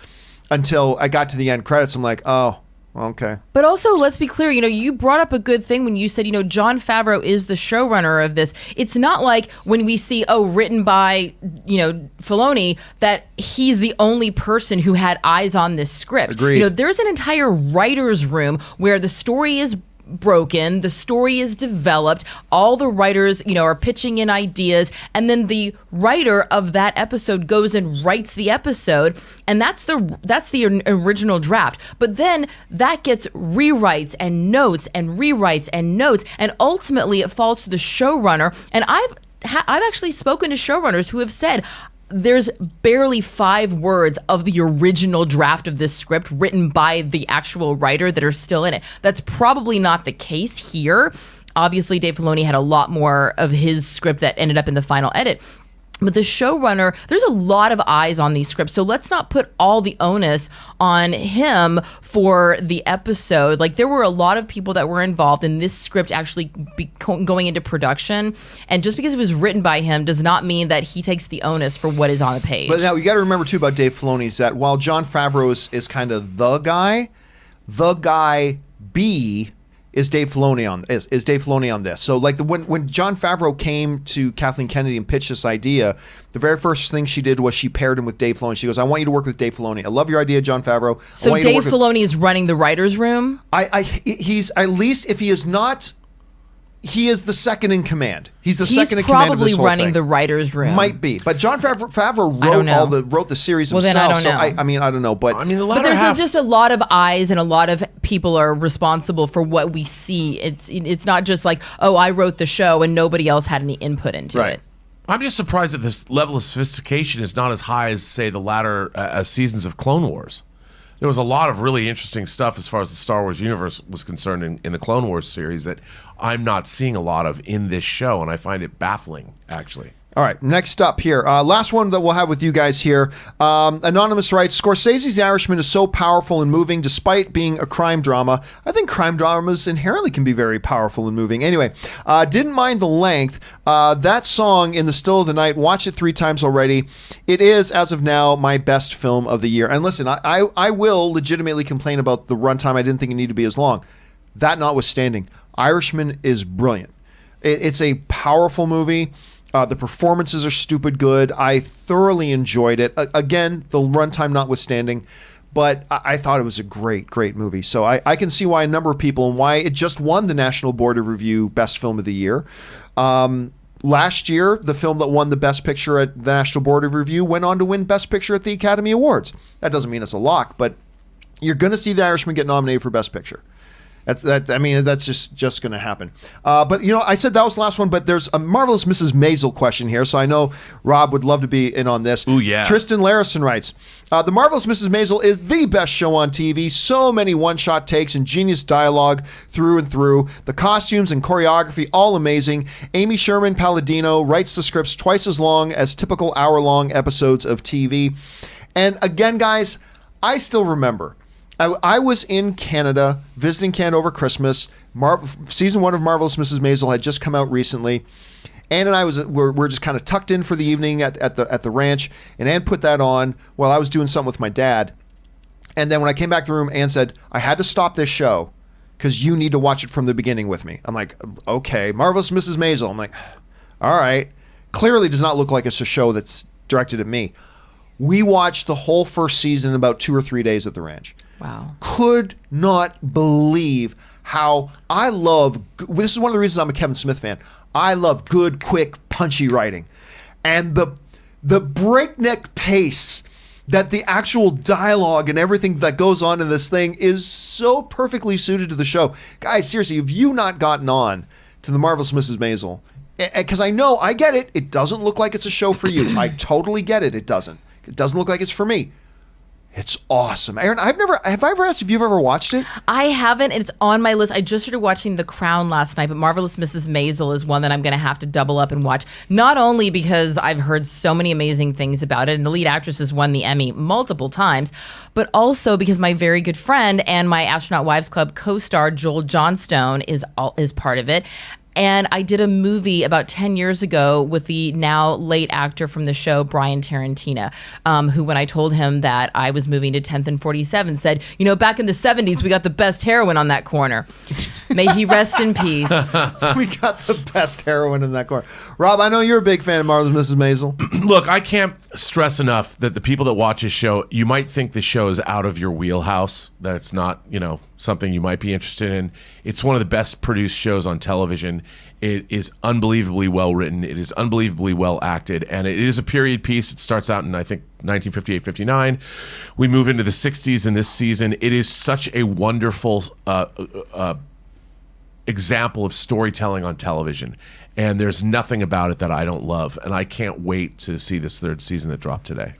until I got to the end credits. I'm like, oh, okay. But also, let's be clear, you brought up a good thing when you said, John Favreau is the showrunner of this. It's not like when we see, written by, Filoni, that he's the only person who had eyes on this script. Agreed. There's an entire writer's room where the story is broken, the story is developed, all the writers are pitching in ideas, and then the writer of that episode goes and writes the episode, and that's the original draft. But then that gets rewrites and notes and rewrites and notes, and ultimately it falls to the showrunner. And I've actually spoken to showrunners who have said there's barely 5 words of the original draft of this script written by the actual writer that are still in it. That's probably not the case here. Obviously, Dave Filoni had a lot more of his script that ended up in the final edit. But the showrunner, there's a lot of eyes on these scripts, so let's not put all the onus on him for the episode. Like, there were a lot of people that were involved in this script actually going into production, and just because it was written by him does not mean that he takes the onus for what is on the page. But now you got to remember too about Dave Filoni is that while John Favreau is kind of the guy B is Dave Filoni on this. So like when John Favreau came to Kathleen Kennedy and pitched this idea, the very first thing she did was she paired him with Dave Filoni. She goes, I want you to work with Dave Filoni. I love your idea, John Favreau. So Dave Filoni is running the writer's room? He's, at least if he is not, he is the second in command. He's the second in command of this whole thing. He's probably running the writer's room. Might be, but John Favreau wrote the series himself. Then I don't know. So I don't know, but I mean, but there's just a lot of eyes and a lot of people are responsible for what we see. It's not just like, I wrote the show and nobody else had any input into it. I'm just surprised that this level of sophistication is not as high as, say, the latter seasons of Clone Wars. There was a lot of really interesting stuff as far as the Star Wars universe was concerned in the Clone Wars series that I'm not seeing a lot of in this show, and I find it baffling, actually. All right, next up here. Last one that we'll have with you guys here. Anonymous writes, Scorsese's The Irishman is so powerful and moving despite being a crime drama. I think crime dramas inherently can be very powerful and moving. Anyway, didn't mind the length. That song, In the Still of the Night, watched it 3 times already. It is, as of now, my best film of the year. And listen, I will legitimately complain about the runtime. I didn't think it needed to be as long. That notwithstanding, Irishman is brilliant. It's a powerful movie. The performances are stupid good. I thoroughly enjoyed it. Again, the runtime notwithstanding, but I thought it was a great, great movie. So I can see why a number of people and why it just won the National Board of Review Best Film of the Year. Last year, the film that won the Best Picture at the National Board of Review went on to win Best Picture at the Academy Awards. That doesn't mean it's a lock, but you're going to see The Irishman get nominated for Best Picture. That's just going to happen. But, I said that was the last one, but there's a Marvelous Mrs. Maisel question here, so I know Rob would love to be in on this. Ooh, yeah. Tristan Larison writes, The Marvelous Mrs. Maisel is the best show on TV. So many one-shot takes and genius dialogue through and through. The costumes and choreography, all amazing. Amy Sherman Palladino writes the scripts twice as long as typical hour-long episodes of TV. And again, guys, I still remember I was in Canada, visiting Canada over Christmas. Season 1 of Marvelous Mrs. Maisel had just come out recently. Ann and I were just kind of tucked in for the evening at the ranch, and Ann put that on while I was doing something with my dad. And then when I came back to the room, Ann said, I had to stop this show because you need to watch it from the beginning with me. I'm like, okay. Marvelous Mrs. Maisel. I'm like, all right. Clearly does not look like it's a show that's directed at me. We watched the whole first season in about 2 or 3 days at the ranch. Wow. Could not believe how I love, this is one of the reasons I'm a Kevin Smith fan. I love good, quick, punchy writing. And the breakneck pace that the actual dialogue and everything that goes on in this thing is so perfectly suited to the show. Guys, seriously, have you not gotten on to The Marvelous Mrs. Maisel? Because I know, I get it. It doesn't look like it's a show for you. I totally get it. It doesn't. It doesn't look like it's for me. It's awesome. Aaron, have I ever asked if you've ever watched it? I haven't. It's on my list. I just started watching The Crown last night, but Marvelous Mrs. Maisel is one that I'm going to have to double up and watch. Not only because I've heard so many amazing things about it, and the lead actress has won the Emmy multiple times, but also because my very good friend and my Astronaut Wives Club co-star Joel Johnstone is part of it. And I did a movie about 10 years ago with the now late actor from the show, Brian Tarantino, who, when I told him that I was moving to 10th and 47, said, back in the 70s, we got the best heroin on that corner. May he rest in peace. We got the best heroin in that corner. Rob, I know you're a big fan of Marvelous Mrs. Maisel. Look, I can't stress enough that the people that watch this show, you might think the show is out of your wheelhouse, that it's not, something you might be interested in. It's one of the best produced shows on television. It is unbelievably well written. It is unbelievably well acted. And it is a period piece. It starts out in, I think, 1958, 59. We move into the 60s in this season. It is such a wonderful example of storytelling on television. And there's nothing about it that I don't love. And I can't wait to see this 3rd season that dropped today.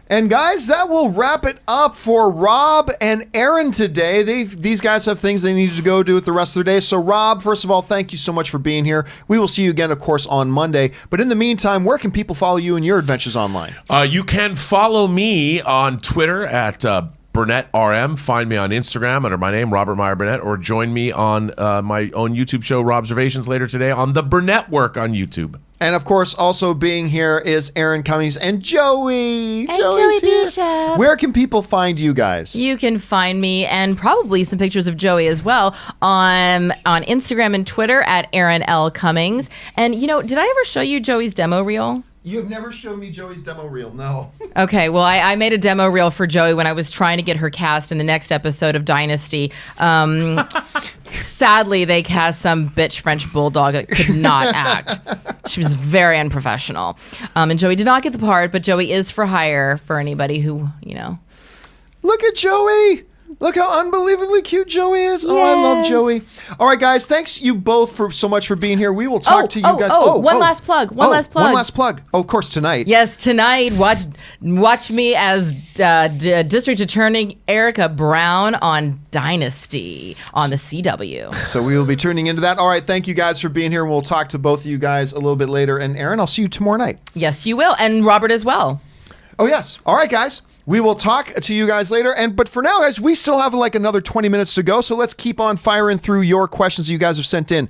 And guys, that will wrap it up for Rob and Aaron today. These guys have things they need to go do with the rest of their day. So Rob, first of all, thank you so much for being here. We will see you again, of course, on Monday. But in the meantime, where can people follow you and your adventures online? You can follow me on Twitter at Burnett RM. Find me on Instagram under my name, Robert Meyer Burnett, or join me on my own YouTube show, Robservations, later today on the Burnett Work on YouTube. And of course, also being here is Aaron Cummings and Joey. And Joey Bishop. Where can people find you guys? You can find me, and probably some pictures of Joey as well, on Instagram and Twitter at Aaron L. Cummings. And did I ever show you Joey's demo reel? You have never shown me Joey's demo reel, no. Okay, well, I made a demo reel for Joey when I was trying to get her cast in the next episode of Dynasty. Sadly, they cast some bitch French bulldog that could not act. She was very unprofessional. And Joey did not get the part, but Joey is for hire for anybody who, Look at Joey. Look how unbelievably cute Joey is. Oh, I love Yes. Joey. All right, guys. Thanks you both for so much for being here. We will talk to you guys. One last plug. One last plug. Oh, of course, tonight. Yes, tonight, watch me as District Attorney Erica Brown on Dynasty on the CW. So we will be tuning into that. All right. Thank you guys for being here. We'll talk to both of you guys a little bit later. And Aaron, I'll see you tomorrow night. Yes, you will. And Robert as well. Oh, yes. All right, guys. We will talk to you guys later. But for now, guys, we still have like another 20 minutes to go. So let's keep on firing through your questions that you guys have sent in.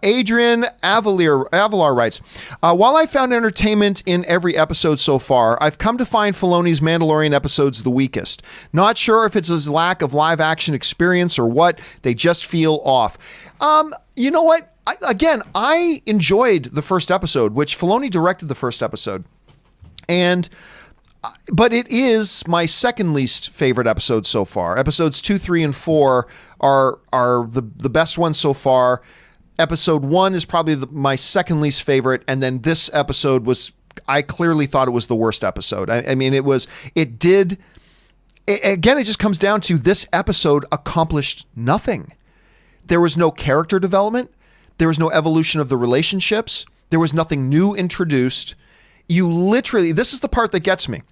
Adrian Avalar writes, while I found entertainment in every episode so far, I've come to find Filoni's Mandalorian episodes the weakest. Not sure if it's his lack of live action experience or what. They just feel off. You know what? I enjoyed the first episode, which Filoni directed the first episode. But it is my second least favorite episode so far. Episodes 2, 3, and 4 are the best ones so far. Episode 1 is probably my second least favorite, and then this episode I clearly thought it was the worst episode. I mean, it just comes down to this episode accomplished nothing. There was no character development. There was no evolution of the relationships. There was nothing new introduced. This is the part that gets me.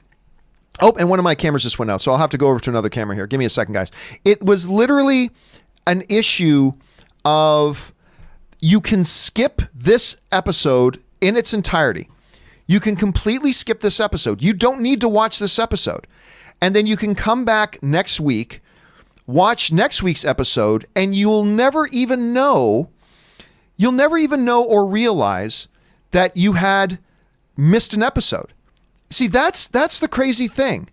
Oh, and one of my cameras just went out, so I'll have to go over to another camera here. Give me a second, guys. It was literally an issue of you can skip this episode in its entirety. You can completely skip this episode. You don't need to watch this episode. And then you can come back next week, watch next week's episode, and you'll never even know or realize that you had missed an episode. See, that's the crazy thing.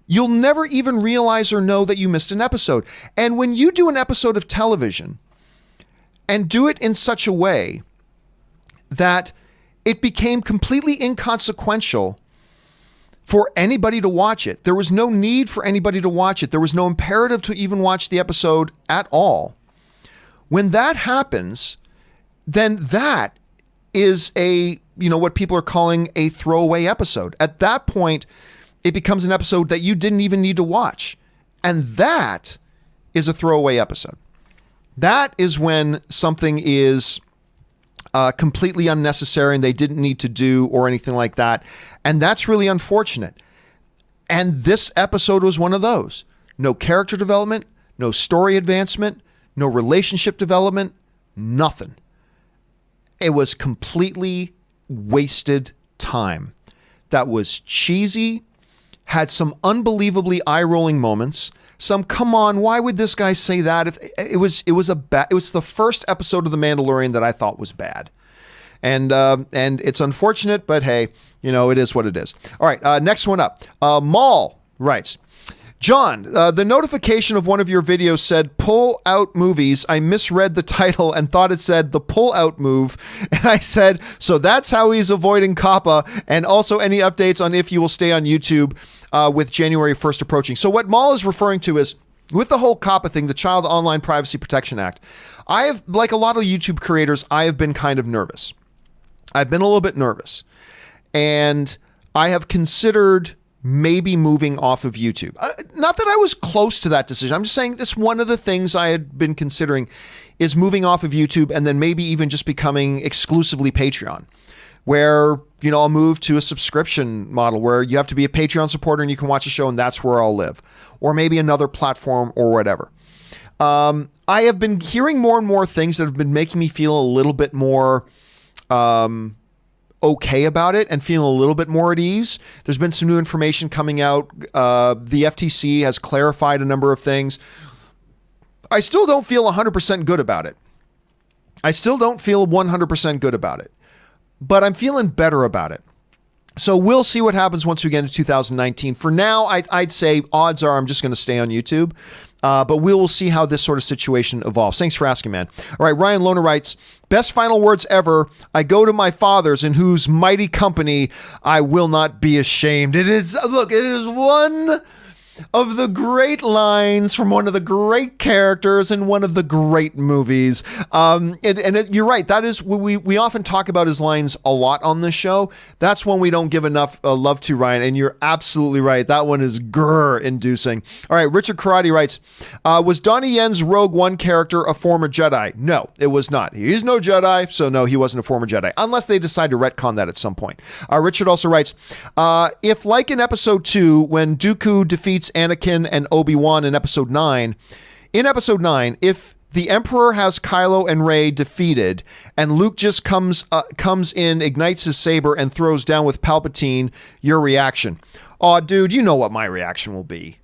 You'll never even realize or know that you missed an episode. And when you do an episode of television and do it in such a way that it became completely inconsequential for anybody to watch it, there was no need for anybody to watch it. There was no imperative to even watch the episode at all. When that happens, then that is what people are calling a throwaway episode. At that point, it becomes an episode that you didn't even need to watch. And that is a throwaway episode. That is when something is completely unnecessary and they didn't need to do or anything like that. And that's really unfortunate. And this episode was one of those. No character development, no story advancement, no relationship development, nothing. It was completely wasted time. That was cheesy, had some unbelievably eye-rolling moments. Some, come on, why would this guy say that? It was the first episode of The Mandalorian that I thought was bad. And it's unfortunate, but hey, it is what it is. All right, next one up. Maul writes, John, the notification of one of your videos said pull out movies. I misread the title and thought it said the pull out move. And I said, so that's how he's avoiding COPPA, and also any updates on if you will stay on YouTube with January 1st approaching. So what Maul is referring to is, with the whole COPPA thing, the Child Online Privacy Protection Act, I have, like a lot of YouTube creators, I have been kind of nervous. I've been a little bit nervous. And I have considered maybe moving off of YouTube. Not that I was close to that decision. I'm just saying that's one of the things I had been considering is moving off of YouTube and then maybe even just becoming exclusively Patreon, where, I'll move to a subscription model where you have to be a Patreon supporter and you can watch a show and that's where I'll live, or maybe another platform or whatever. I have been hearing more and more things that have been making me feel a little bit more okay about it and feeling a little bit more at ease. There's been some new information coming out. The FTC has clarified a number of things. I still don't feel 100% good about it. I still don't feel 100% good about it, but I'm feeling better about it. So we'll see what happens once we get into 2019. For now, I'd say odds are I'm just going to stay on YouTube. But we will see how this sort of situation evolves. Thanks for asking, man. All right, Ryan Lohner writes, best final words ever. I go to my father's in whose mighty company I will not be ashamed. It is one of the great lines from one of the great characters in one of the great movies. You're right. That is we often talk about his lines a lot on this show. That's one we don't give enough love to, Ryan. And you're absolutely right. That one is grr-inducing. All right, Richard Karate writes, was Donnie Yen's Rogue One character a former Jedi? No, it was not. He is no Jedi, so no, he wasn't a former Jedi, unless they decide to retcon that at some point. Richard also writes, if like in episode 2, when Dooku defeats Anakin and Obi-Wan in episode 9, if the Emperor has Kylo and Rey defeated, and Luke just comes in, ignites his saber, and throws down with Palpatine, your reaction? Aw, dude, you know what my reaction will be.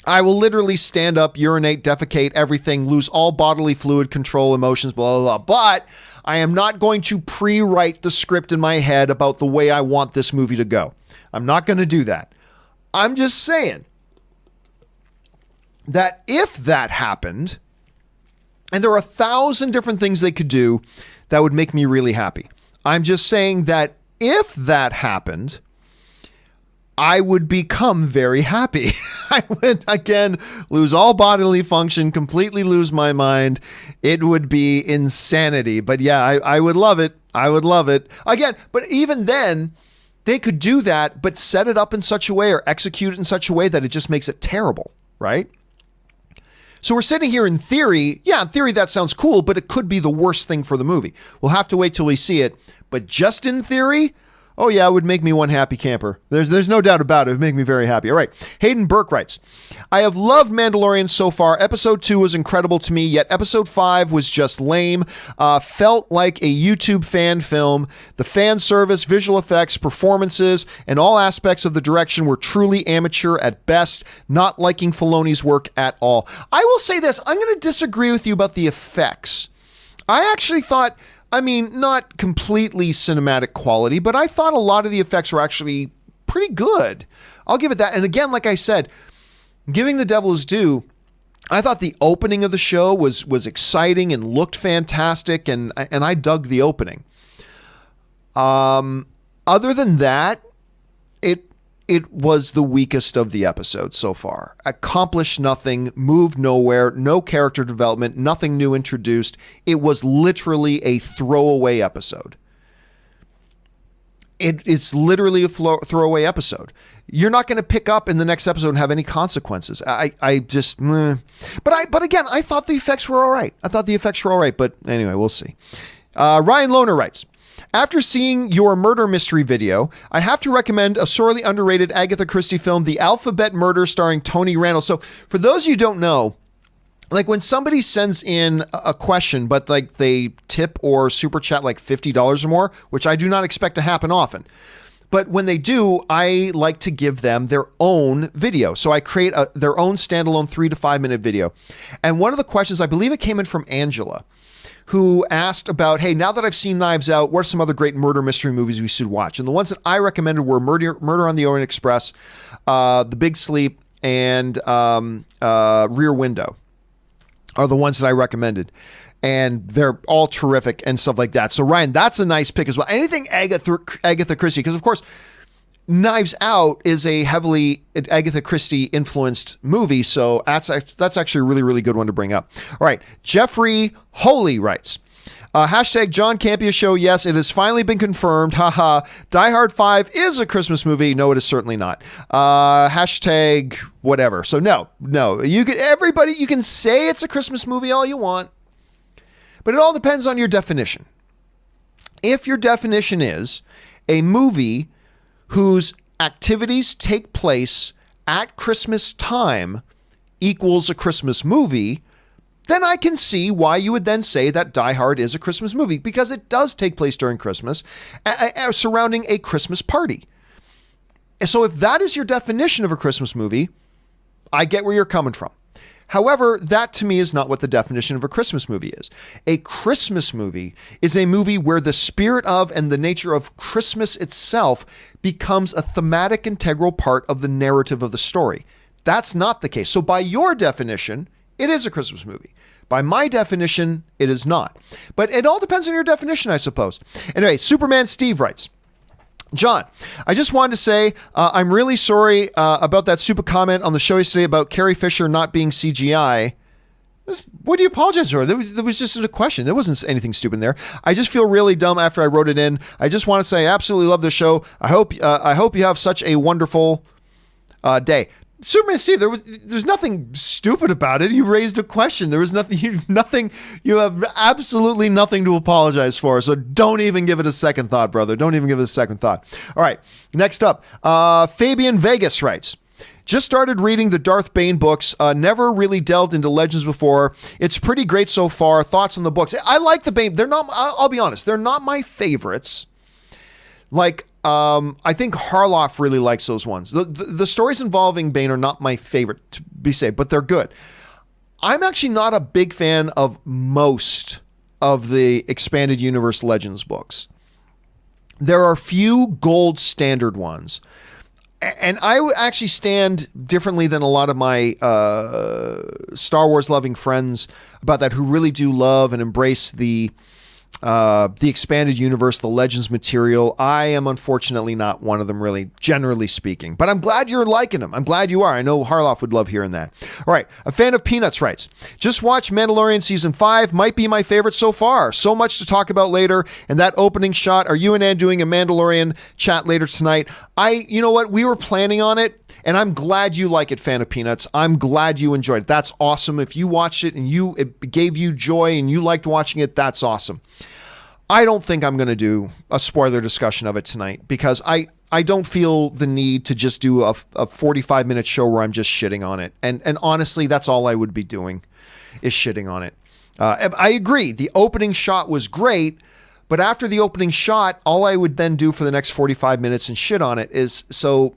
I will literally stand up, urinate, defecate, everything, lose all bodily fluid control, emotions, blah, blah, blah. But I am not going to pre-write the script in my head about the way I want this movie to go. I'm not going to do that. I'm just saying that if that happened, and there are 1,000 different things they could do that would make me really happy. I'm just saying that if that happened, I would become very happy. I would, again, lose all bodily function, completely lose my mind. It would be insanity. But yeah, I would love it. I would love it. Again, but even then, they could do that, but set it up in such a way or execute it in such a way that it just makes it terrible, right? So we're sitting here in theory. Yeah, in theory, that sounds cool, but it could be the worst thing for the movie. We'll have to wait till we see it. But just in theory, oh yeah, it would make me one happy camper. There's no doubt about it. It would make me very happy. All right. Hayden Burke writes, I have loved Mandalorian so far. Episode 2 was incredible to me, yet episode 5 was just lame. Felt like a YouTube fan film. The fan service, visual effects, performances, and all aspects of the direction were truly amateur at best, not liking Filoni's work at all. I will say this. I'm going to disagree with you about the effects. I actually thought, not completely cinematic quality, but I thought a lot of the effects were actually pretty good. I'll give it that. And again, like I said, giving the devil his due, I thought the opening of the show was exciting and looked fantastic, and I dug the opening. Other than that, it was the weakest of the episodes so far. Accomplished nothing, moved nowhere, no character development, nothing new introduced. It was literally a throwaway episode. It's literally a throwaway episode. You're not going to pick up in the next episode and have any consequences. But again, I thought the effects were all right. But anyway, we'll see. Ryan Lohner writes, after seeing your murder mystery video, I have to recommend a sorely underrated Agatha Christie film, The Alphabet Murder, starring Tony Randall. So for those of you who don't know, like when somebody sends in a question, but like they tip or super chat like $50 or more, which I do not expect to happen often. But when they do, I like to give them their own video. So I create their own standalone 3 to 5 minute video. And one of the questions, I believe it came in from Angela, who asked about, hey, now that I've seen Knives Out, what are some other great murder mystery movies we should watch? And the ones that I recommended were Murder on the Orient Express, The Big Sleep, and Rear Window are the ones that I recommended. And they're all terrific and stuff like that. So Ryan, that's a nice pick as well. Anything Agatha Christie, because of course, Knives Out is a heavily Agatha Christie influenced movie, so that's actually a really, really good one to bring up. All right, Jeffrey Holy writes, hashtag John Campea Show, yes, it has finally been confirmed, haha, Die Hard 5 is a Christmas movie. No, it is certainly not. Hashtag whatever. So no, you can say it's a Christmas movie all you want, but it all depends on your definition. If your definition is a movie whose activities take place at Christmas time equals a Christmas movie, then I can see why you would then say that Die Hard is a Christmas movie, because it does take place during Christmas, surrounding a Christmas party. So if that is your definition of a Christmas movie, I get where you're coming from. However, that to me is not what the definition of a Christmas movie is. A Christmas movie is a movie where the spirit of and the nature of Christmas itself becomes a thematic integral part of the narrative of the story. That's not the case. So by your definition, it is a Christmas movie. By my definition, it is not. But it all depends on your definition, I suppose. Anyway, Superman Steve writes, John, I just wanted to say I'm really sorry about that stupid comment on the show yesterday about Carrie Fisher not being CGI. What do you apologize for? There was just a question. There wasn't anything stupid in there. I just feel really dumb after I wrote it in. I just want to say I absolutely love this show. I hope you have such a wonderful day. Superman Steve, there's nothing stupid about it. You raised a question. There was nothing. You have absolutely nothing to apologize for. So don't even give it a second thought, brother. Don't even give it a second thought. All right. Next up, Fabian Vegas writes, just started reading the Darth Bane books. Never really delved into Legends before. It's pretty great so far. Thoughts on the books? I like the Bane. They're not. I'll be honest. They're not my favorites. Like, I think Harloff really likes those ones. The stories involving Bane are not my favorite, to be safe, but they're good. I'm actually not a big fan of most of the Expanded Universe Legends books. There are few gold standard ones. And I actually stand differently than a lot of my Star Wars loving friends about that, who really do love and embrace the Expanded Universe, the Legends material. I am unfortunately not one of them, really, generally speaking. But I'm glad you're liking them. I'm glad you are. I know Harloff would love hearing that. All right. A fan of Peanuts writes, just watched Mandalorian Season 5. Might be my favorite so far. So much to talk about later. And that opening shot. Are you and Ann doing a Mandalorian chat later tonight? You know what? We were planning on it. And I'm glad you like it, fan of Peanuts. I'm glad you enjoyed it. That's awesome. If you watched it and it gave you joy and you liked watching it, that's awesome. I don't think I'm going to do a spoiler discussion of it tonight, because I don't feel the need to just do a 45-minute show where I'm just shitting on it. And honestly, that's all I would be doing, is shitting on it. I agree. The opening shot was great, but after the opening shot, all I would then do for the next 45 minutes and shit on it is so...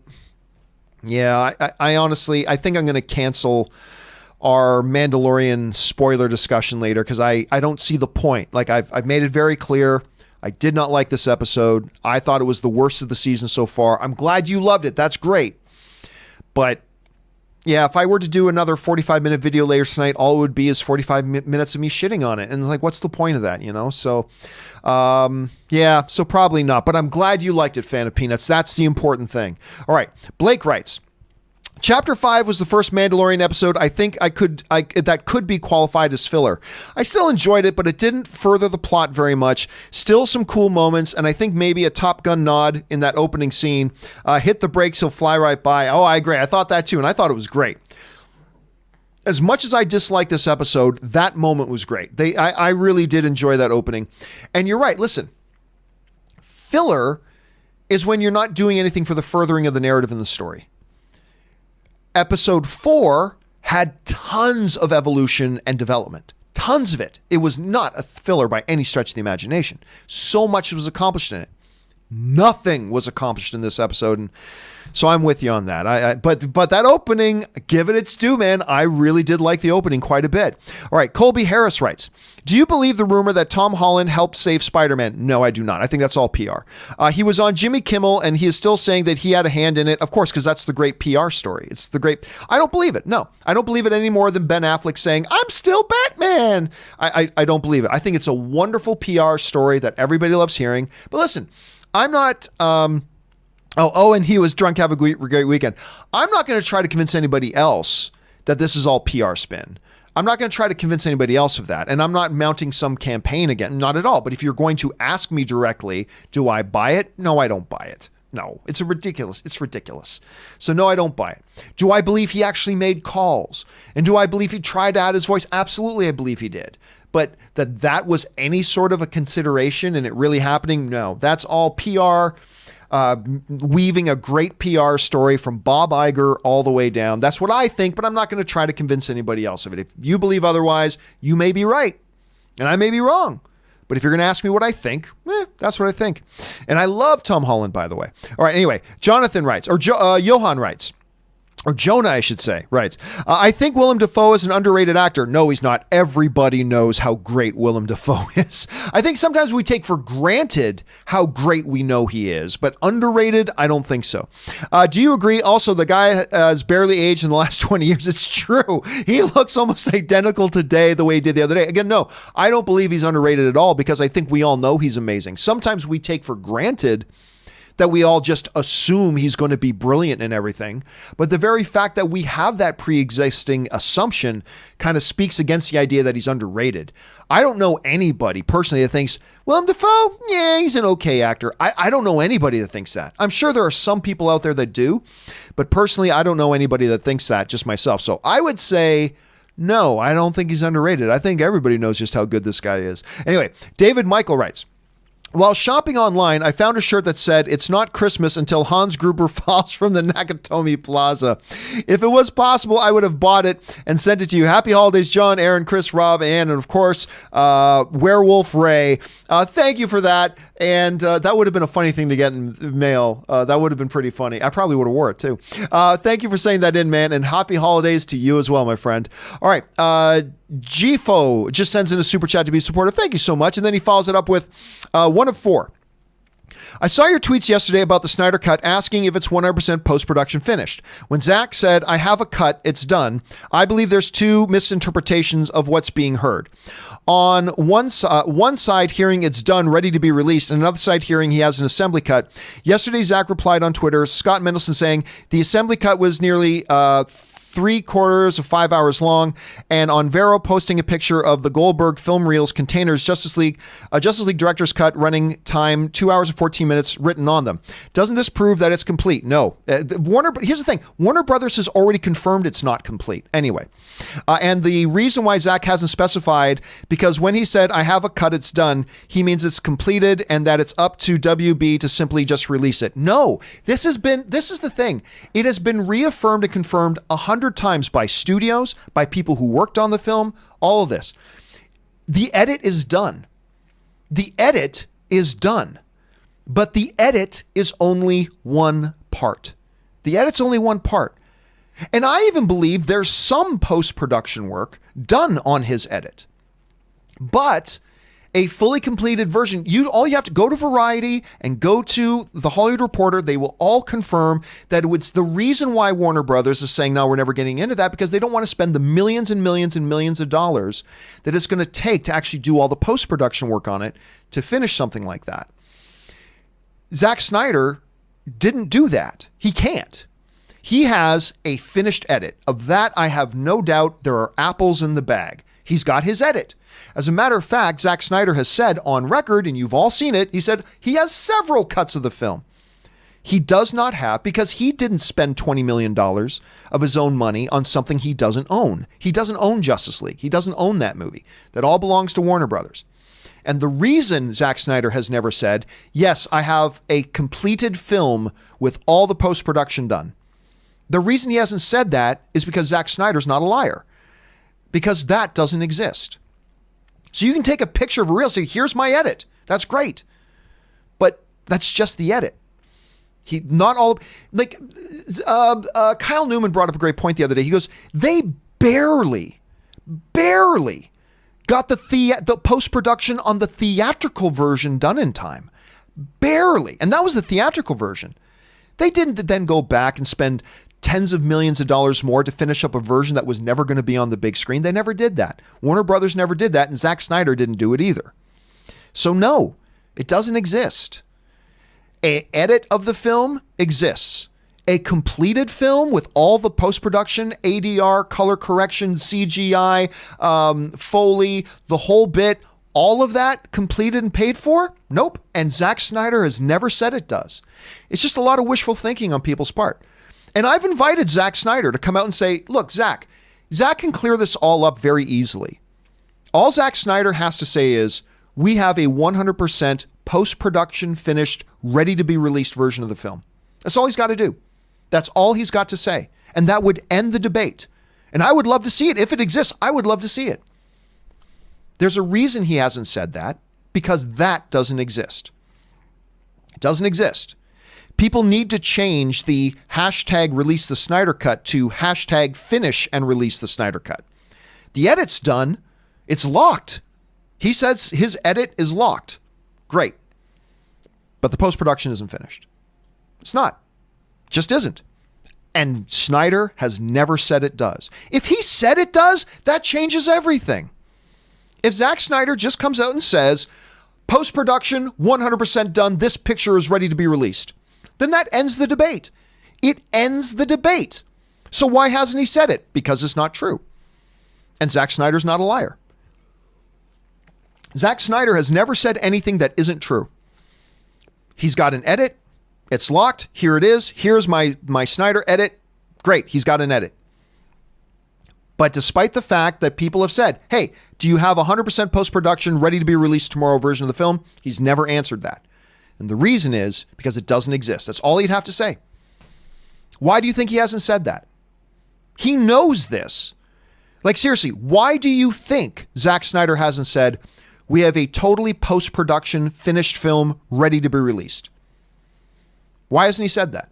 Yeah, I honestly, I think I'm going to cancel our Mandalorian spoiler discussion later, because I don't see the point. Like, I've made it very clear. I did not like this episode. I thought it was the worst of the season so far. I'm glad you loved it. That's great. But yeah, if I were to do another 45-minute video later tonight, all it would be is 45 minutes of me shitting on it. And it's like, what's the point of that, you know? So, yeah, so probably not. But I'm glad you liked it, fan of Peanuts. That's the important thing. All right, Blake writes, Chapter 5 was the first Mandalorian episode I think that could be qualified as filler. I still enjoyed it, but it didn't further the plot very much. Still some cool moments, and I think maybe a Top Gun nod in that opening scene. Hit the brakes, he'll fly right by. Oh, I agree. I thought that too, and I thought it was great. As much as I dislike this episode, that moment was great. I really did enjoy that opening. And you're right, listen. Filler is when you're not doing anything for the furthering of the narrative in the story. Episode 4 had tons of evolution and development. Tons of it. It was not a filler by any stretch of the imagination. So much was accomplished in it. Nothing was accomplished in this episode, and so I'm with you on that. But that opening, give it its due, man. I really did like the opening quite a bit. All right, Colby Harris writes, do you believe the rumor that Tom Holland helped save Spider-Man? No, I do not. I think that's all PR. He was on Jimmy Kimmel, and he is still saying that he had a hand in it. Of course, because that's the great PR story. It's the great... I don't believe it. No, I don't believe it any more than Ben Affleck saying, I'm still Batman. I don't believe it. I think it's a wonderful PR story that everybody loves hearing. But listen, I'm not... and he was drunk, have a great weekend. I'm not going to try to convince anybody else that this is all PR spin. I'm not going to try to convince anybody else of that. And I'm not mounting some campaign again. Not at all. But if you're going to ask me directly, do I buy it? No, I don't buy it. No, it's ridiculous. It's ridiculous. So no, I don't buy it. Do I believe he actually made calls? And do I believe he tried to add his voice? Absolutely, I believe he did. But that was any sort of a consideration and it really happening? No, that's all PR. Weaving a great PR story from Bob Iger all the way down. That's what I think, but I'm not going to try to convince anybody else of it. If you believe otherwise, you may be right, and I may be wrong. But if you're going to ask me what I think, that's what I think. And I love Tom Holland, by the way. All right, anyway, Jonathan writes, or Johan writes, or Jonah, I should say, writes, I think Willem Dafoe is an underrated actor. No, he's not. Everybody knows how great Willem Dafoe is. I think sometimes we take for granted how great we know he is, but underrated, I don't think so. Do you agree? Also, the guy has barely aged in the last 20 years. It's true. He looks almost identical today the way he did the other day. Again, no, I don't believe he's underrated at all because I think we all know he's amazing. Sometimes we take for granted that we all just assume he's going to be brilliant and everything. But the very fact that we have that pre-existing assumption kind of speaks against the idea that he's underrated. I don't know anybody personally that thinks, Willem Dafoe, yeah, he's an okay actor. I don't know anybody that thinks that. I'm sure there are some people out there that do, but personally, I don't know anybody that thinks that, just myself. So I would say, no, I don't think he's underrated. I think everybody knows just how good this guy is. Anyway, David Michael writes, while shopping online, I found a shirt that said, "It's not Christmas until Hans Gruber falls from the Nakatomi Plaza." If it was possible, I would have bought it and sent it to you. Happy holidays, John, Aaron, Chris, Rob, and of course, Werewolf Ray. Thank you for that. And that would have been a funny thing to get in the mail. That would have been pretty funny. I probably would have wore it too. Thank you for saying that in, man. And happy holidays to you as well, my friend. All right. Gfo just sends in a super chat to be supportive. Thank you so much. And then he follows it up with 1 of 4. I saw your tweets yesterday about the Snyder Cut asking if it's 100% post-production finished. When Zach said, "I have a cut, it's done," I believe there's 2 misinterpretations of what's being heard. On one side, hearing it's done, ready to be released, and another side hearing he has an assembly cut. Yesterday, Zach replied on Twitter, Scott Mendelson saying, the assembly cut was nearly 3/4 of 5 hours long, and on Vero posting a picture of the Goldberg film reels containers Justice League director's cut running time 2 hours and 14 minutes written on them. Doesn't this prove that it's complete? No. Here's the thing. Warner Brothers has already confirmed it's not complete. Anyway, and the reason why Zach hasn't specified, because when he said, "I have a cut, it's done," he means it's completed and that it's up to WB to simply just release it. No, this is the thing. It has been reaffirmed and confirmed 100 times by studios, by people who worked on the film, all of this. The edit is done. The edit is done. But the edit is only one part. The edit's only one part. And I even believe there's some post-production work done on his edit. But a fully completed version, all you have to go to Variety and go to the Hollywood Reporter. They will all confirm that it's the reason why Warner Brothers is saying, no, we're never getting into that, because they don't want to spend the millions and millions and millions of dollars that it's going to take to actually do all the post-production work on it to finish something like that. Zack Snyder didn't do that. He can't. He has a finished edit. Of that, I have no doubt there are apples in the bag. He's got his edit. As a matter of fact, Zack Snyder has said on record, and you've all seen it, he said he has several cuts of the film. He does not have, because he didn't spend $20 million of his own money on something he doesn't own. He doesn't own Justice League. He doesn't own that movie. That all belongs to Warner Brothers. And the reason Zack Snyder has never said, yes, I have a completed film with all the post-production done. The reason he hasn't said that is because Zack Snyder's not a liar. Because that doesn't exist. So you can take a picture of a reel, say, here's my edit. That's great. But that's just the edit. Kyle Newman brought up a great point the other day. He goes, they barely got the post-production on the theatrical version done in time. Barely. And that was the theatrical version. They didn't then go back and spend tens of millions of dollars more to finish up a version that was never going to be on the big screen. They never did that. Warner Brothers never did that, and Zack Snyder didn't do it either. So no, it doesn't exist. An edit of the film exists. A completed film with all the post-production, ADR, color correction, CGI, Foley, the whole bit, all of that completed and paid for? Nope. And Zack Snyder has never said it does. It's just a lot of wishful thinking on people's part. And I've invited Zack Snyder to come out and say, look, Zack can clear this all up very easily. All Zack Snyder has to say is, we have a 100% post-production finished, ready to be released version of the film. That's all he's got to do. That's all he's got to say. And that would end the debate. And I would love to see it. If it exists, I would love to see it. There's a reason he hasn't said that, because that doesn't exist. It doesn't exist. People need to change the hashtag release the Snyder Cut to hashtag finish and release the Snyder Cut. The edit's done. It's locked. He says his edit is locked. Great. But the post-production isn't finished. It's not. Just isn't. And Snyder has never said it does. If he said it does, that changes everything. If Zack Snyder just comes out and says, post-production, 100% done, this picture is ready to be released. then that ends the debate. It ends the debate. So why hasn't he said it? Because it's not true. And Zack Snyder's not a liar. Zack Snyder has never said anything that isn't true. He's got an edit. It's locked. Here it is. Here's my Snyder edit. Great. He's got an edit. But despite the fact that people have said, hey, do you have 100% post-production ready to be released tomorrow version of the film? He's never answered that. And the reason is because it doesn't exist. That's all he'd have to say. Why do you think he hasn't said that? He knows this. Like, seriously, why do you think Zack Snyder hasn't said, we have a totally post-production finished film ready to be released? Why hasn't he said that?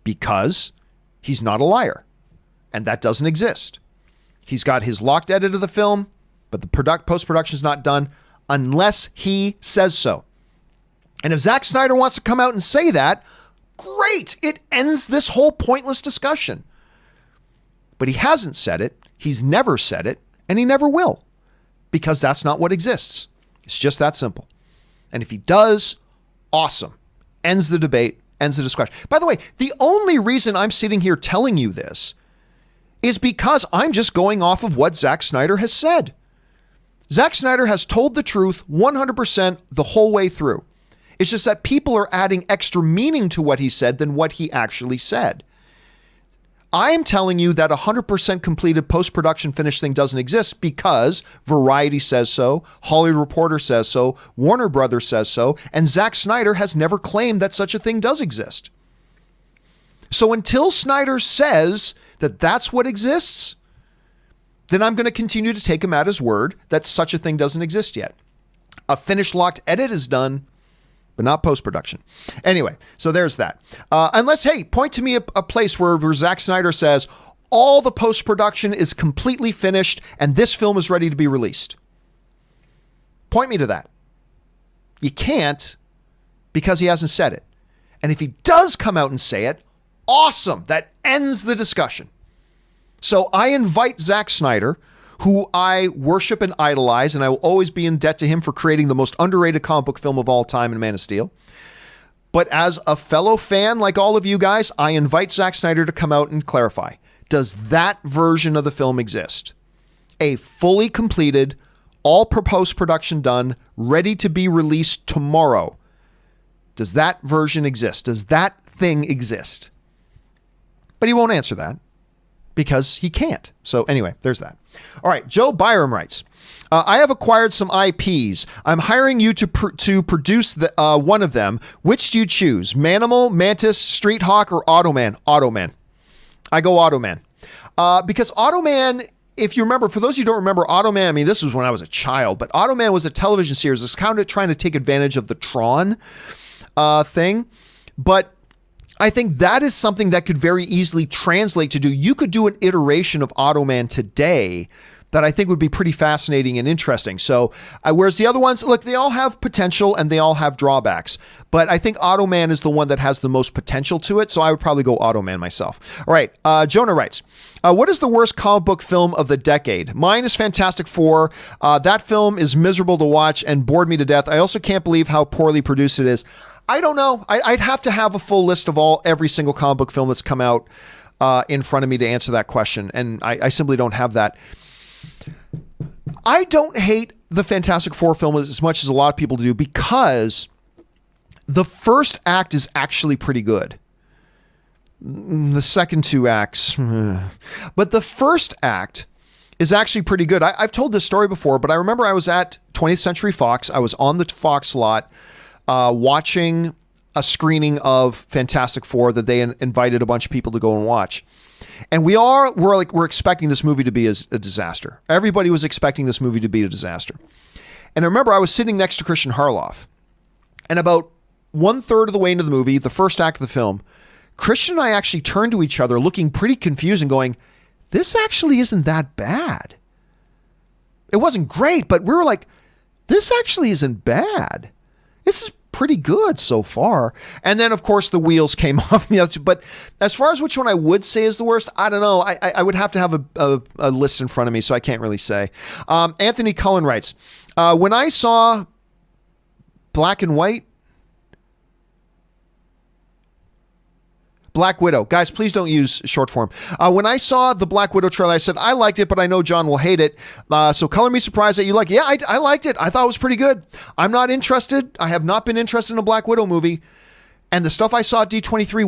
Because he's not a liar. And that doesn't exist. He's got his locked edit of the film, but the post-production is not done unless he says so. And if Zack Snyder wants to come out and say that, great. It ends this whole pointless discussion. But he hasn't said it. He's never said it. And he never will. Because that's not what exists. It's just that simple. And if he does, awesome. Ends the debate, ends the discussion. By the way, the only reason I'm sitting here telling you this is because I'm just going off of what Zack Snyder has said. Zack Snyder has told the truth 100% the whole way through. It's just that people are adding extra meaning to what he said than what he actually said. I am telling you that 100% completed post-production finished thing doesn't exist because Variety says so, Hollywood Reporter says so, Warner Brothers says so, and Zack Snyder has never claimed that such a thing does exist. So until Snyder says that that's what exists, then I'm going to continue to take him at his word that such a thing doesn't exist yet. A finished locked edit is done, but not post-production. Anyway, so there's that. Unless, hey, point to me a place where Zack Snyder says all the post-production is completely finished and this film is ready to be released. Point me to that. You can't because he hasn't said it. And if he does come out and say it, awesome. That ends the discussion. So I invite Zack Snyder, who I worship and idolize, and I will always be in debt to him for creating the most underrated comic book film of all time in Man of Steel. But as a fellow fan like all of you guys, I invite Zack Snyder to come out and clarify. Does that version of the film exist? A fully completed, all post-production done, ready to be released tomorrow. Does that version exist? Does that thing exist? But he won't answer that because he can't. So anyway, there's that. All right, Joe Byram writes, I have acquired some IPs. I'm hiring you to produce one of them. Which do you choose? Manimal, Mantis, Street Hawk, or Automan? Automan. I go Automan. Because Automan, if you remember, for those of you who don't remember Automan, I mean, this was when I was a child, but Automan was a television series that's kind of trying to take advantage of the Tron thing. But I think that is something that could very easily translate to do. You could do an iteration of Automan today that I think would be pretty fascinating and interesting. So, whereas the other ones, look, they all have potential and they all have drawbacks. But I think Automan is the one that has the most potential to it. So I would probably go Automan myself. All right. Jonah writes, what is the worst comic book film of the decade? Mine is Fantastic Four. That film is miserable to watch and bored me to death. I also can't believe how poorly produced it is. I don't know. I'd have to have a full list of every single comic book film that's come out in front of me to answer that question. And I simply don't have that. I don't hate the Fantastic Four film as much as a lot of people do because the first act is actually pretty good. The second two acts, but the first act is actually pretty good. I've told this story before, but I remember I was at 20th Century Fox. I was on the Fox lot watching a screening of Fantastic Four that they invited a bunch of people to go and watch. And we're expecting this movie to be a disaster. Everybody was expecting this movie to be a disaster. And I remember I was sitting next to Christian Harloff. And about 1/3 of the way into the movie, the first act of the film, Christian and I actually turned to each other looking pretty confused and going, this actually isn't that bad. It wasn't great, but we were like, this actually isn't bad. This is pretty good so far. And then, of course, the wheels came off the other two. But as far as which one I would say is the worst, I don't know. I would have to have a list in front of me, so I can't really say. Anthony Cullen writes, when I saw Black and White, Black Widow. Guys, please don't use short form. When I saw the Black Widow trailer, I said, I liked it, but I know John will hate it. So color me surprised that you like it. Yeah, I liked it. I thought it was pretty good. I'm not interested. I have not been interested in a Black Widow movie. And the stuff I saw at D23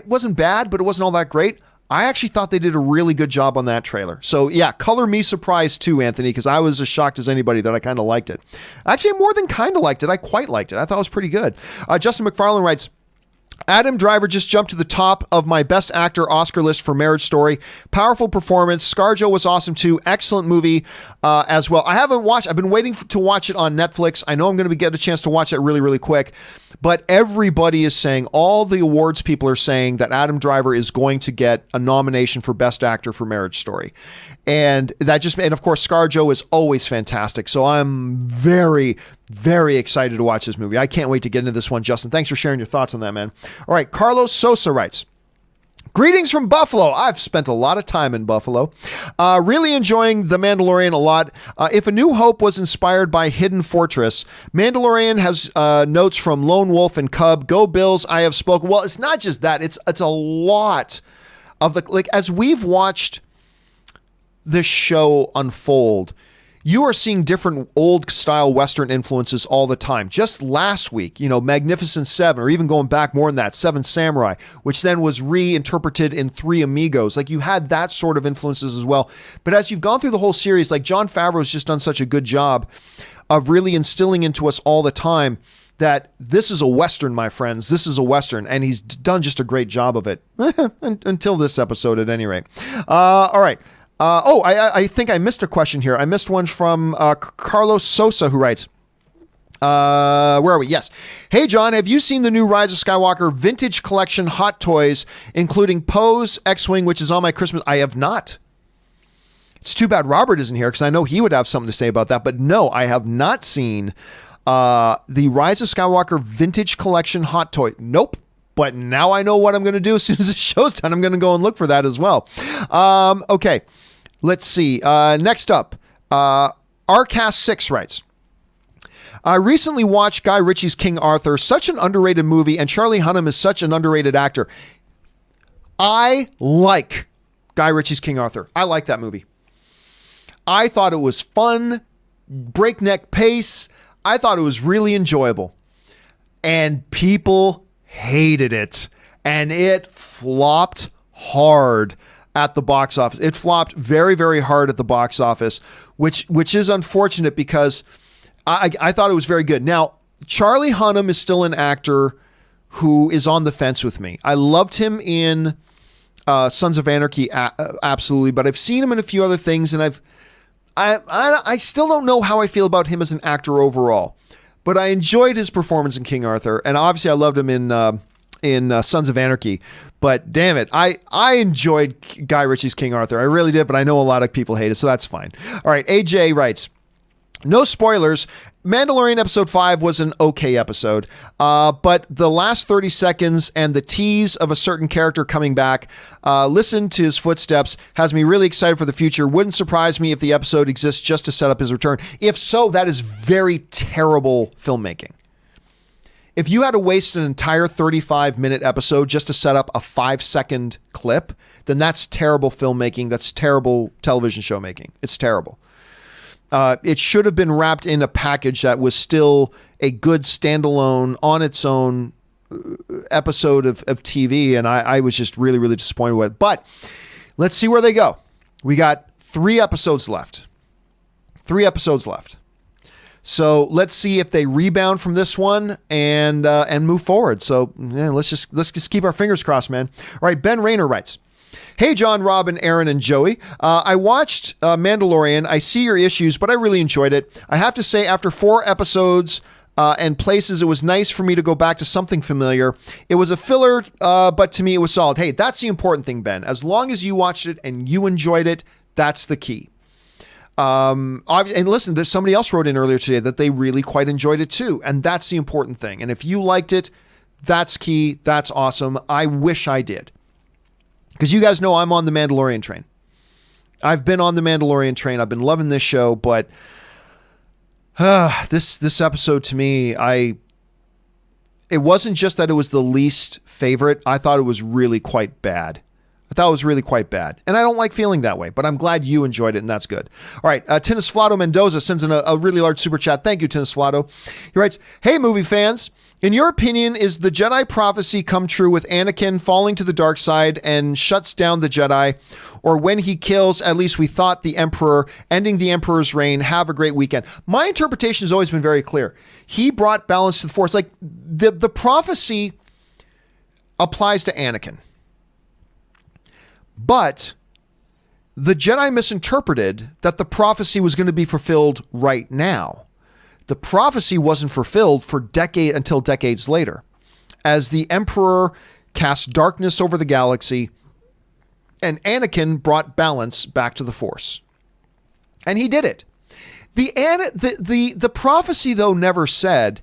wasn't bad, but it wasn't all that great. I actually thought they did a really good job on that trailer. So yeah, color me surprised too, Anthony, because I was as shocked as anybody that I kind of liked it. Actually, more than kind of liked it. I quite liked it. I thought it was pretty good. Justin McFarlane writes, Adam Driver just jumped to the top of my best actor Oscar list for Marriage Story. Powerful performance. ScarJo was awesome too. Excellent movie as well. I haven't watched. I've been waiting to watch it on Netflix. I know I'm going to get a chance to watch it really, really quick. But everybody is saying, all the awards people are saying that Adam Driver is going to get a nomination for Best Actor for Marriage Story. And of course, ScarJo is always fantastic. So I'm very, very excited to watch this movie. I can't wait to get into this one, Justin. Thanks for sharing your thoughts on that, man. All right, Carlos Sosa writes, greetings from Buffalo. I've spent a lot of time in Buffalo. Really enjoying The Mandalorian a lot. If A New Hope was inspired by Hidden Fortress, Mandalorian has notes from Lone Wolf and Cub. Go Bills, I have spoken. Well, it's not just that. It's a lot of as we've watched this show unfold, you are seeing different old style Western influences all the time. Just last week, Magnificent Seven, or even going back more than that, Seven Samurai, which then was reinterpreted in Three Amigos. You had that sort of influences as well. But as you've gone through the whole series, John Favreau's just done such a good job of really instilling into us all the time that this is a Western, my friends. This is a Western, and he's done just a great job of it. Until this episode, at any rate. All right. I think I missed a question here. I missed one from Carlos Sosa, who writes, where are we? Yes. Hey, John, have you seen the new Rise of Skywalker vintage collection hot toys, including Poe's X-Wing, which is on my Christmas? I have not. It's too bad Robert isn't here, because I know he would have something to say about that. But no, I have not seen the Rise of Skywalker vintage collection hot toy. Nope. But now I know what I'm going to do as soon as the show's done. I'm going to go and look for that as well. Okay. Let's see. Next up, Rcast6 writes, I recently watched Guy Ritchie's King Arthur, such an underrated movie, and Charlie Hunnam is such an underrated actor. I like Guy Ritchie's King Arthur. I like that movie. I thought it was fun, breakneck pace. I thought it was really enjoyable. And people hated it. And it flopped hard at the box office. It flopped very, very hard at the box office, which is unfortunate, because I thought it was very good. Now, Charlie Hunnam is still an actor who is on the fence with me. I loved him in Sons of Anarchy, absolutely, but I've seen him in a few other things, and I still don't know how I feel about him as an actor overall. But I enjoyed his performance in King Arthur, and obviously I loved him in Sons of Anarchy. But damn it, I enjoyed Guy Ritchie's King Arthur. I really did, but I know a lot of people hate it, so that's fine. All right, AJ writes, no spoilers. Mandalorian episode 5 was an okay episode, but the last 30 seconds and the tease of a certain character coming back, listen to his footsteps, has me really excited for the future. Wouldn't surprise me if the episode exists just to set up his return. If so, that is very terrible filmmaking. If you had to waste an entire 35-minute episode just to set up a 5-second clip, then that's terrible filmmaking. That's terrible television show making. It's terrible. It should have been wrapped in a package that was still a good standalone, on its own episode of TV, and I was just really, really disappointed with it. But let's see where they go. We got 3 episodes left. 3 episodes left. So let's see if they rebound from this one and move forward. So yeah, let's just keep our fingers crossed, man. All right, Ben Rayner writes, hey, John, Robin, Aaron, and Joey. I watched Mandalorian. I see your issues, but I really enjoyed it. I have to say, after 4 episodes and places, it was nice for me to go back to something familiar. It was a filler, but to me, it was solid. Hey, that's the important thing, Ben. As long as you watched it and you enjoyed it, that's the key. And listen, there's somebody else wrote in earlier today that they really quite enjoyed it too. And that's the important thing. And if you liked it, that's key. That's awesome. I wish I did. Because you guys know I'm on the Mandalorian train. I've been on the Mandalorian train. I've been loving this show, but this episode to me, it wasn't just that it was the least favorite. I thought it was really quite bad. And I don't like feeling that way, but I'm glad you enjoyed it, and that's good. All right, Tinnis Flato Mendoza sends in a really large super chat. Thank you, Tinnis Flato. He writes, hey, movie fans, in your opinion, is the Jedi prophecy come true with Anakin falling to the dark side and shuts down the Jedi, or when he kills, at least we thought, the Emperor, ending the Emperor's reign? Have a great weekend. My interpretation has always been very clear. He brought balance to the Force. Like, the prophecy applies to Anakin. But the Jedi misinterpreted that the prophecy was going to be fulfilled right now. The prophecy wasn't fulfilled until decades later, as the Emperor cast darkness over the galaxy and Anakin brought balance back to the Force. And he did it. The prophecy, though, never said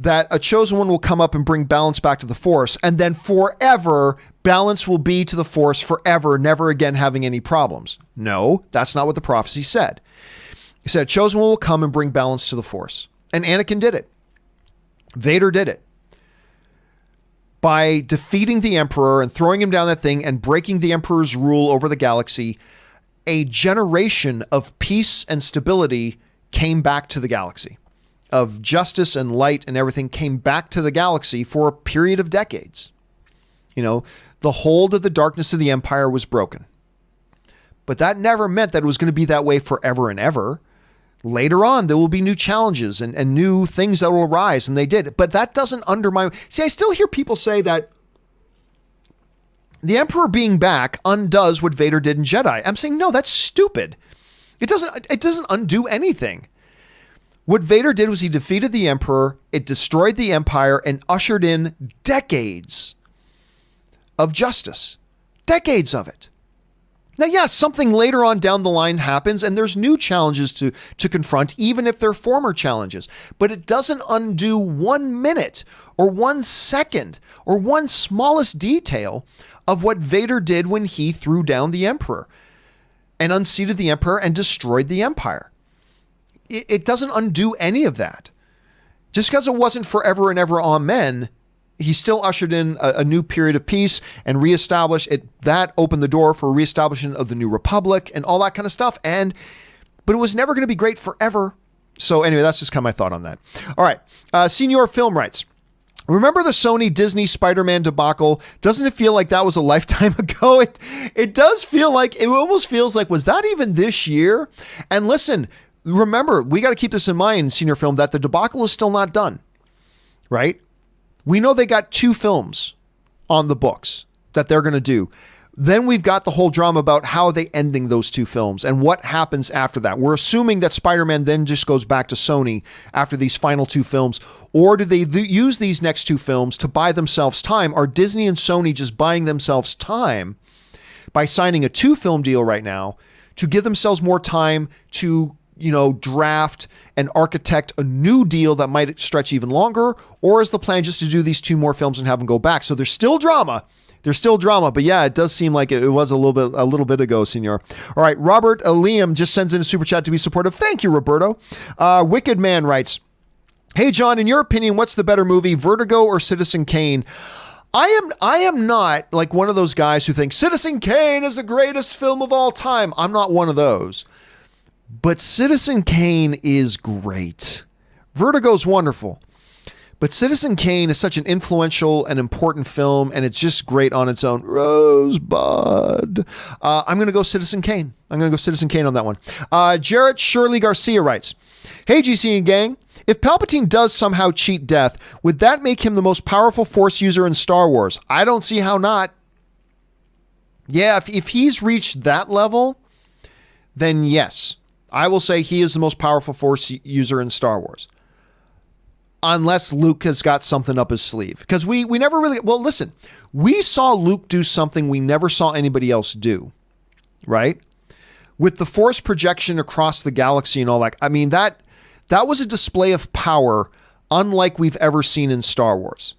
that a chosen one will come up and bring balance back to the Force, and then forever balance will be to the Force forever, never again having any problems. No, that's not what the prophecy said. He said, chosen one will come and bring balance to the Force. And Anakin did it. Vader did it. By defeating the Emperor and throwing him down that thing and breaking the Emperor's rule over the galaxy, a generation of peace and stability came back to the galaxy. Of justice and light and everything came back to the galaxy for a period of decades. You know, the hold of the darkness of the Empire was broken. But that never meant that it was going to be that way forever and ever. Later on, there will be new challenges and new things that will arise, and they did. But that doesn't undermine... See, I still hear people say that the Emperor being back undoes what Vader did in Jedi. I'm saying, no, that's stupid. It doesn't undo anything. What Vader did was he defeated the Emperor, it destroyed the Empire, and ushered in decades of justice. Decades of it. Now, yeah, something later on down the line happens, and there's new challenges to confront, even if they're former challenges. But it doesn't undo 1 minute or 1 second or one smallest detail of what Vader did when he threw down the Emperor and unseated the Emperor and destroyed the Empire. It doesn't undo any of that. Just because it wasn't forever and ever amen, he still ushered in a new period of peace and reestablished it. That opened the door for reestablishment of the New Republic and all that kind of stuff. But it was never going to be great forever. So anyway, that's just kind of my thought on that. All right. Senior Film writes, remember the Sony Disney Spider-Man debacle? Doesn't it feel like that was a lifetime ago? It does feel like, it almost feels like, was that even this year? And listen, remember, we got to keep this in mind, Senior Film, that the debacle is still not done, right? We know they got 2 films on the books that they're going to do. Then we've got the whole drama about how they ending those 2 films and what happens after that. We're assuming that Spider-Man then just goes back to Sony after these final 2 films, or do they use these next 2 films to buy themselves time? Are Disney and Sony just buying themselves time by signing a 2-film deal right now to give themselves more time to, draft and architect a new deal that might stretch even longer? Or is the plan just to do these 2 more films and have them go back? So there's still drama. But yeah, it does seem like it was a little bit ago, Senor. All right, Robert Liam just sends in a super chat to be supportive. Thank you, Roberto. Wicked Man writes, hey, John, in your opinion, what's the better movie, Vertigo or Citizen Kane? I am not like one of those guys who thinks Citizen Kane is the greatest film of all time. I'm not one of those. But Citizen Kane is great. Vertigo's wonderful. But Citizen Kane is such an influential and important film, and it's just great on its own. Rosebud. I'm going to go Citizen Kane. on that one. Jarrett Shirley Garcia writes, hey, GC and gang. If Palpatine does somehow cheat death, would that make him the most powerful Force user in Star Wars? I don't see how not. Yeah, if he's reached that level, then yes. I will say he is the most powerful Force user in Star Wars. Unless Luke has got something up his sleeve. Because we never really... Well, listen. We saw Luke do something we never saw anybody else do. Right? With the Force projection across the galaxy and all that. I mean, that was a display of power unlike we've ever seen in Star Wars.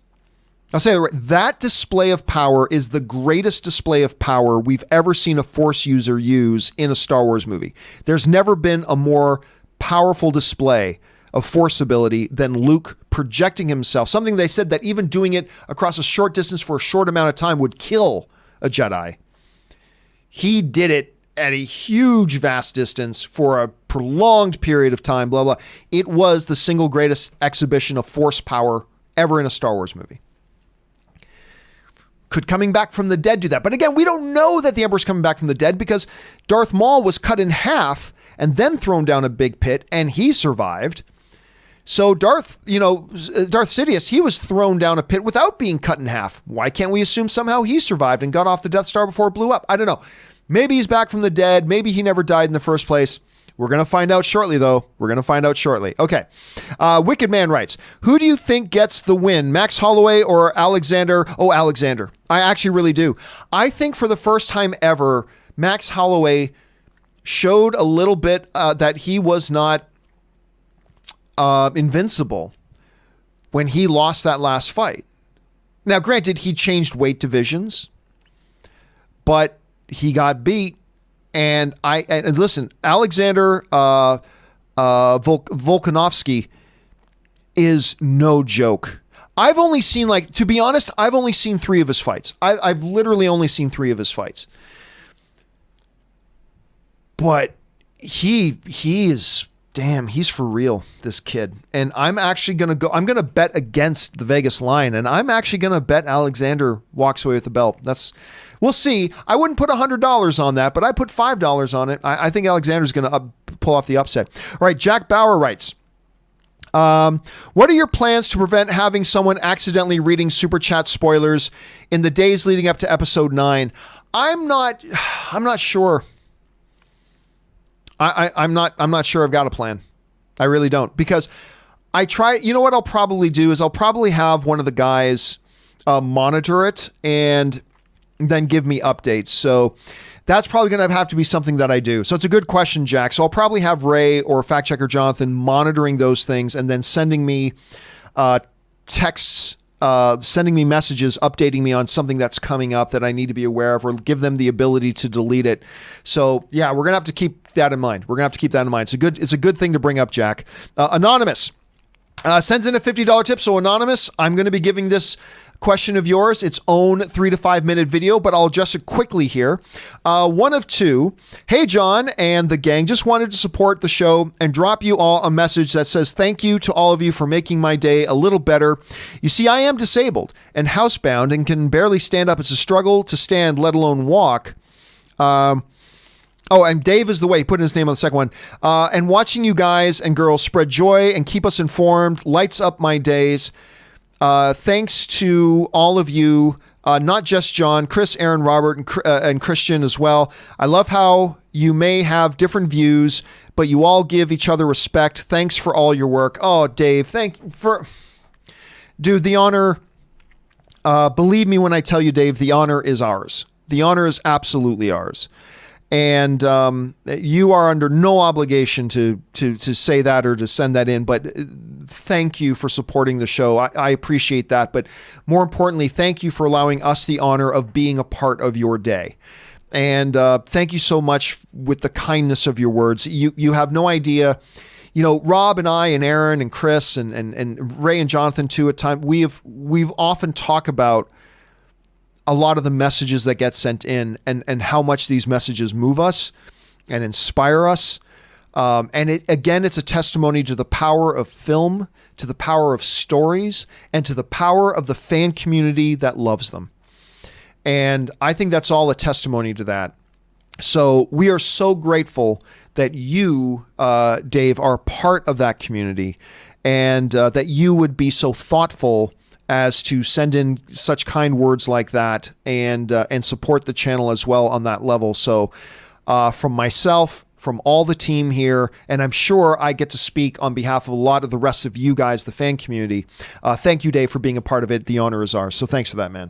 I'll say that display of power is the greatest display of power we've ever seen a Force user use in a Star Wars movie. There's never been a more powerful display of Force ability than Luke projecting himself, something they said that even doing it across a short distance for a short amount of time would kill a Jedi. He did it at a huge, vast distance for a prolonged period of time, blah, blah. It was the single greatest exhibition of force power ever in a Star Wars movie. Could coming back from the dead do that? But again, we don't know that the Emperor's coming back from the dead because Darth Maul was cut in half and then thrown down a big pit and he survived. So Darth Sidious, he was thrown down a pit without being cut in half. Why can't we assume somehow he survived and got off the Death Star before it blew up? I don't know. Maybe he's back from the dead. Maybe he never died in the first place. We're going to find out shortly, though. We're going to find out shortly. Okay. Wicked Man writes, who do you think gets the win, Max Holloway or Alexander? Oh, Alexander. I actually really do. I think for the first time ever, Max Holloway showed a little bit that he was not invincible when he lost that last fight. Now, granted, he changed weight divisions, but he got beat. And listen, Alexander Volkanovski is no joke. I've only seen, to be honest, I've only seen 3 of his fights. I've literally only seen 3 of his fights. But he is, damn, he's for real, this kid. And I'm actually going to bet against the Vegas line, and I'm actually going to bet Alexander walks away with the belt. We'll see. I wouldn't put $100 on that, but I put $5 on it. I think Alexander's going to pull off the upset. All right, Jack Bauer writes, what are your plans to prevent having someone accidentally reading Super Chat spoilers in the days leading up to episode 9? I'm not sure. I'm not sure I've got a plan. I really don't, because you know what I'll probably do is I'll probably have one of the guys monitor it and then give me updates. So that's probably going to have to be something that I do. So it's a good question, Jack. So I'll probably have Ray or fact checker Jonathan monitoring those things and then sending me texts, sending me messages, updating me on something that's coming up that I need to be aware of, or give them the ability to delete it. So yeah, we're going to have to keep that in mind. It's a good thing to bring up, Jack. Anonymous sends in a $50 tip. So Anonymous, I'm going to be giving this question of yours its own 3 to 5 minute video, but I'll adjust it quickly here. One of 2. Hey, John and the gang, just wanted to support the show and drop you all a message that says thank you to all of you for making my day a little better. You see, I am disabled and housebound and can barely stand up. It's a struggle to stand, let alone walk. Oh, and Dave is the way. He put in his name on the second one. And watching you guys and girls spread joy and keep us informed lights up my days. Thanks to all of you, not just John, Chris, Aaron, Robert, and Christian as well. I love how you may have different views, but you all give each other respect. Thanks for all your work. Oh, Dave, dude, the honor, believe me when I tell you, Dave, the honor is ours. The honor is absolutely ours. And you are under no obligation to say that or to send that in, but thank you for supporting the show. I appreciate that, but more importantly, thank you for allowing us the honor of being a part of your day. And thank you so much with the kindness of your words. You have no idea. You know, Rob and I and Aaron and Chris and Ray and Jonathan too at times, we've often talked about a lot of the messages that get sent in and how much these messages move us and inspire us. And it's a testimony to the power of film, to the power of stories, and to the power of the fan community that loves them. And I think that's all a testimony to that. So we are so grateful that you, Dave, are part of that community, and that you would be so thoughtful as to send in such kind words like that and support the channel as well on that level. So from myself, from all the team here, and I'm sure I get to speak on behalf of a lot of the rest of you guys, the fan community. Thank you, Dave, for being a part of it. The honor is ours. So thanks for that, man.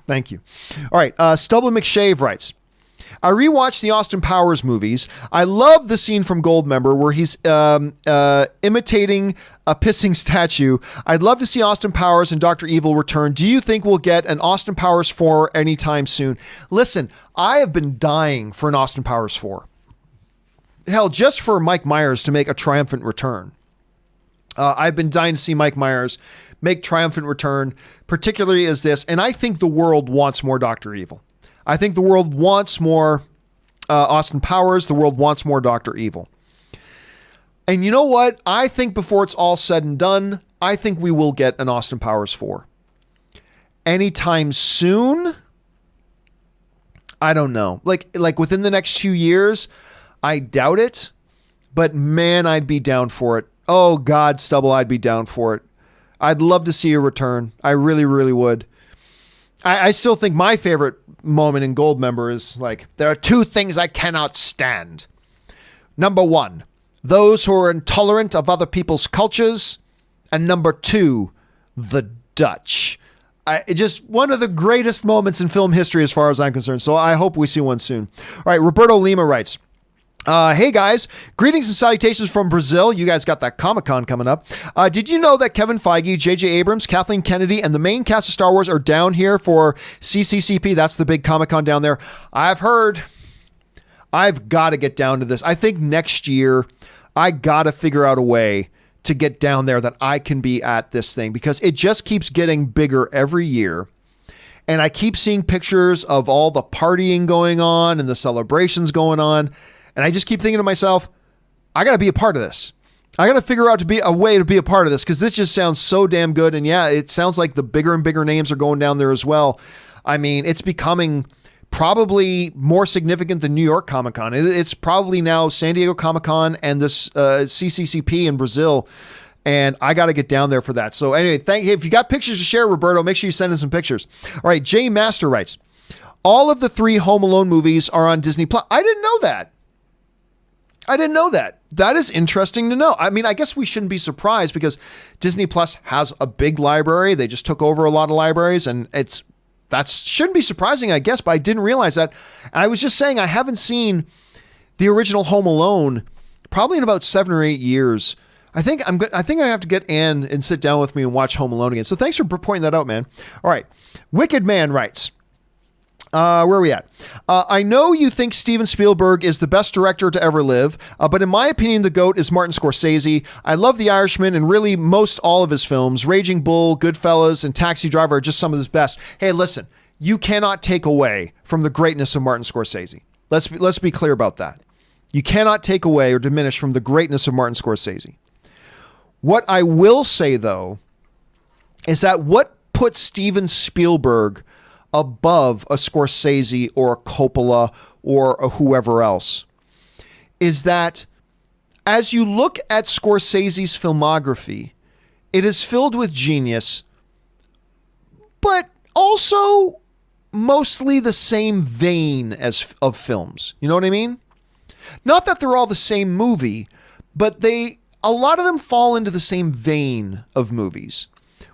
Thank you. All right. Stubble McShave writes, I rewatched the Austin Powers movies. I love the scene from Goldmember where he's imitating a pissing statue. I'd love to see Austin Powers and Dr. Evil return. Do you think we'll get an Austin Powers 4 anytime soon? Listen, I have been dying for an Austin Powers 4. Hell, just for Mike Myers to make a triumphant return. I've been dying to see Mike Myers make triumphant return, particularly as this. And I think the world wants more Dr. Evil. I think the world wants more Austin Powers. The world wants more Dr. Evil. And you know what? I think before it's all said and done, I think we will get an Austin Powers 4. Anytime soon? I don't know. Like within the next 2 years, I doubt it. But man, I'd be down for it. Oh God, Stubble, I'd be down for it. I'd love to see a return. I really, really would. I still think my favorite moment in Goldmember is like, there are two things I cannot stand. Number one, those who are intolerant of other people's cultures. And number two, the Dutch. Just one of the greatest moments in film history as far as I'm concerned. So I hope we see one soon. All right, Roberto Lima writes, hey guys, greetings and salutations from Brazil. You guys got that Comic-Con coming up. Did you know that Kevin Feige, J.J. Abrams, Kathleen Kennedy, and the main cast of Star Wars are down here for CCCP? That's the big Comic-Con down there. I've heard. I've got to get down to this. I think next year I got to figure out a way to get down there that I can be at this thing, because it just keeps getting bigger every year. And I keep seeing pictures of all the partying going on and the celebrations going on. And I just keep thinking to myself, I got to be a part of this. I got to figure out to be a way to be a part of this, because this just sounds so damn good. And yeah, it sounds like the bigger and bigger names are going down there as well. I mean, it's becoming probably more significant than New York Comic-Con. It's probably now San Diego Comic-Con and this CCCP in Brazil. And I got to get down there for that. So anyway, if you got pictures to share, Roberto, make sure you send in some pictures. All right, Jay Master writes, all of the 3 Home Alone movies are on Disney Plus. I didn't know that. That is interesting to know. I mean, I guess we shouldn't be surprised, because Disney Plus has a big library. They just took over a lot of libraries, and that shouldn't be surprising, I guess, but I didn't realize that. And I was just saying, I haven't seen the original Home Alone probably in about 7 or 8 years. I think I have to get Ann and sit down with me and watch Home Alone again. So thanks for pointing that out, man. All right. Wicked Man writes, where are we at? I know you think Steven Spielberg is the best director to ever live, but in my opinion, the GOAT is Martin Scorsese. I love The Irishman and really most all of his films. Raging Bull, Goodfellas, and Taxi Driver are just some of his best. Hey, listen, you cannot take away from the greatness of Martin Scorsese. Let's be clear about that. You cannot take away or diminish from the greatness of Martin Scorsese. What I will say, though, is that what puts Steven Spielberg above a Scorsese or a Coppola or a whoever else is that as you look at Scorsese's filmography, it is filled with genius, but also mostly the same vein of films. You know what I mean? Not that they're all the same movie, but a lot of them fall into the same vein of movies.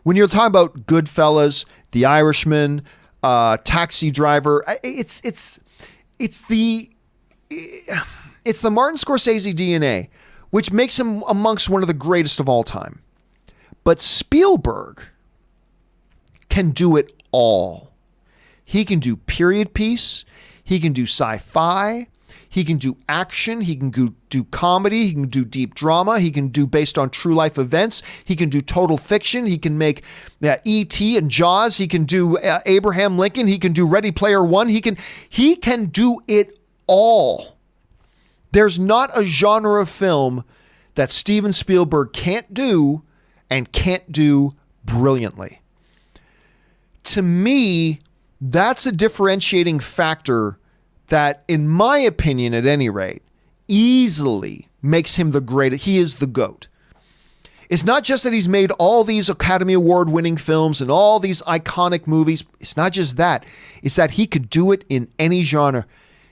When you're talking about Goodfellas, The Irishman, Taxi Driver, it's the Martin Scorsese DNA, which makes him amongst one of the greatest of all time. But Spielberg can do it all. He can do period piece. He can do sci-fi. He can do action. He can do comedy. He can do deep drama. He can do based on true life events. He can do total fiction. He can make E.T. and Jaws. He can do Abraham Lincoln. He can do Ready Player One. He can do it all. There's not a genre of film that Steven Spielberg can't do and can't do brilliantly. To me, that's a differentiating factor that, in my opinion, at any rate, easily makes him the greatest. He is the GOAT. It's not just that he's made all these Academy Award winning films and all these iconic movies. It's not just that. It's that he could do it in any genre.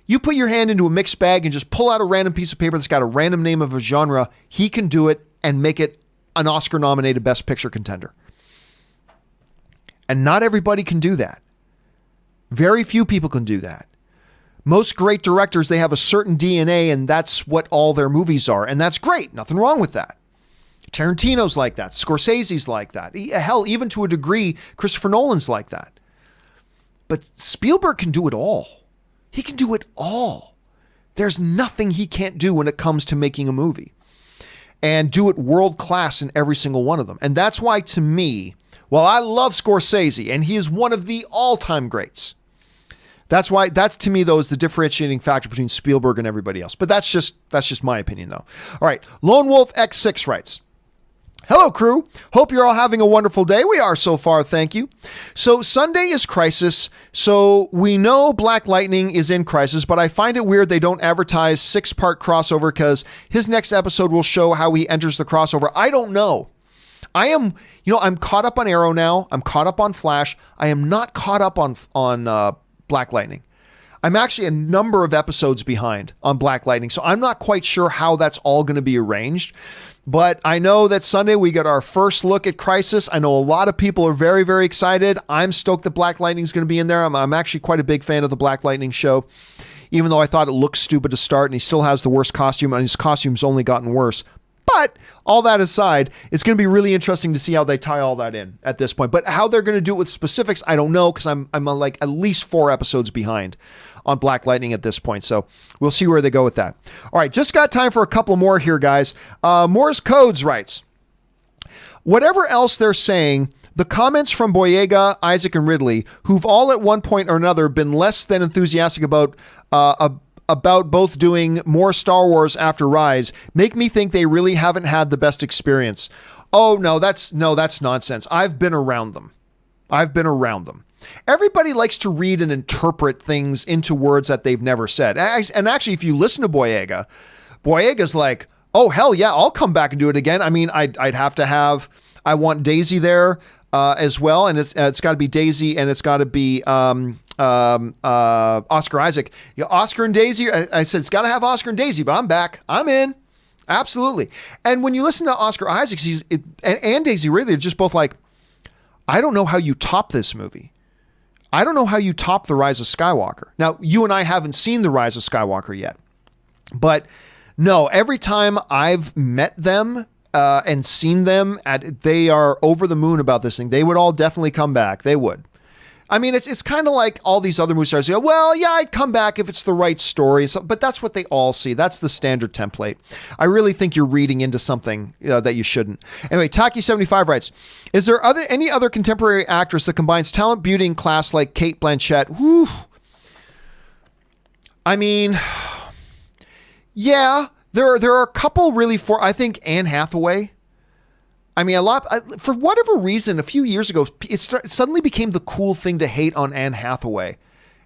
You put your hand into a mixed bag and just pull out a random piece of paper that's got a random name of a genre. He can do it and make it an Oscar nominated Best Picture contender. And not everybody can do that. Very few people can do that. Most great directors, they have a certain DNA, and that's what all their movies are. And that's great. Nothing wrong with that. Tarantino's like that. Scorsese's like that. Hell, even to a degree, Christopher Nolan's like that. But Spielberg can do it all. He can do it all. There's nothing he can't do when it comes to making a movie. and do it world class in every single one of them. And that's why, to me, while I love Scorsese, and he is one of the all-time greats, that's to me, though, is the differentiating factor between Spielberg and everybody else. But that's just my opinion, though. All right, Lone Wolf X6 writes, hello, crew. Hope you're all having a wonderful day. We are so far, thank you. So Sunday is Crisis, so we know Black Lightning is in Crisis, but I find it weird they don't advertise 6-part crossover because his next episode will show how he enters the crossover. I don't know. I'm caught up on Arrow now. I'm caught up on Flash. I am not caught up on Black Lightning. I'm actually a number of episodes behind on Black Lightning, so I'm not quite sure how that's all going to be arranged. But I know that Sunday we got our first look at Crisis. I know a lot of people are very, very excited. I'm stoked that Black Lightning is going to be in there. I'm actually quite a big fan of the Black Lightning show, even though I thought it looked stupid to start, and he still has the worst costume, and his costume's only gotten worse. But all that aside, it's going to be really interesting to see how they tie all that in at this point. But how they're going to do it with specifics, I don't know, because I'm like at least 4 episodes behind on Black Lightning at this point. So we'll see where they go with that. All right, just got time for a couple more here, guys. Morse Codes writes, whatever else they're saying, the comments from Boyega, Isaac, and Ridley, who've all at one point or another been less than enthusiastic about both doing more Star Wars after Rise, make me think they really haven't had the best experience. Oh, no, that's nonsense. I've been around them. Everybody likes to read and interpret things into words that they've never said. And actually, if you listen to Boyega's like, oh, hell yeah, I'll come back and do it again. I mean, I'd have to have, I want Daisy there as well. And it's got to be Daisy, and it's got to be Oscar Isaac. Yeah, Oscar and Daisy, I said, it's got to have Oscar and Daisy, but I'm back. I'm in. Absolutely. And when you listen to Oscar Isaac, and Daisy Ridley, they're just both like, I don't know how you top this movie. I don't know how you top The Rise of Skywalker. Now, you and I haven't seen The Rise of Skywalker yet. But no, every time I've met them and seen them, they are over the moon about this thing. They would all definitely come back. They would. I mean, it's kind of like all these other movie stars go, well, yeah, I'd come back if it's the right story. So, but that's what they all see. That's the standard template. I really think you're reading into something that you shouldn't. Anyway, Taki75 writes, is there any other contemporary actress that combines talent, beauty, and class like Cate Blanchett? Whew. I mean, yeah, there are a couple really I think Anne Hathaway. I mean, for whatever reason, a few years ago, it suddenly became the cool thing to hate on Anne Hathaway.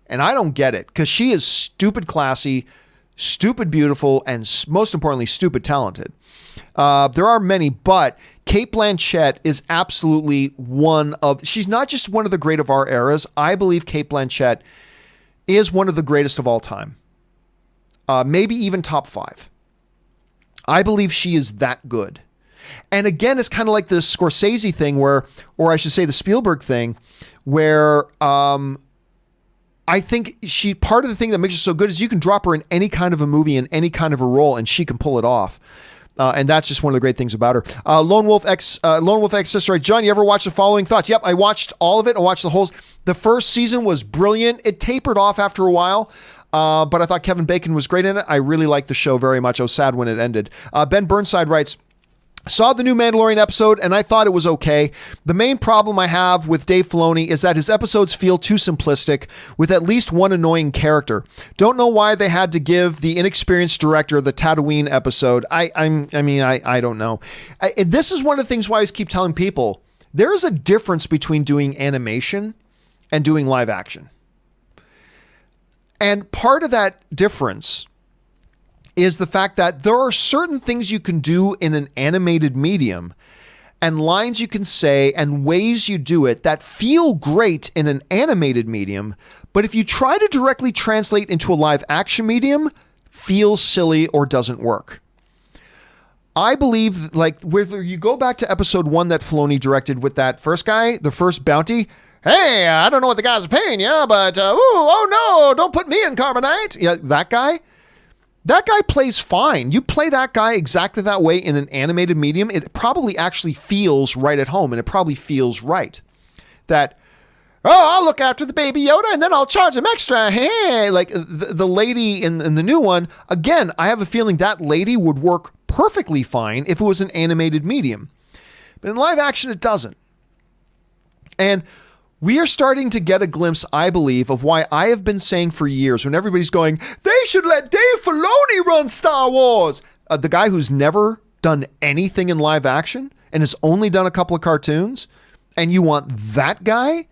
And I don't get it, because she is stupid classy, stupid beautiful, and most importantly, stupid talented. There are many, but Cate Blanchett is absolutely she's not just one of the great of our eras. I believe Cate Blanchett is one of the greatest of all time. Maybe even top 5. I believe she is that good. And again, it's kind of like the Scorsese thing or I should say the Spielberg thing, where I think part of the thing that makes her so good is you can drop her in any kind of a movie, in any kind of a role, and she can pull it off. And that's just one of the great things about her. Lone Wolf X Sister, right? John, you ever watch The Following Thoughts? Yep, I watched all of it. I watched the first season was brilliant. It tapered off after a while. But I thought Kevin Bacon was great in it. I really liked the show very much. I was sad when it ended. Ben Burnside writes, saw the new Mandalorian episode, and I thought it was okay. The main problem I have with Dave Filoni is that his episodes feel too simplistic, with at least one annoying character. Don't know why they had to give the inexperienced director the Tatooine episode. I don't know. This is one of the things why I always keep telling people, there is a difference between doing animation and doing live action. And part of that difference is the fact that there are certain things you can do in an animated medium and lines you can say and ways you do it that feel great in an animated medium, but if you try to directly translate into a live action medium, feels silly or doesn't work. I believe, like, whether you go back to episode 1 that Filoni directed with that first guy, the first bounty, hey, I don't know what the guys are paying you, but oh no, don't put me in carbonite. Yeah, that guy plays fine. You play that guy exactly that way in an animated medium, it probably actually feels right at home, and it probably feels right. That, oh, I'll look after the baby Yoda and then I'll charge him extra. Hey, like the lady in the new one, again, I have a feeling that lady would work perfectly fine if it was an animated medium. But in live action, it doesn't. And we are starting to get a glimpse, I believe, of why I have been saying for years when everybody's going, they should let Dave Filoni run Star Wars. The guy who's never done anything in live action and has only done a couple of cartoons, and you want that guy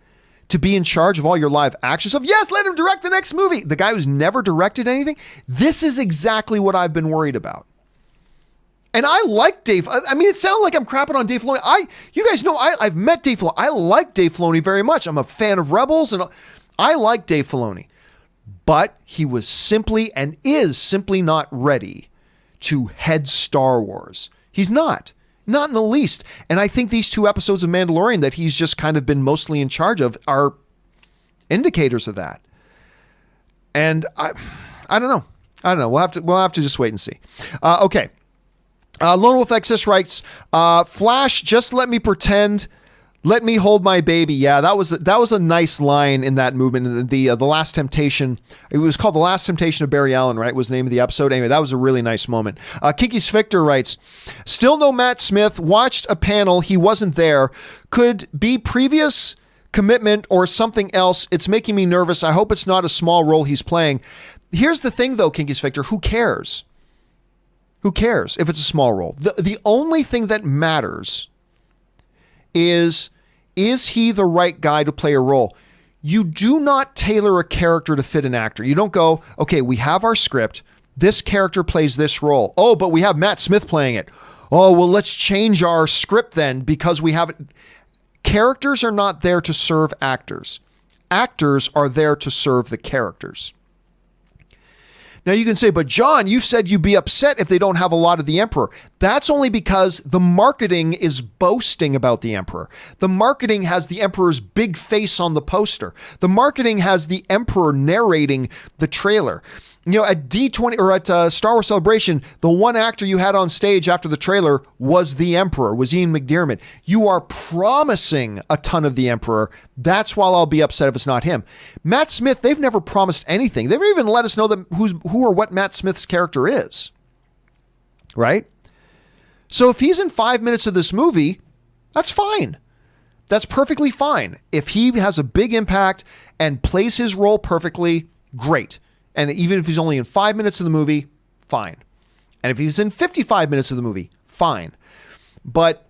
to be in charge of all your live action stuff? Yes, let him direct the next movie. The guy who's never directed anything? This is exactly what I've been worried about. And I like Dave. I mean, it sounds like I'm crapping on Dave Filoni. You guys know I've met Dave Filoni. I like Dave Filoni very much. I'm a fan of Rebels, and I like Dave Filoni. But he was simply and is simply not ready to head Star Wars. He's not. Not in the least. And I think these 2 episodes of Mandalorian that he's just kind of been mostly in charge of are indicators of that. And I don't know. We'll have to just wait and see. Okay. Lone Wolf XS writes, Flash, just let me pretend. Let me hold my baby. Yeah, that was a nice line in that movement. The Last Temptation. It was called The Last Temptation of Barry Allen, right? Was the name of the episode. Anyway, that was a really nice moment. Kiki Victor writes, still no Matt Smith. Watched a panel. He wasn't there. Could be previous commitment or something else. It's making me nervous. I hope it's not a small role he's playing. Here's the thing, though, Kiki Victor. Who cares? Who cares if it's a small role? The only thing that matters is he the right guy to play a role? You do not tailor a character to fit an actor. You don't go, okay, we have our script. This character plays this role. Oh, but we have Matt Smith playing it. Oh, well, let's change our script then because we have it. Characters are not there to serve actors. Actors are there to serve the characters. Now you can say, but John, you said you'd be upset if they don't have a lot of the Emperor. That's only because the marketing is boasting about the Emperor. The marketing has the Emperor's big face on the poster. The marketing has the Emperor narrating the trailer. You know, at D20 or at Star Wars Celebration, the one actor you had on stage after the trailer was the Emperor, was Ian McDiarmid. You are promising a ton of the Emperor. That's why I'll be upset if it's not him. Matt Smith, they've never promised anything. They've never even let us know who or what Matt Smith's character is. Right? So if he's in 5 minutes of this movie, that's fine. That's perfectly fine. If he has a big impact and plays his role perfectly, great. And even if he's only in 5 minutes of the movie, fine. And if he's in 55 minutes of the movie, fine. But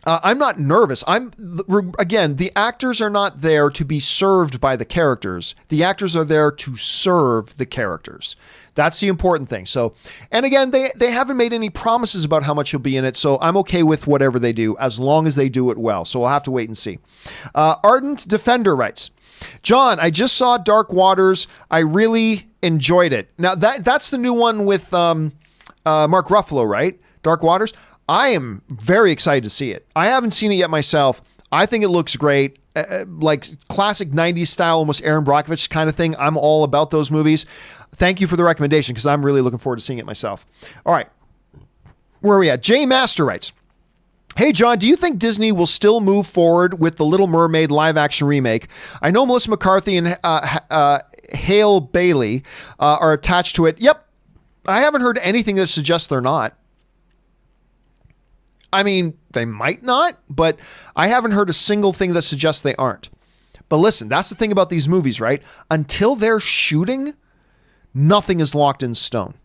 I'm not nervous. Again, the actors are not there to be served by the characters. The actors are there to serve the characters. That's the important thing. So, and again, they haven't made any promises about how much he'll be in it. So I'm okay with whatever they do, as long as they do it well. So we'll have to wait and see. Ardent Defender writes, John, I just saw Dark Waters. I really enjoyed it. Now that's the new one with Mark Ruffalo, right? Dark Waters. I am very excited to see it. I haven't seen it yet myself. I think it looks great. Like classic 90s style, almost Aaron Brockovich kind of thing. I'm all about those movies. Thank you for the recommendation because I'm really looking forward to seeing it myself. All right. Where are we at? Jay Master writes, hey, John, do you think Disney will still move forward with the Little Mermaid live-action remake? I know Melissa McCarthy and Hale Bailey are attached to it. Yep. I haven't heard anything that suggests they're not. I mean, they might not, but I haven't heard a single thing that suggests they aren't. But listen, that's the thing about these movies, right? Until they're shooting, nothing is locked in stone.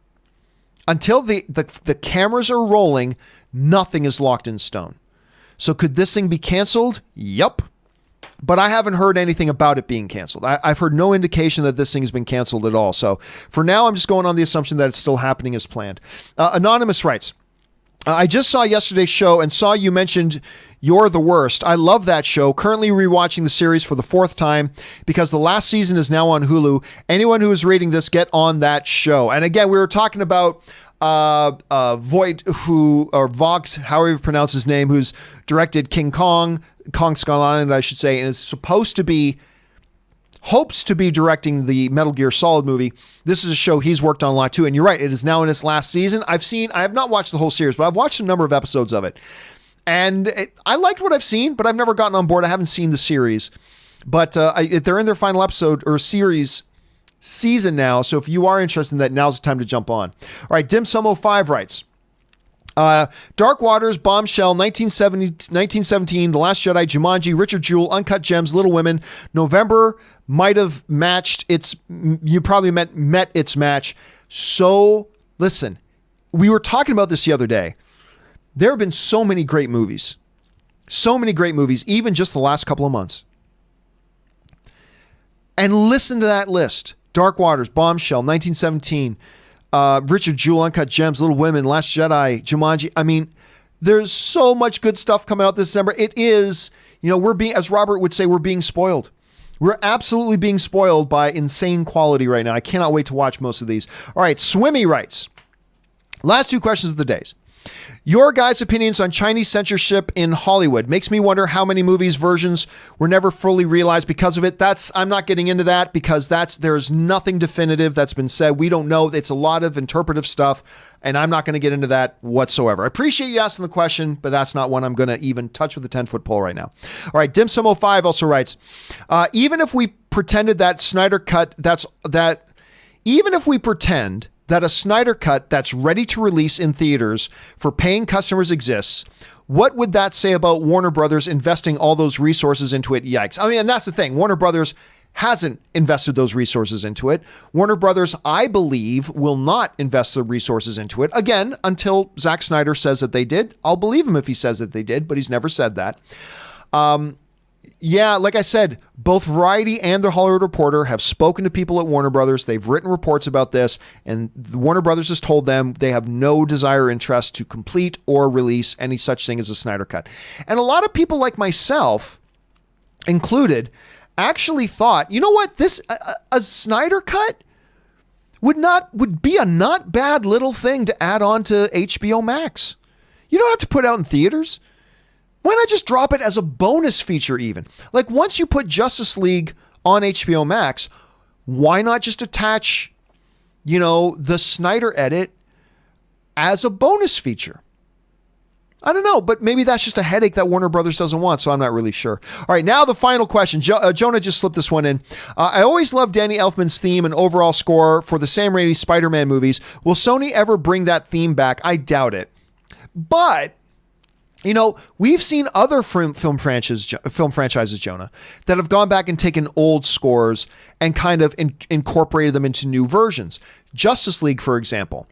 Until the cameras are rolling, nothing is locked in stone. So could this thing be canceled? Yup. But I haven't heard anything about it being canceled. I've heard no indication that this thing has been canceled at all. So for now, I'm just going on the assumption that it's still happening as planned. Anonymous writes, I just saw yesterday's show and saw you mentioned You're the Worst. I love that show. Currently rewatching the series for the 4th time because the last season is now on Hulu. Anyone who is reading this, get on that show. And again, we were talking about Voight, Vogt, however you pronounce his name, who's directed King Kong Skull Island, I should say, and is hopes to be directing the Metal Gear Solid movie. This is a show he's worked on a lot too. And you're right, it is now in its last season. I have not watched the whole series, but I've watched a number of episodes of it. And I liked what I've seen, but I've never gotten on board. I haven't seen the series. But they're in their final episode or season now. So if you are interested in that, now's the time to jump on. All right, Dim Sum 05 writes, Dark Waters, Bombshell, 1917, The Last Jedi, Jumanji, Richard Jewell, Uncut Gems, Little Women. November might have matched its, you probably met its match. So listen, we were talking about this the other day. There have been so many great movies, even just the last couple of months. And listen to that list. Dark Waters, Bombshell, 1917, Richard Jewell, Uncut Gems, Little Women, Last Jedi, Jumanji. I mean, there's so much good stuff coming out this December. It is, we're being, as Robert would say, we're being spoiled. We're absolutely being spoiled by insane quality right now. I cannot wait to watch most of these. All right, Swimmy writes, last two questions of the days. Your guys' opinions on Chinese censorship in Hollywood makes me wonder how many movies versions were never fully realized because of it. I'm not getting into that because there's nothing definitive that's been said. We don't know. It's a lot of interpretive stuff, and I'm not going to get into that whatsoever. I appreciate you asking the question, but that's not one I'm going to even touch with a 10-foot pole right now. All right, Dim Sum 05 also writes, even if we pretended that Snyder Cut, even if we pretend that a Snyder Cut that's ready to release in theaters for paying customers exists, what would that say about Warner Brothers investing all those resources into it? Yikes. I mean, and that's the thing. Warner Brothers hasn't invested those resources into it. Warner Brothers, I believe, will not invest the resources into it. Again, until Zack Snyder says that they did. I'll believe him if he says that they did, but he's never said that. Yeah, like I said, both Variety and the Hollywood Reporter have spoken to people at Warner Brothers. They've written reports about this, and Warner Brothers has told them they have no desire or interest to complete or release any such thing as a Snyder Cut. And a lot of people like myself included actually thought, you know what, a Snyder Cut would be a not bad little thing to add on to HBO Max. You don't have to put out in theaters. Why not just drop it as a bonus feature even? Like once you put Justice League on HBO Max, why not just attach, the Snyder edit as a bonus feature? I don't know, but maybe that's just a headache that Warner Brothers doesn't want, so I'm not really sure. All right, now the final question. Jonah just slipped this one in. I always loved Danny Elfman's theme and overall score for the Sam Raimi Spider-Man movies. Will Sony ever bring that theme back? I doubt it. But we've seen other film franchises, Jonah, that have gone back and taken old scores and kind of incorporated them into new versions. Justice League, for example,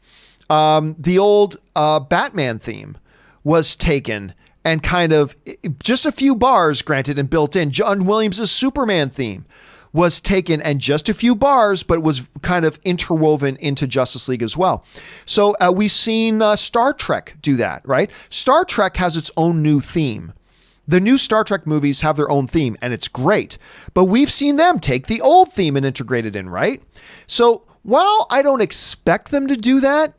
the old Batman theme was taken and kind of just a few bars, granted, and built in. John Williams' Superman theme was taken and just a few bars, but was kind of interwoven into Justice League as well. So we've seen Star Trek do that, right? Star Trek has its own new theme. The new Star Trek movies have their own theme, and it's great. But we've seen them take the old theme and integrate it in, right? So while I don't expect them to do that,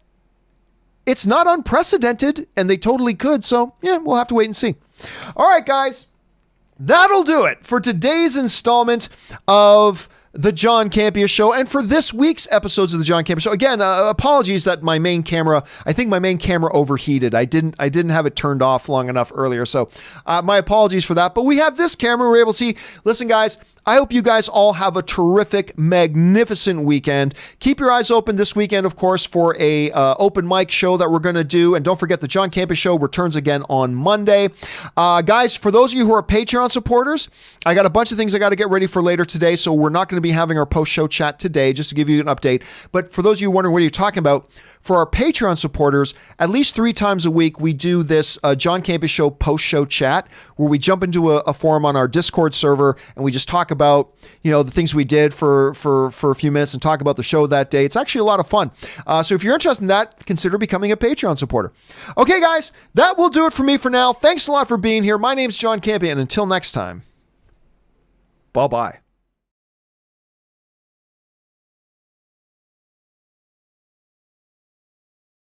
it's not unprecedented, and they totally could. So yeah, we'll have to wait and see. All right, guys. That'll do it for today's installment of the John Campea Show and for this week's episodes of the John Campea Show. Again, apologies that my main camera overheated. I didn't have it turned off long enough earlier. So my apologies for that. But we have this camera. We're able to see. Listen, guys, I hope you guys all have a terrific, magnificent weekend. Keep your eyes open this weekend, of course, for a open mic show that we're going to do. And don't forget, the John Campea Show returns again on Monday. Guys, for those of you who are Patreon supporters, I got a bunch of things I got to get ready for later today. So we're not going to be having our post-show chat today, just to give you an update. But for those of you wondering what you're talking about, for our Patreon supporters, at least 3 times a week, we do this John Campea Show post-show chat where we jump into a forum on our Discord server and we just talk about, the things we did for a few minutes and talk about the show that day. It's actually a lot of fun. So if you're interested in that, consider becoming a Patreon supporter. Okay, guys, that will do it for me for now. Thanks a lot for being here. My name's John Campea, and until next time, bye-bye.